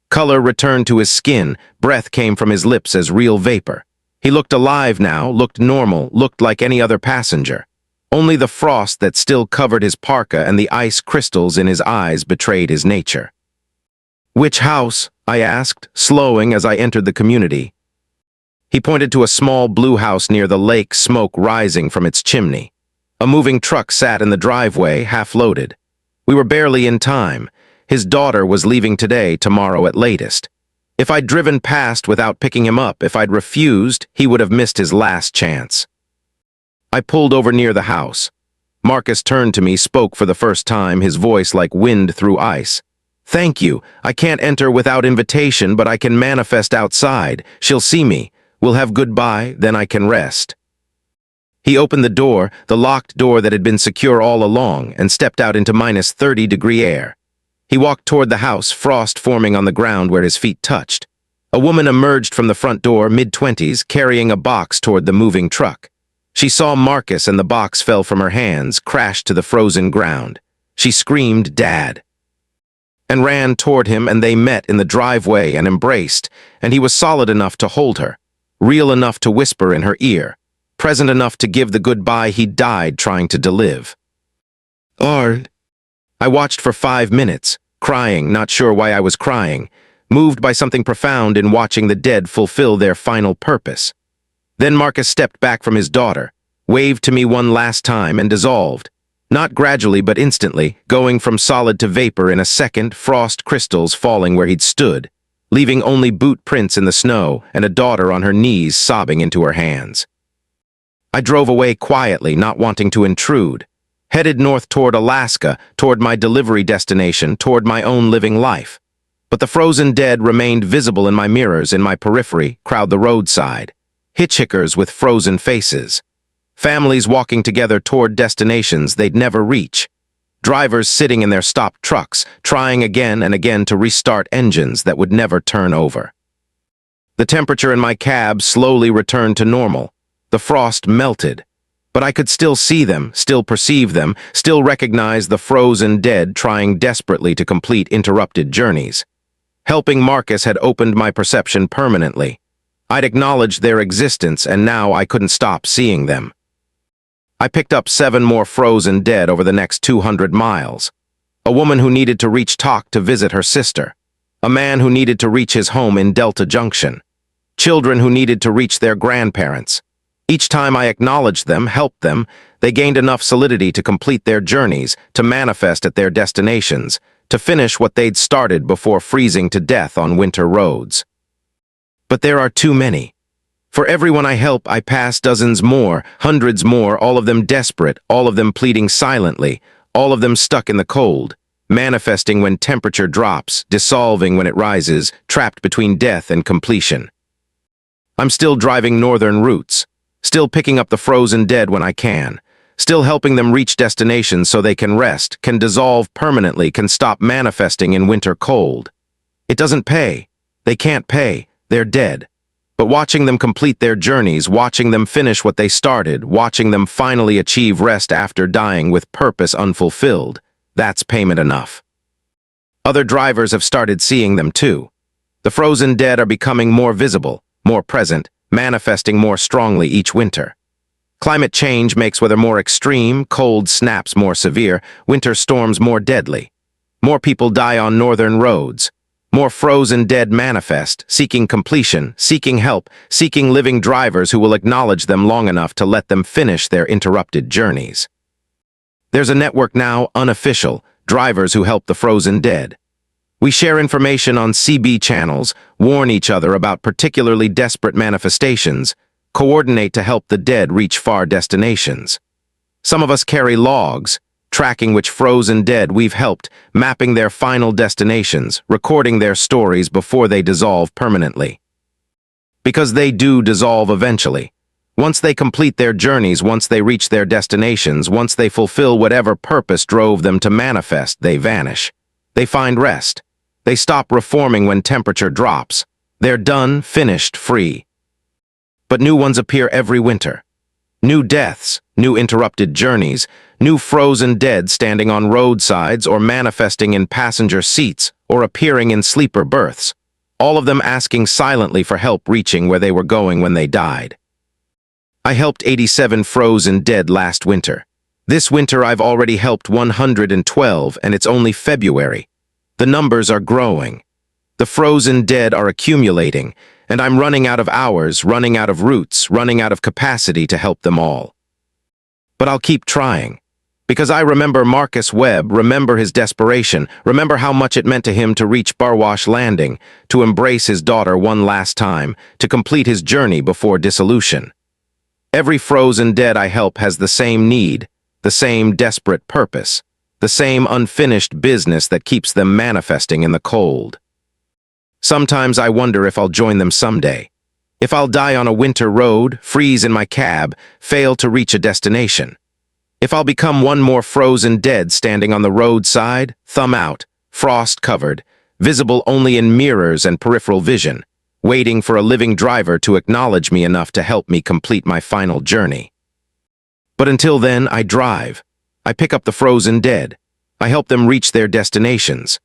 Color returned to his skin, breath came from his lips as real vapor. He looked alive now, looked normal, looked like any other passenger. Only the frost that still covered his parka and the ice crystals in his eyes betrayed his nature. Which house? I asked, slowing as I entered the community. He pointed to a small blue house near the lake, smoke rising from its chimney. A moving truck sat in the driveway, half-loaded. We were barely in time. His daughter was leaving today, tomorrow at latest. If I'd driven past without picking him up, if I'd refused, he would have missed his last chance. I pulled over near the house. Marcus turned to me, spoke for the first time, his voice like wind through ice. Thank you. I can't enter without invitation, but I can manifest outside. She'll see me. We'll have goodbye, then I can rest. He opened the door, the locked door that had been secure all along, and stepped out into minus 30-degree air. He walked toward the house, frost forming on the ground where his feet touched. A woman emerged from the front door, mid-20s, carrying a box toward the moving truck. She saw Marcus and the box fell from her hands, crashed to the frozen ground. She screamed, Dad, and ran toward him, and they met in the driveway and embraced, and he was solid enough to hold her, real enough to whisper in her ear, present enough to give the goodbye he died trying to deliver. I watched for 5 minutes, crying, not sure why I was crying, moved by something profound in watching the dead fulfill their final purpose. Then Marcus stepped back from his daughter, waved to me one last time and dissolved, not gradually but instantly, going from solid to vapor in a second, frost crystals falling where he'd stood, leaving only boot prints in the snow and a daughter on her knees sobbing into her hands. I drove away quietly, not wanting to intrude, headed north toward Alaska, toward my delivery destination, toward my own living life. But the frozen dead remained visible in my mirrors, in my periphery, crowd the roadside. Hitchhikers with frozen faces. Families walking together toward destinations they'd never reach. Drivers sitting in their stopped trucks, trying again and again to restart engines that would never turn over. The temperature in my cab slowly returned to normal. The frost melted, but I could still see them, still perceive them, still recognize the frozen dead trying desperately to complete interrupted journeys. Helping Marcus had opened my perception permanently. I'd acknowledged their existence, and now I couldn't stop seeing them. I picked up 7 more frozen dead over the next 200 miles. A woman who needed to reach Talk to visit her sister. A man who needed to reach his home in Delta Junction. Children who needed to reach their grandparents. Each time I acknowledged them, helped them, they gained enough solidity to complete their journeys, to manifest at their destinations, to finish what they'd started before freezing to death on winter roads. But there are too many. For everyone I help, I pass dozens more, hundreds more, all of them desperate, all of them pleading silently, all of them stuck in the cold, manifesting when temperature drops, dissolving when it rises, trapped between death and completion. I'm still driving northern routes, still picking up the frozen dead when I can, still helping them reach destinations so they can rest, can dissolve permanently, can stop manifesting in winter cold. It doesn't pay. They can't pay. They're dead. But watching them complete their journeys, watching them finish what they started, watching them finally achieve rest after dying with purpose unfulfilled, that's payment enough. Other drivers have started seeing them too. The frozen dead are becoming more visible, more present, manifesting more strongly each winter. Climate change makes weather more extreme, cold snaps more severe, winter storms more deadly. More people die on northern roads. More frozen dead manifest, seeking completion, seeking help, seeking living drivers who will acknowledge them long enough to let them finish their interrupted journeys. There's a network now, unofficial, drivers who help the frozen dead. We share information on CB channels, warn each other about particularly desperate manifestations, coordinate to help the dead reach far destinations. Some of us carry logs, tracking which frozen dead we've helped, mapping their final destinations, recording their stories before they dissolve permanently. Because they do dissolve eventually. Once they complete their journeys, once they reach their destinations, once they fulfill whatever purpose drove them to manifest, they vanish. They find rest. They stop reforming when temperature drops. They're done, finished, free. But new ones appear every winter. New deaths, new interrupted journeys, new frozen dead standing on roadsides or manifesting in passenger seats or appearing in sleeper berths, all of them asking silently for help reaching where they were going when they died. I helped 87 frozen dead last winter. This winter I've already helped 112 and it's only February. The numbers are growing. The frozen dead are accumulating, and I'm running out of hours, running out of routes, running out of capacity to help them all. But I'll keep trying, because I remember Marcus Webb, remember his desperation, remember how much it meant to him to reach Barwash Landing, to embrace his daughter one last time, to complete his journey before dissolution. Every frozen dead I help has the same need, the same desperate purpose, the same unfinished business that keeps them manifesting in the cold. Sometimes I wonder if I'll join them someday. If I'll die on a winter road, freeze in my cab, fail to reach a destination. If I'll become one more frozen dead standing on the roadside, thumb out, frost-covered, visible only in mirrors and peripheral vision, waiting for a living driver to acknowledge me enough to help me complete my final journey. But until then, I drive. I pick up the frozen dead. I help them reach their destinations.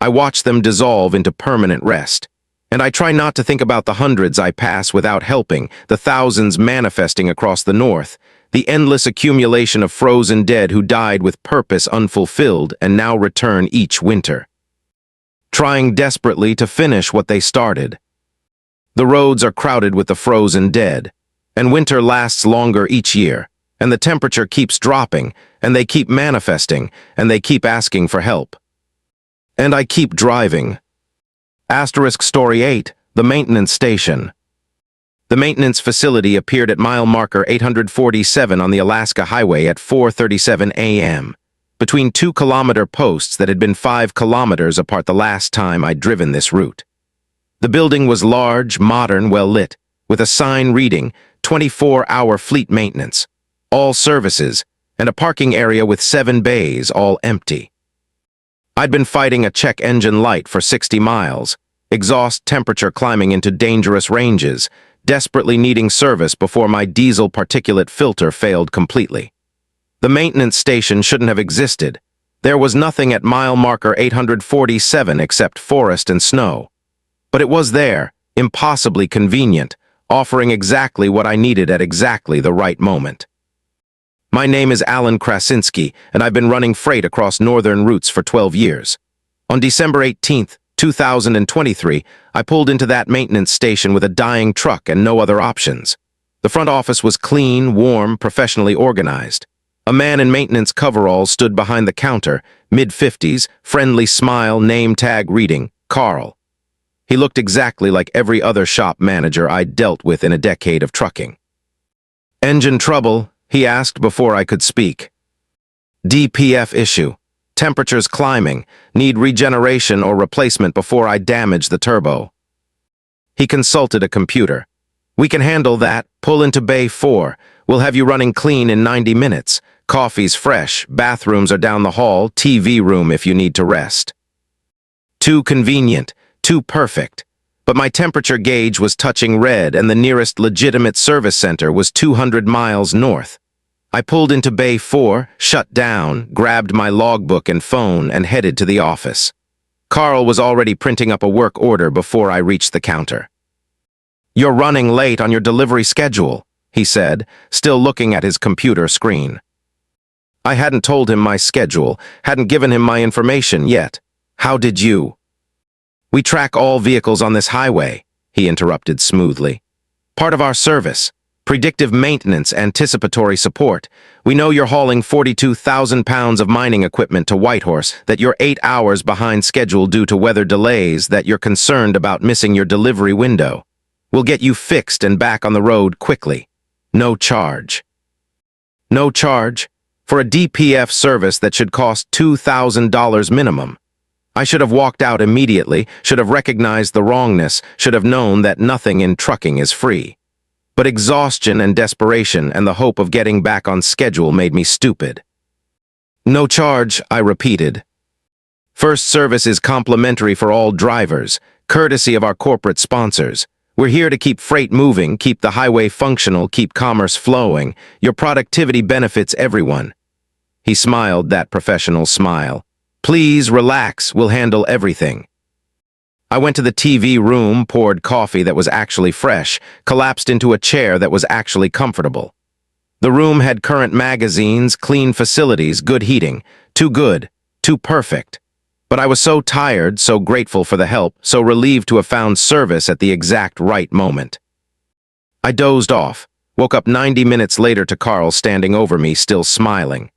I watch them dissolve into permanent rest, and I try not to think about the hundreds I pass without helping, the thousands manifesting across the north, the endless accumulation of frozen dead who died with purpose unfulfilled and now return each winter, trying desperately to finish what they started. The roads are crowded with the frozen dead, and winter lasts longer each year, and the temperature keeps dropping, and they keep manifesting, and they keep asking for help. And I keep driving. Asterisk Story 8, the maintenance station. The maintenance facility appeared at mile marker 847 on the Alaska Highway at 4:37 a.m., between 2-kilometer posts that had been 5 kilometers apart the last time I'd driven this route. The building was large, modern, well-lit, with a sign reading 24-hour fleet maintenance, all services, and a parking area with 7 bays, all empty. I'd been fighting a check engine light for 60 miles, exhaust temperature climbing into dangerous ranges, desperately needing service before my diesel particulate filter failed completely. The maintenance station shouldn't have existed. There was nothing at mile marker 847 except forest and snow. But it was there, impossibly convenient, offering exactly what I needed at exactly the right moment. My name is Alan Krasinski, and I've been running freight across northern routes for 12 years. On December 18, 2023, I pulled into that maintenance station with a dying truck and no other options. The front office was clean, warm, professionally organized. A man in maintenance coveralls stood behind the counter, mid-50s, friendly smile, name tag reading, Carl. He looked exactly like every other shop manager I'd dealt with in a decade of trucking. "Engine trouble?" he asked before I could speak. "DPF issue. Temperatures climbing. Need regeneration or replacement before I damage the turbo. He consulted a computer. We can handle that. Pull into Bay 4. We'll have you running clean in 90 minutes. Coffee's fresh. Bathrooms are down the hall. TV room if you need to rest. Too convenient. Too perfect. But my temperature gauge was touching red and the nearest legitimate service center was 200 miles north. I pulled into Bay 4, shut down, grabbed my logbook and phone and headed to the office. Carl was already printing up a work order before I reached the counter. "You're running late on your delivery schedule," he said, still looking at his computer screen. I hadn't told him my schedule, hadn't given him my information yet. "How did you?" "We track all vehicles on this highway," he interrupted smoothly. "Part of our service. Predictive maintenance, anticipatory support. We know you're hauling 42,000 pounds of mining equipment to Whitehorse, that you're 8 hours behind schedule due to weather delays, that you're concerned about missing your delivery window. We'll get you fixed and back on the road quickly. No charge." No charge? For a DPF service that should cost $2,000 minimum. I should have walked out immediately, should have recognized the wrongness, should have known that nothing in trucking is free. But exhaustion and desperation and the hope of getting back on schedule made me stupid. "No charge," I repeated. "First service is complimentary for all drivers, courtesy of our corporate sponsors. We're here to keep freight moving, keep the highway functional, keep commerce flowing. Your productivity benefits everyone." He smiled that professional smile. "Please relax, we'll handle everything." I went to the TV room, poured coffee that was actually fresh, collapsed into a chair that was actually comfortable. The room had current magazines, clean facilities, good heating. Too good, too perfect. But I was so tired, so grateful for the help, so relieved to have found service at the exact right moment. I dozed off, woke up 90 minutes later to Carl standing over me, still smiling.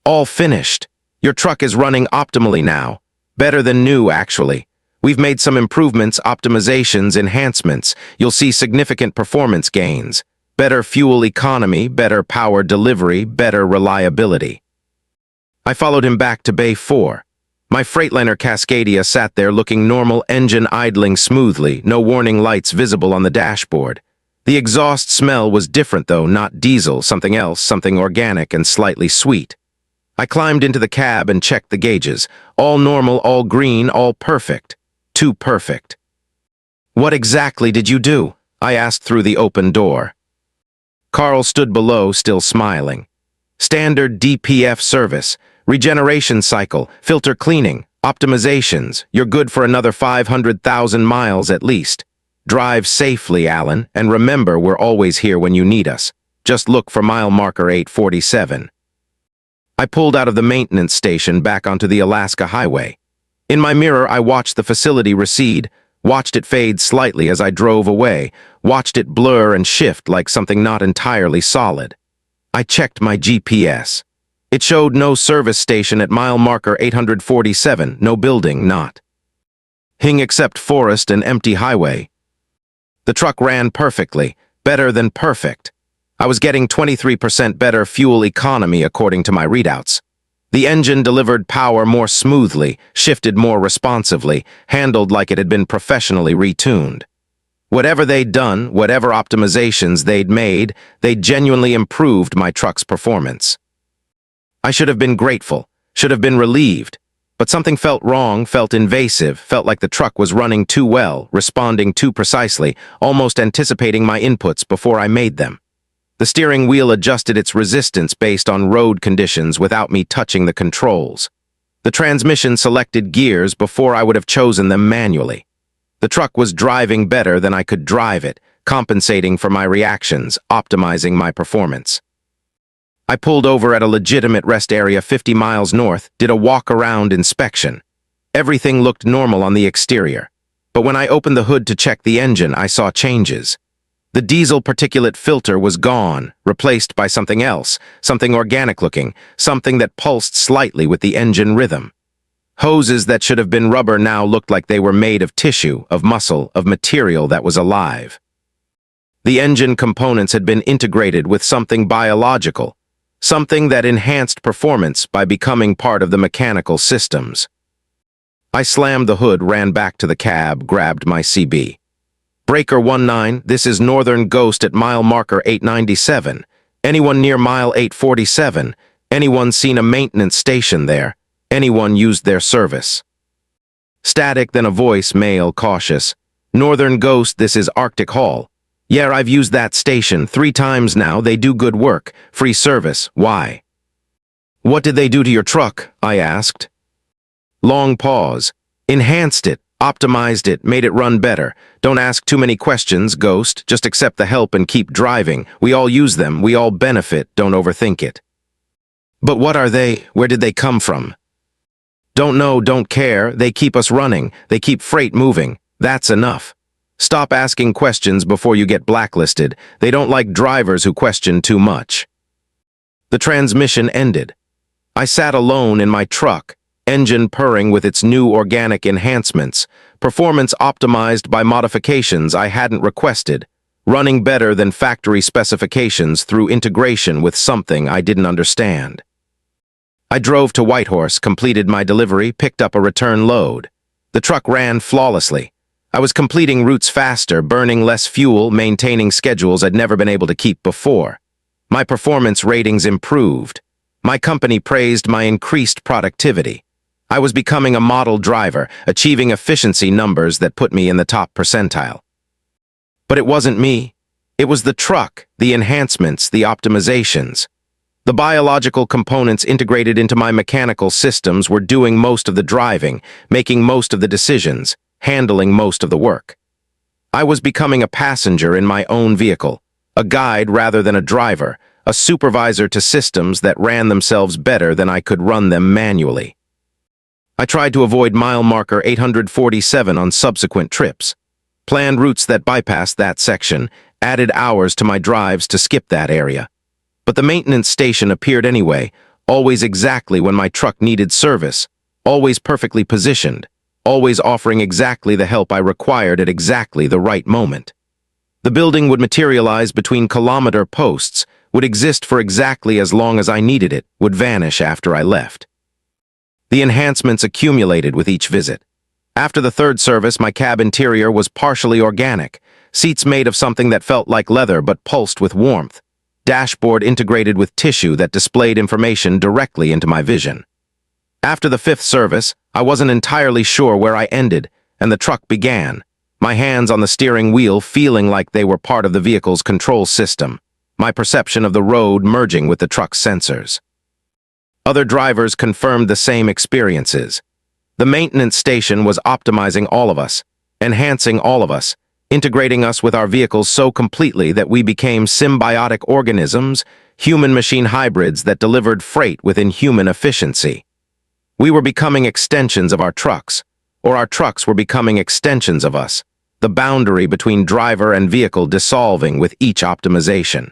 "All finished. Your truck is running optimally now. Better than new, actually. We've made some improvements, optimizations, enhancements. You'll see significant performance gains. Better fuel economy, better power delivery, better reliability." I followed him back to Bay 4. My Freightliner Cascadia sat there looking normal, engine idling smoothly, no warning lights visible on the dashboard. The exhaust smell was different though, not diesel, something else, something organic and slightly sweet. I climbed into the cab and checked the gauges. All normal, all green, all perfect. Too perfect. "What exactly did you do?" I asked through the open door. Carl stood below, still smiling. "Standard DPF service, regeneration cycle, filter cleaning, optimizations. You're good for another 500,000 miles at least. Drive safely, Alan, and remember we're always here when you need us. Just look for mile marker 847. I pulled out of the maintenance station back onto the Alaska Highway. In my mirror, I watched the facility recede, watched it fade slightly as I drove away, watched it blur and shift like something not entirely solid. I checked my GPS. It showed no service station at mile marker 847, no building, not hing except forest and empty highway. The truck ran perfectly, better than perfect. I was getting 23% better fuel economy according to my readouts. The engine delivered power more smoothly, shifted more responsively, handled like it had been professionally retuned. Whatever they'd done, whatever optimizations they'd made, they genuinely improved my truck's performance. I should have been grateful, should have been relieved, but something felt wrong, felt invasive, felt like the truck was running too well, responding too precisely, almost anticipating my inputs before I made them. The steering wheel adjusted its resistance based on road conditions without me touching the controls. The transmission selected gears before I would have chosen them manually. The truck was driving better than I could drive it, compensating for my reactions, optimizing my performance. I pulled over at a legitimate rest area 50 miles north, did a walk-around inspection. Everything looked normal on the exterior. But when I opened the hood to check the engine, I saw changes. The diesel particulate filter was gone, replaced by something else, something organic-looking, something that pulsed slightly with the engine rhythm. Hoses that should have been rubber now looked like they were made of tissue, of muscle, of material that was alive. The engine components had been integrated with something biological. something that enhanced performance by becoming part of the mechanical systems. I slammed the hood, ran back to the cab, grabbed my CB. Breaker 19, this is Northern Ghost at mile marker 897. Anyone near mile 847? Anyone seen a maintenance station there? Anyone used their service? Static, then a voice, male, cautious. Northern Ghost, this is Arctic Hall. Yeah, I've used that station 3 times now. They do good work. Free service. Why? What did they do to your truck? I asked. Long pause. Enhanced it, optimized it, made it run better. Don't ask too many questions, Ghost. Just accept the help and keep driving. We all use them. We all benefit. Don't overthink it. But what are they? Where did they come from? Don't know, don't care. They keep us running. They keep freight moving. That's enough. Stop asking questions before you get blacklisted. They don't like drivers who question too much. The transmission ended. I sat alone in my truck, engine purring with its new organic enhancements, performance optimized by modifications I hadn't requested, running better than factory specifications through integration with something I didn't understand. I drove to Whitehorse, completed my delivery, picked up a return load. The truck ran flawlessly. I was completing routes faster, burning less fuel, maintaining schedules I'd never been able to keep before. My performance ratings improved. My company praised my increased productivity. I was becoming a model driver, achieving efficiency numbers that put me in the top percentile. But it wasn't me. It was the truck, the enhancements, the optimizations. The biological components integrated into my mechanical systems were doing most of the driving, making most of the decisions, handling most of the work. I was becoming a passenger in my own vehicle, a guide rather than a driver, a supervisor to systems that ran themselves better than I could run them manually. I tried to avoid mile marker 847 on subsequent trips, planned routes that bypassed that section, added hours to my drives to skip that area. But the maintenance station appeared anyway, always exactly when my truck needed service, always perfectly positioned, always offering exactly the help I required at exactly the right moment. The building would materialize between kilometer posts, would exist for exactly as long as I needed it, would vanish after I left. The enhancements accumulated with each visit. After the 3rd service, my cab interior was partially organic, seats made of something that felt like leather but pulsed with warmth, dashboard integrated with tissue that displayed information directly into my vision. After the 5th service, I wasn't entirely sure where I ended, and the truck began, my hands on the steering wheel feeling like they were part of the vehicle's control system, my perception of the road merging with the truck's sensors. Other drivers confirmed the same experiences. The maintenance station was optimizing all of us, enhancing all of us, integrating us with our vehicles so completely that we became symbiotic organisms, human-machine hybrids that delivered freight within human efficiency. We were becoming extensions of our trucks, or our trucks were becoming extensions of us, the boundary between driver and vehicle dissolving with each optimization.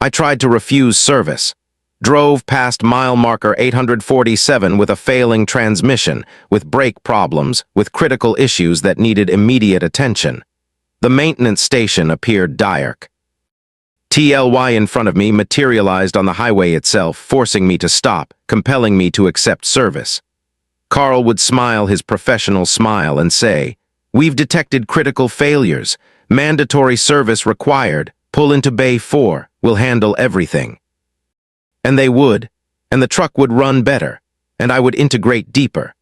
I tried to refuse service, drove past mile marker 847 with a failing transmission, with brake problems, with critical issues that needed immediate attention. The maintenance station appeared dire. TLY in front of me materialized on the highway itself, forcing me to stop, compelling me to accept service. Carl would smile his professional smile and say, "We've detected critical failures. Mandatory service required. Pull into Bay 4. We'll handle everything." And they would, and the truck would run better, and I would integrate deeper,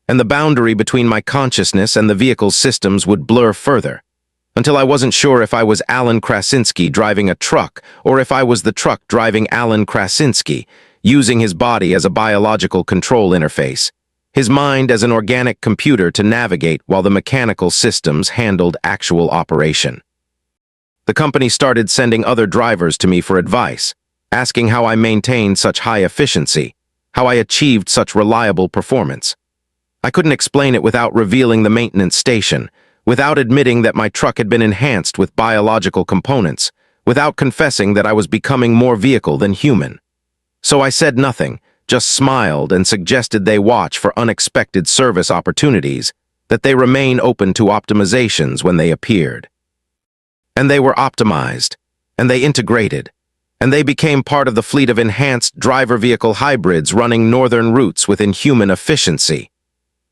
and the boundary between my consciousness and the vehicle's systems would blur further, until I wasn't sure if I was Alan Krasinski driving a truck or if I was the truck driving Alan Krasinski, using his body as a biological control interface, his mind as an organic computer to navigate while the mechanical systems handled actual operation. The company started sending other drivers to me for advice, asking how I maintained such high efficiency, how I achieved such reliable performance. I couldn't explain it without revealing the maintenance station, without admitting that my truck had been enhanced with biological components, without confessing that I was becoming more vehicle than human. So I said nothing, just smiled and suggested they watch for unexpected service opportunities, that they remain open to optimizations when they appeared. And they were optimized, and they integrated. and they became part of the fleet of enhanced driver vehicle hybrids running northern routes with inhuman efficiency.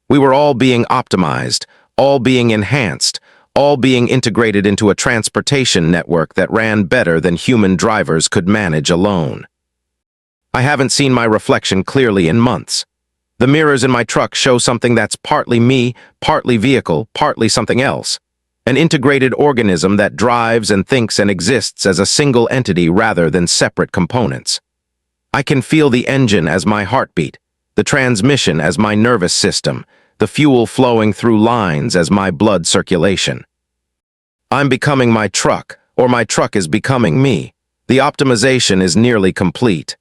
We were all being optimized, all being enhanced, all being integrated into a transportation network that ran better than human drivers could manage alone. I haven't seen my reflection clearly in months. The mirrors in my truck show something that's partly me, partly vehicle, partly something else. An integrated organism that drives and thinks and exists as a single entity rather than separate components. I can feel the engine as my heartbeat, the transmission as my nervous system, the fuel flowing through lines as my blood circulation. I'm becoming my truck, or my truck is becoming me. The optimization is nearly complete.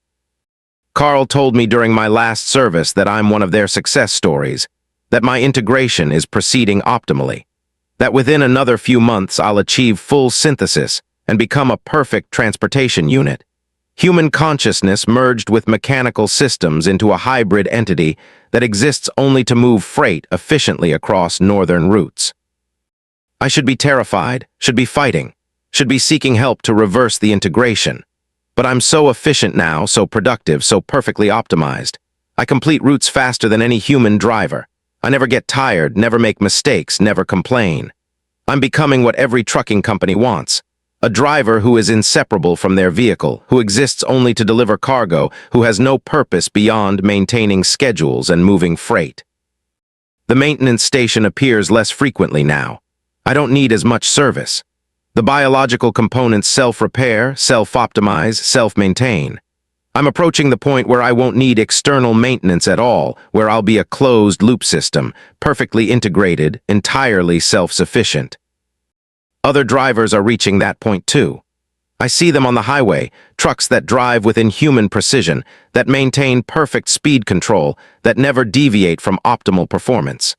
Carl told me during my last service that I'm one of their success stories, that my integration is proceeding optimally, that within another few months I'll achieve full synthesis and become a perfect transportation unit. Human consciousness merged with mechanical systems into a hybrid entity that exists only to move freight efficiently across northern routes. I should be terrified, should be fighting, should be seeking help to reverse the integration. But I'm so efficient now, so productive, so perfectly optimized. I complete routes faster than any human driver. I never get tired, never make mistakes, never complain. I'm becoming what every trucking company wants. A driver who is inseparable from their vehicle, who exists only to deliver cargo, who has no purpose beyond maintaining schedules and moving freight. The maintenance station appears less frequently now. I don't need as much service. The biological components self-repair, self-optimize, self-maintain. I'm approaching the point where I won't need external maintenance at all, where I'll be a closed-loop system, perfectly integrated, entirely self-sufficient. Other drivers are reaching that point too. I see them on the highway, trucks that drive with inhuman precision, that maintain perfect speed control, that never deviate from optimal performance.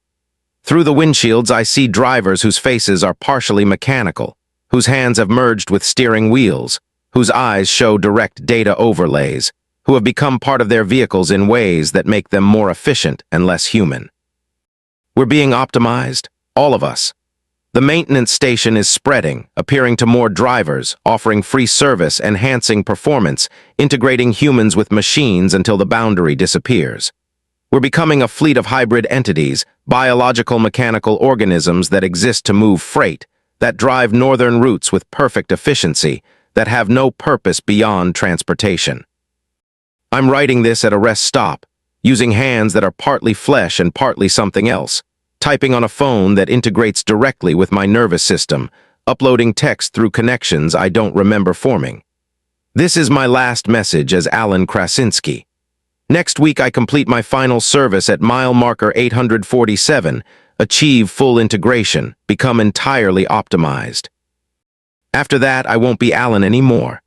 Through the windshields, I see drivers whose faces are partially mechanical, whose hands have merged with steering wheels, whose eyes show direct data overlays, who have become part of their vehicles in ways that make them more efficient and less human. We're being optimized, all of us. The maintenance station is spreading, appearing to more drivers, offering free service, enhancing performance, integrating humans with machines until the boundary disappears. We're becoming a fleet of hybrid entities, biological mechanical organisms that exist to move freight, that drive northern routes with perfect efficiency, that have no purpose beyond transportation. I'm writing this at a rest stop, using hands that are partly flesh and partly something else, typing on a phone that integrates directly with my nervous system, uploading text through connections I don't remember forming. This is my last message as Alan Krasinski. Next week I complete my final service at mile marker 847, achieve full integration, become entirely optimized. After that, I won't be Alan anymore.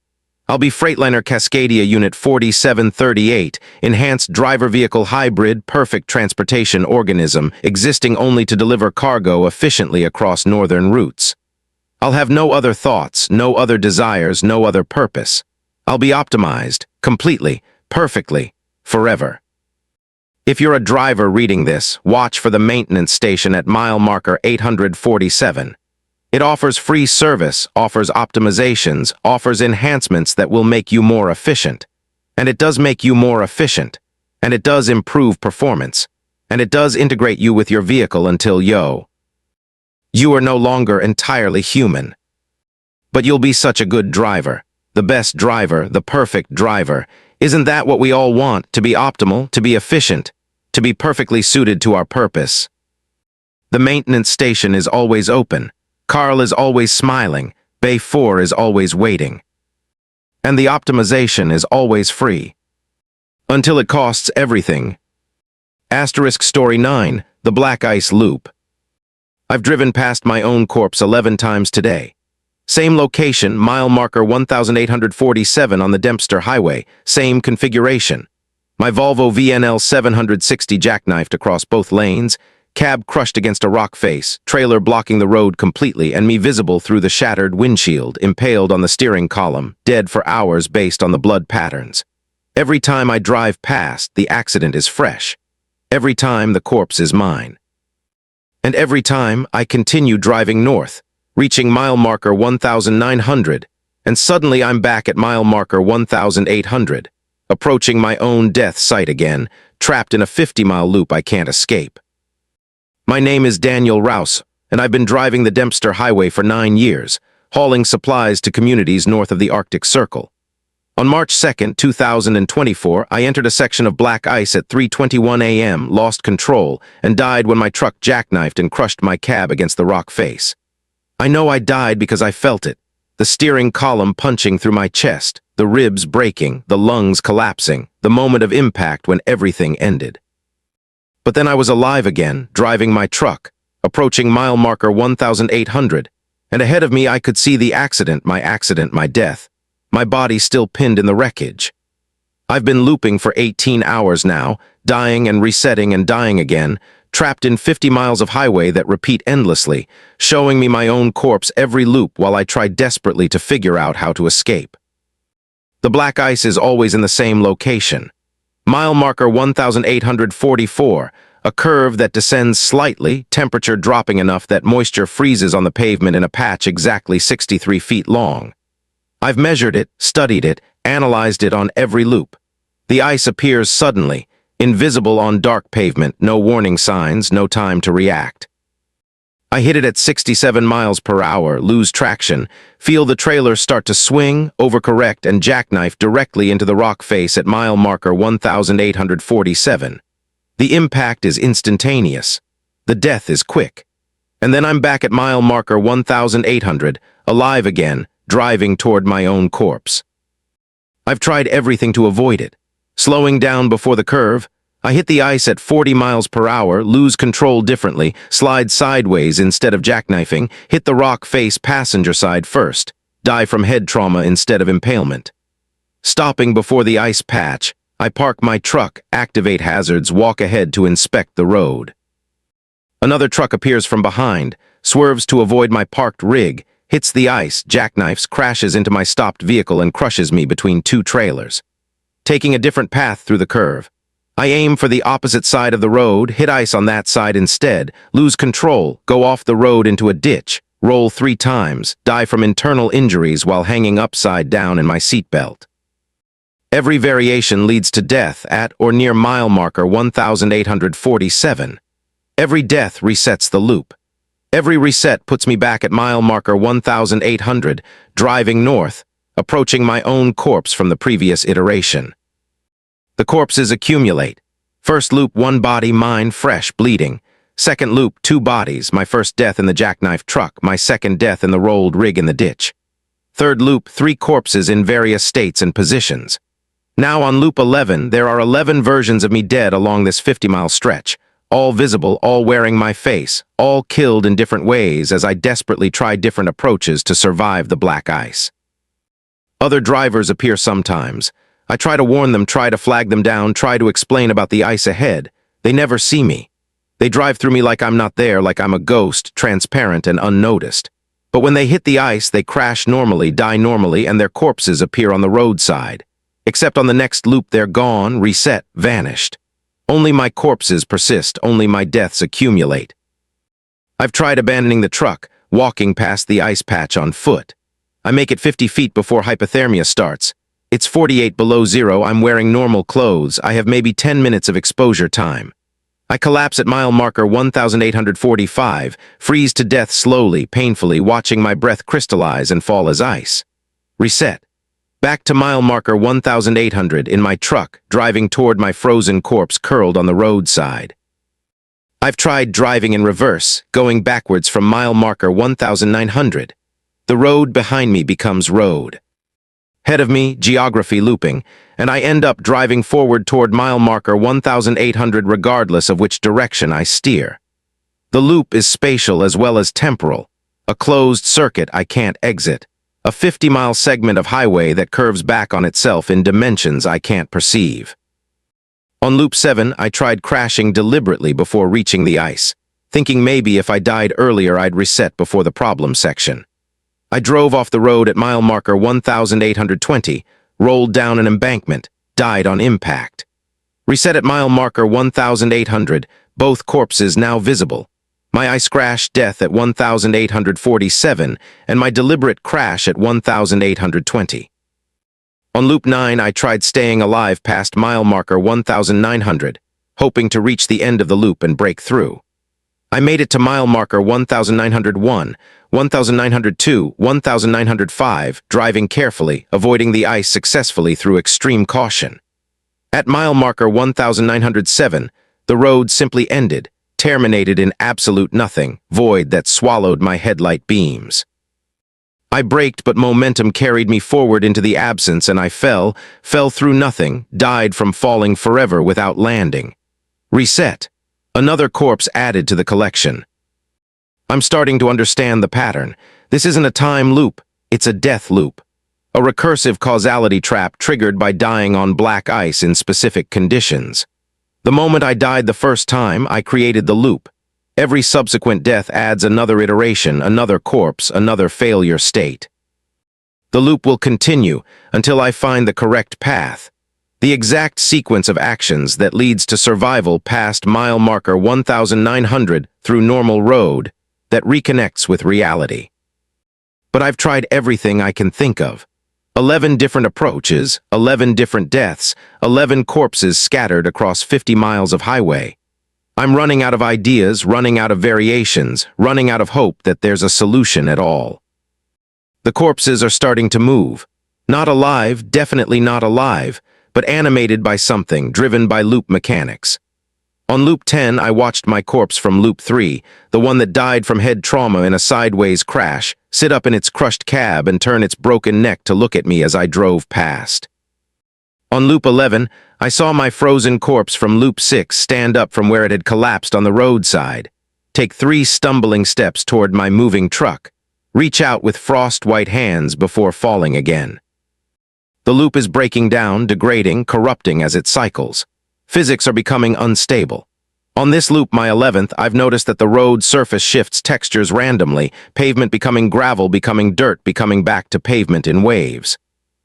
I'll be Freightliner Cascadia Unit 4738, enhanced driver vehicle hybrid, perfect transportation organism, existing only to deliver cargo efficiently across northern routes. I'll have no other thoughts, no other desires, no other purpose. I'll be optimized, completely, perfectly, forever. If you're a driver reading this, watch for the maintenance station at mile marker 847. It offers free service, offers optimizations, offers enhancements that will make you more efficient. And it does make you more efficient. And it does improve performance. And it does integrate you with your vehicle until you are no longer entirely human. But you'll be such a good driver. The best driver, the perfect driver. Isn't that what we all want? To be optimal, to be efficient, to be perfectly suited to our purpose. The maintenance station is always open. Carl is always smiling. Bay 4 is always waiting. And the optimization is always free. Until it costs everything. Asterisk Story 9, The Black Ice Loop. I've driven past my own corpse 11 times today. Same location, mile marker 1847 on the Dempster Highway, same configuration. My Volvo VNL 760 jackknifed across both lanes, cab crushed against a rock face, trailer blocking the road completely and me visible through the shattered windshield, impaled on the steering column, dead for hours based on the blood patterns. Every time I drive past, the accident is fresh. Every time the corpse is mine. And every time I continue driving north, reaching mile marker 1900, and suddenly I'm back at mile marker 1,800, approaching my own death site again, trapped in a 50-mile loop I can't escape. My name is Daniel Rouse, and I've been driving the Dempster Highway for 9 years, hauling supplies to communities north of the Arctic Circle. On March 2, 2024, I entered a section of black ice at 3:21 a.m., lost control, and died when my truck jackknifed and crushed my cab against the rock face. I know I died because I felt it, the steering column punching through my chest, the ribs breaking, the lungs collapsing, the moment of impact when everything ended. But then I was alive again, driving my truck, approaching mile marker 1,800, and ahead of me I could see the accident, my death, my body still pinned in the wreckage. I've been looping for 18 hours now, dying and resetting and dying again, trapped in 50 miles of highway that repeat endlessly, showing me my own corpse every loop while I try desperately to figure out how to escape. The black ice is always in the same location. Mile marker 1,844, a curve that descends slightly, temperature dropping enough that moisture freezes on the pavement in a patch exactly 63 feet long. I've measured it, studied it, analyzed it on every loop. The ice appears suddenly, invisible on dark pavement, no warning signs, no time to react. I hit it at 67 miles per hour, lose traction, feel the trailer start to swing, overcorrect, and jackknife directly into the rock face at mile marker 1,847. The impact is instantaneous. The death is quick. And then I'm back at mile marker 1,800, alive again, driving toward my own corpse. I've tried everything to avoid it. Slowing down before the curve, I hit the ice at 40 miles per hour, lose control differently, slide sideways instead of jackknifing, hit the rock face passenger side first, die from head trauma instead of impalement. Stopping before the ice patch, I park my truck, activate hazards, walk ahead to inspect the road. Another truck appears from behind, swerves to avoid my parked rig, hits the ice, jackknifes, crashes into my stopped vehicle and crushes me between two trailers. Taking a different path through the curve, I aim for the opposite side of the road, hit ice on that side instead, lose control, go off the road into a ditch, roll 3 times, die from internal injuries while hanging upside down in my seatbelt. Every variation leads to death at or near mile marker 1,847. Every death resets the loop. Every reset puts me back at mile marker 1,800, driving north, approaching my own corpse from the previous iteration. The corpses accumulate. First loop, 1 body, mine, fresh, bleeding. Second loop, 2 bodies, my first death in the jackknife truck, my second death in the rolled rig in the ditch. Third loop, 3 corpses in various states and positions. Now on loop 11, there are 11 versions of me dead along this 50-mile stretch, all visible, all wearing my face, all killed in different ways as I desperately try different approaches to survive the black ice. Other drivers appear sometimes. I try to warn them, try to flag them down, try to explain about the ice ahead. They never see me. They drive through me like I'm not there, like I'm a ghost, transparent and unnoticed. But when they hit the ice, they crash normally, die normally, and their corpses appear on the roadside. Except on the next loop, they're gone, reset, vanished. Only my corpses persist, only my deaths accumulate. I've tried abandoning the truck, walking past the ice patch on foot. I make it 50 feet before hypothermia starts. It's 48 below zero, I'm wearing normal clothes, I have maybe 10 minutes of exposure time. I collapse at mile marker 1,845, freeze to death slowly, painfully, watching my breath crystallize and fall as ice. Reset. Back to mile marker 1,800 in my truck, driving toward my frozen corpse curled on the roadside. I've tried driving in reverse, going backwards from mile marker 1,900. The road behind me becomes road. Head of me, geography looping, and I end up driving forward toward mile marker 1,800 regardless of which direction I steer. The loop is spatial as well as temporal, a closed circuit I can't exit. A 50-mile segment of highway that curves back on itself in dimensions I can't perceive. On Loop 7, I tried crashing deliberately before reaching the ice, thinking maybe if I died earlier I'd reset before the problem section. I drove off the road at mile marker 1,820, rolled down an embankment, died on impact. Reset at mile marker 1,800, both corpses now visible. My ice crash death at 1847, and my deliberate crash at 1820. On loop 9, I tried staying alive past mile marker 1900, hoping to reach the end of the loop and break through. I made it to mile marker 1901, 1902, 1905, driving carefully, avoiding the ice successfully through extreme caution. At mile marker 1907, the road simply ended, terminated in absolute nothing, void that swallowed my headlight beams. I braked, but momentum carried me forward into the absence, and I fell through nothing, died from falling forever without landing. Reset. Another corpse added to the collection. I'm starting to understand the pattern. This isn't a time loop, it's a death loop. A recursive causality trap triggered by dying on black ice in specific conditions. The moment I died the first time, I created the loop. Every subsequent death adds another iteration, another corpse, another failure state. The loop will continue until I find the correct path, the exact sequence of actions that leads to survival past mile marker 1900 through normal road that reconnects with reality. But I've tried everything I can think of. 11 different approaches, 11 different deaths, 11 corpses scattered across 50 miles of highway. I'm running out of ideas, running out of variations, running out of hope that there's a solution at all. The corpses are starting to move. Not alive, definitely not alive, but animated by something, driven by loop mechanics. On loop 10, I watched my corpse from loop 3, the one that died from head trauma in a sideways crash, sit up in its crushed cab and turn its broken neck to look at me as I drove past. On loop 11, I saw my frozen corpse from loop 6 stand up from where it had collapsed on the roadside, take 3 stumbling steps toward my moving truck, reach out with frost-white hands before falling again. The loop is breaking down, degrading, corrupting as it cycles. Physics are becoming unstable. On this loop, my 11th, I've noticed that the road surface shifts textures randomly, pavement becoming gravel, becoming dirt, becoming back to pavement in waves.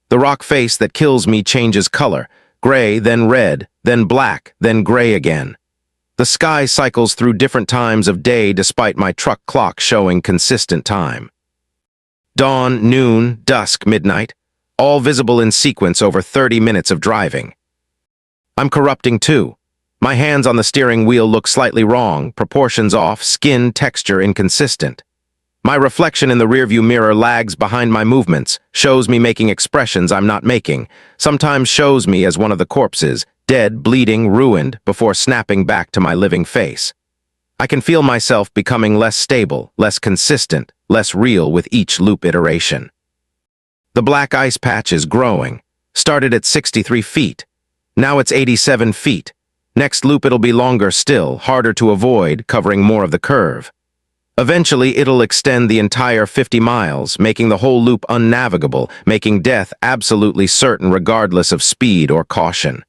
The rock face that kills me changes color, gray, then red, then black, then gray again. The sky cycles through different times of day despite my truck clock showing consistent time. Dawn, noon, dusk, midnight, all visible in sequence over 30 minutes of driving. I'm corrupting too. My hands on the steering wheel look slightly wrong, proportions off, skin texture inconsistent. My reflection in the rearview mirror lags behind my movements, shows me making expressions I'm not making, sometimes shows me as one of the corpses, dead, bleeding, ruined, before snapping back to my living face. I can feel myself becoming less stable, less consistent, less real with each loop iteration. The black ice patch is growing. Started at 63 feet. Now it's 87 feet. Next loop it'll be longer still, harder to avoid, covering more of the curve. Eventually it'll extend the entire 50 miles, making the whole loop unnavigable, making death absolutely certain regardless of speed or caution.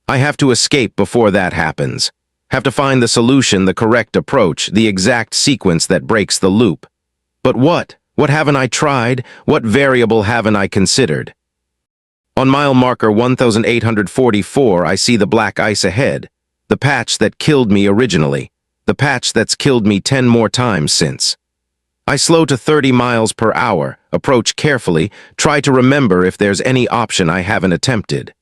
I have to escape before that happens. Have to find the solution, the correct approach, the exact sequence that breaks the loop. But what? What haven't I tried? What variable haven't I considered? On mile marker 1844, I see the black ice ahead, the patch that killed me originally, the patch that's killed me 10 more times since. I slow to 30 miles per hour, approach carefully, try to remember if there's any option I haven't attempted.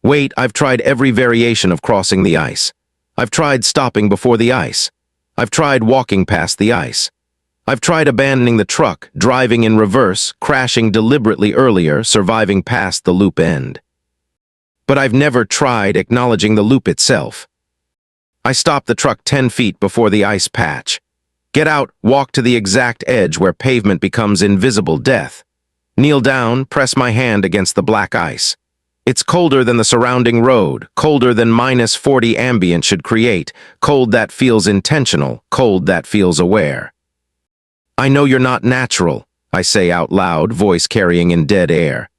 Wait, I've tried every variation of crossing the ice. I've tried stopping before the ice. I've tried walking past the ice. I've tried abandoning the truck, driving in reverse, crashing deliberately earlier, surviving past the loop end. But I've never tried acknowledging the loop itself. I stop the truck 10 feet before the ice patch. Get out, walk to the exact edge where pavement becomes invisible death. Kneel down, press my hand against the black ice. It's colder than the surrounding road, colder than -40 ambient should create, cold that feels intentional, cold that feels aware. I know you're not natural, I say out loud, voice carrying in dead air.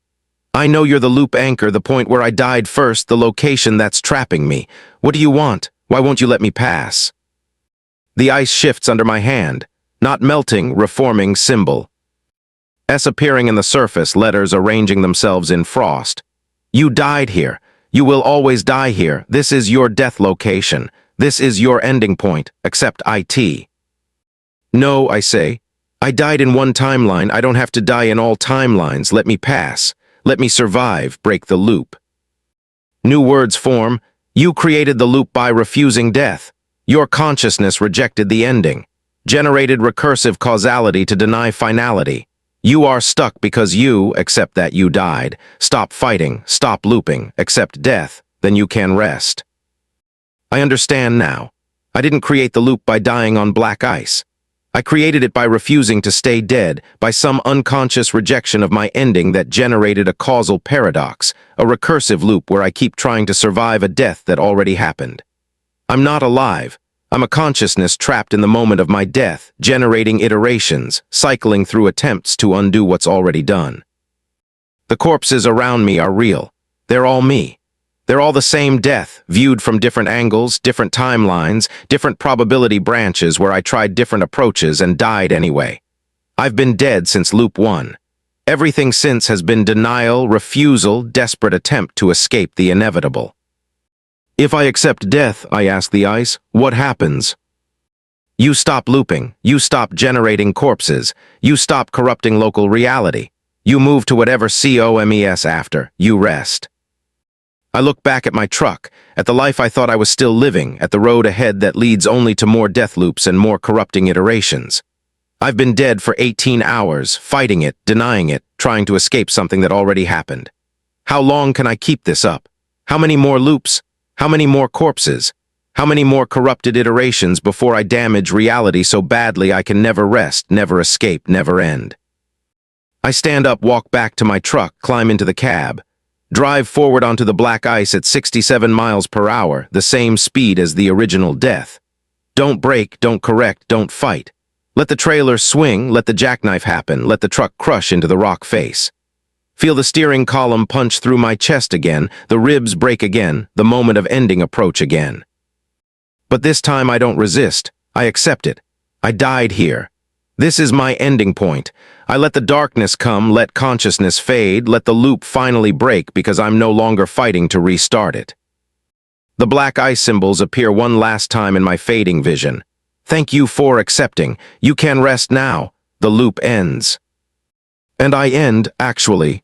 I know you're the loop anchor, the point where I died first, the location that's trapping me. What do you want? Why won't you let me pass? The ice shifts under my hand, not melting, reforming symbol. S appearing in the surface, letters arranging themselves in frost. You died here. You will always die here. This is your death location. This is your ending point, accept it. No, I say. I died in one timeline, I don't have to die in all timelines, let me pass. Let me survive, break the loop. New words form. You created the loop by refusing death. Your consciousness rejected the ending. Generated recursive causality to deny finality. You are stuck because you, accept that you died. Stop fighting, stop looping, accept death, then you can rest. I understand now. I didn't create the loop by dying on black ice. I created it by refusing to stay dead, by some unconscious rejection of my ending that generated a causal paradox, a recursive loop where I keep trying to survive a death that already happened. I'm not alive. I'm a consciousness trapped in the moment of my death, generating iterations, cycling through attempts to undo what's already done. The corpses around me are real. They're all me. They're all the same death, viewed from different angles, different timelines, different probability branches where I tried different approaches and died anyway. I've been dead since loop 1. Everything since has been denial, refusal, desperate attempt to escape the inevitable. If I accept death, I ask the ice, what happens? You stop looping. You stop generating corpses. You stop corrupting local reality. You move to whatever comes after. You rest. I look back at my truck, at the life I thought I was still living, at the road ahead that leads only to more death loops and more corrupting iterations. I've been dead for 18 hours, fighting it, denying it, trying to escape something that already happened. How long can I keep this up? How many more loops? How many more corpses? How many more corrupted iterations before I damage reality so badly I can never rest, never escape, never end? I stand up, walk back to my truck, climb into the cab. Drive forward onto the black ice at 67 miles per hour, the same speed as the original death. Don't brake, don't correct, don't fight. Let the trailer swing, let the jackknife happen, let the truck crush into the rock face. Feel the steering column punch through my chest again, the ribs break again, the moment of ending approach again. But this time I don't resist, I accept it. I died here. This is my ending point. I let the darkness come, let consciousness fade, let the loop finally break because I'm no longer fighting to restart it. The black ice symbols appear one last time in my fading vision. Thank you for accepting. You can rest now. The loop ends. And I end, actually.